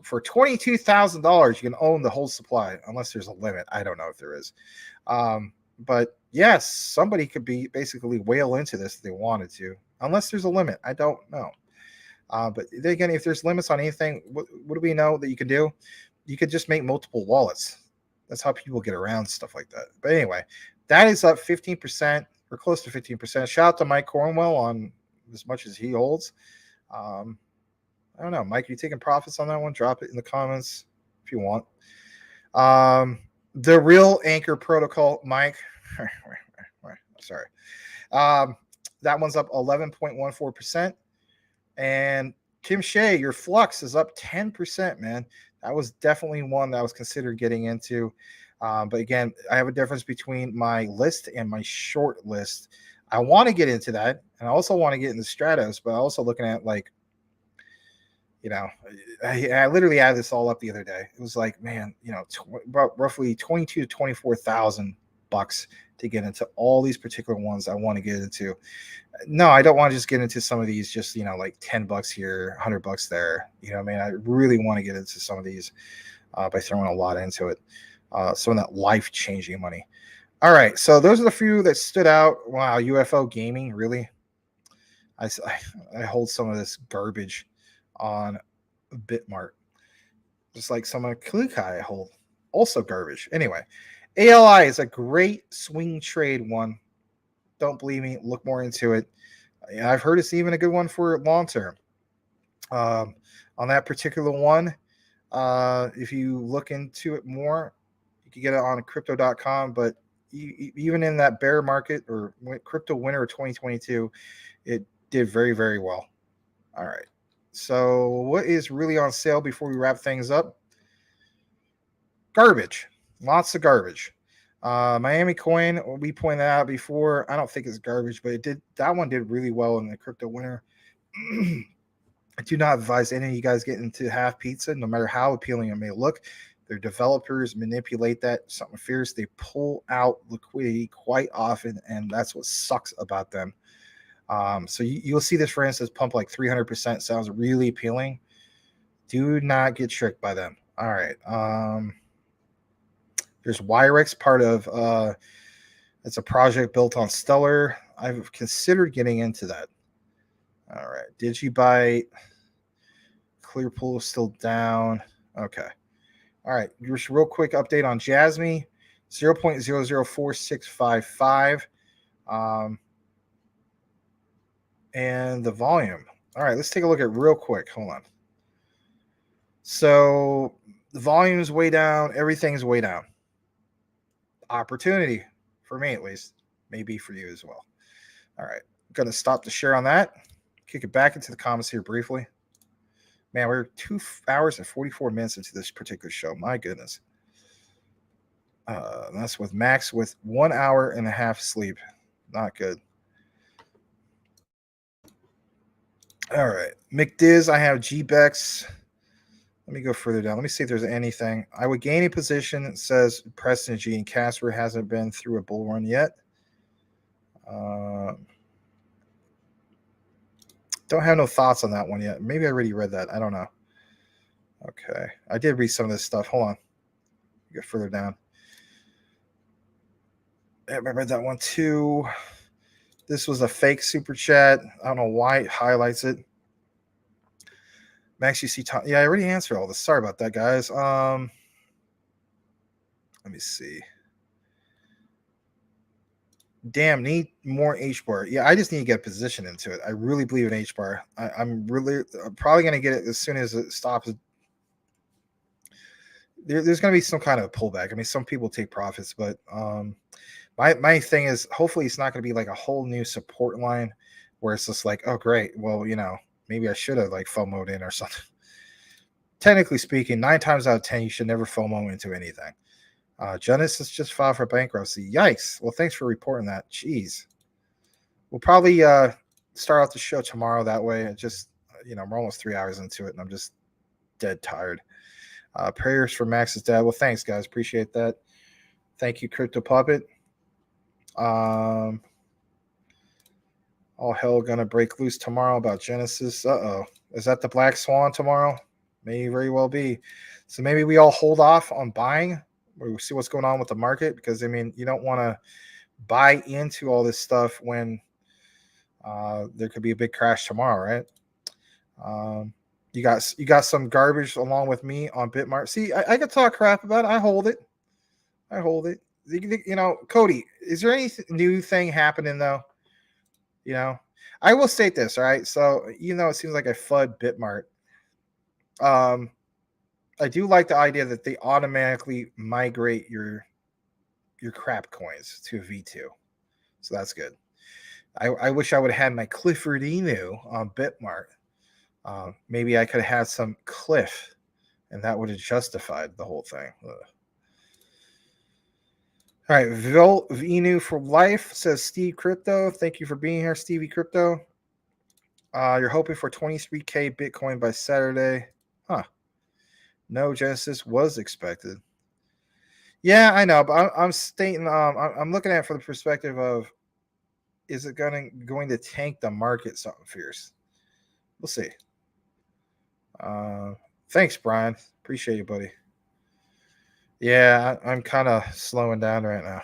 for $22,000, you can own the whole supply unless there's a limit. I don't know if there is. But yes, somebody could be basically whale into this if they wanted to, unless there's a limit. I don't know. But then again, if there's limits on anything, what do we know that you can do? You could just make multiple wallets. That's how people get around stuff like that. But anyway, that is up 15% or close to 15%. Shout out to Mike Cornwell on as much as he holds. I don't know, Mike, are you taking profits on that one? Drop it in the comments if you want. The real Anchor Protocol, Mike. Sorry. That one's up 11.14%. And Kim Shea, your Flux is up 10%, man. That was definitely one that I was considering getting into. But again, I have a difference between my list and my short list. I want to get into that. And I also want to get into Stratos, but I'm also looking at I literally had this all up the other day. It was like, man, about roughly 22 to 24,000 bucks to get into all these particular ones I want to get into. No, I don't want to just get into some of these just, like $10 here, $100 there. I really want to get into some of these by throwing a lot into it. Some of that life-changing money. All right, so those are the few that stood out. Wow, UFO gaming, really? I hold some of this garbage on Bitmart, just like some of Klukai I hold, also garbage. Anyway, ALI is a great swing trade one. Don't believe me, look more into it. I've heard it's even a good one for long term. On that particular one, if you look into it more, you can get it on crypto.com. But even in that bear market or crypto winter of 2022, it did very, very well. All right. So what is really on sale before we wrap things up? Garbage. Lots of garbage. Miami Coin, we pointed out before. I don't think it's garbage, but that one did really well in the crypto winter. I do not advise any of you guys get into half pizza, no matter how appealing it may look. Their developers manipulate that something fierce. They pull out liquidity quite often, and that's what sucks about them. So you'll see this, for instance, pump like 300%. Sounds really appealing. Do not get tricked by them. All right. There's Wyrex, part of it's a project built on Stellar. I've considered getting into that. All right. Digibyte, Clearpool is still down. Okay. All right. Just real quick update on Jasmy, 0.004655. And the volume. All right, let's take a look at real quick. Hold on. So the volume is way down. Everything's way down. Opportunity for me, at least. Maybe for you as well. All right. I'm going to stop the share on that. Kick it back into the comments here briefly. Man, we're 2 hours and 44 minutes into this particular show. My goodness. That's with Max with 1 hour and a half sleep. Not good. All right. McDiz, I have GBEX. Let me go further down. Let me see if there's anything. I would gain a position. It says Preston G and Casper hasn't been through a bull run yet. Don't have no thoughts on that one yet. Maybe I already read that. I don't know. Okay. I did read some of this stuff. Hold on. Get further down. I read that one too. This was a fake super chat. I don't know why it highlights it. Max, you see Tom. Yeah, I already answered all this. Sorry about that, guys. Let me see. Damn, need more H bar. Yeah, I just need to get a position into it. I really believe in H bar. I'm probably going to get it as soon as it stops. There's going to be some kind of a pullback. I mean, some people take profits, but my thing is hopefully it's not going to be like a whole new support line where it's just like, oh, great. Well, maybe I should have like FOMO'd in or something. Technically speaking, 9 times out of 10, you should never FOMO into anything. Genesis just filed for bankruptcy. Yikes. Well, thanks for reporting that. Jeez. We'll probably start off the show tomorrow that way. It just, we're almost 3 hours into it, and I'm just dead tired. Prayers for Max's dad. Well, thanks, guys. Appreciate that. Thank you, Crypto Puppet. All hell gonna break loose tomorrow about Genesis. Uh-oh. Is that the Black Swan tomorrow? May very well be. So maybe we all hold off on buying. We'll see what's going on with the market, because, I mean, you don't want to buy into all this stuff when there could be a big crash tomorrow, right? You got some garbage along with me on Bitmart. See, I could talk crap about it. I hold it. Cody, is there any new thing happening, though? I will state this, all right? So, it seems like I FUD Bitmart. I do like the idea that they automatically migrate your crap coins to a V2. So that's good. I wish I would have had my Clifford Inu on Bitmart. Maybe I could have had some Cliff, and that would have justified the whole thing. Ugh. All right, Vinu for life, says Steve Crypto. Thank you for being here, Stevie Crypto. You're hoping for 23K Bitcoin by Saturday. Huh. No, Genesis was expected. Yeah, I know, but I'm stating, I'm looking at it from the perspective of, is it going to tank the market something fierce? We'll see. Thanks, Brian. Appreciate you, buddy. Yeah, I'm kind of slowing down right now.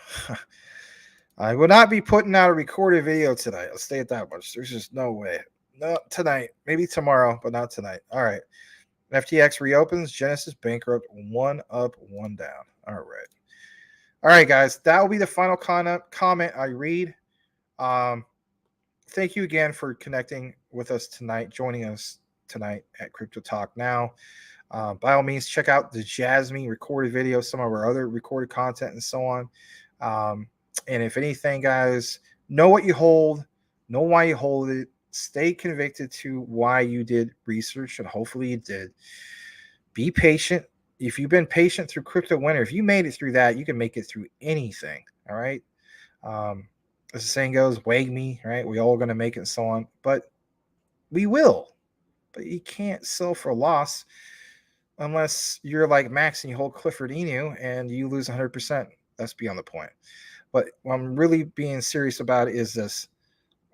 I will not be putting out a recorded video tonight. I'll stay at that much. There's just no way. Not tonight. Maybe tomorrow, but not tonight. All right. FTX reopens. Genesis bankrupt. 1 up, 1 down. All right. All right, guys. That will be the final comment I read. Thank you again for connecting with us tonight, joining us tonight at Crypto Talk Now. By all means, check out the Jasmine recorded video, some of our other recorded content, and so on. And if anything, guys, know what you hold, know why you hold it, stay convicted to why you did research, and hopefully you did. Be patient. If you've been patient through Crypto Winter, if you made it through that, you can make it through anything. All right. As the saying goes, wag me, right? We all going to make it and so on, but we will. But you can't sell for a loss unless you're like Max and you hold Clifford Inu and you lose 100%. That's beyond the point. But what I'm really being serious about is this.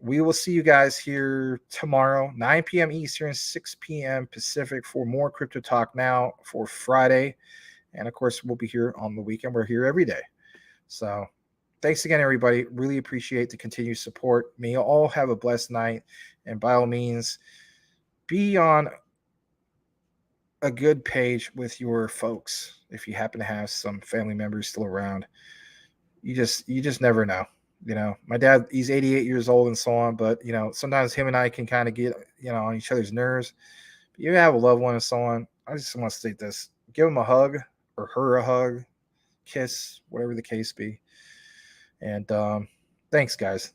We will see you guys here tomorrow, 9 p.m. Eastern, 6 p.m. Pacific, for more Crypto Talk Now for Friday. And, of course, we'll be here on the weekend. We're here every day. So thanks again, everybody. Really appreciate the continued support. May you all have a blessed night. And by all means, be on a good page with your folks. If you happen to have some family members still around, you just never know. My dad, he's 88 years old and so on, but sometimes him and I can kind of get on each other's nerves. But you have a loved one and so on. I just want to state this: give him a hug or her a hug, kiss, whatever the case be. And thanks, guys.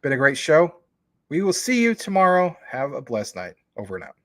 Been a great show. We will see you tomorrow. Have a blessed night. Over and out.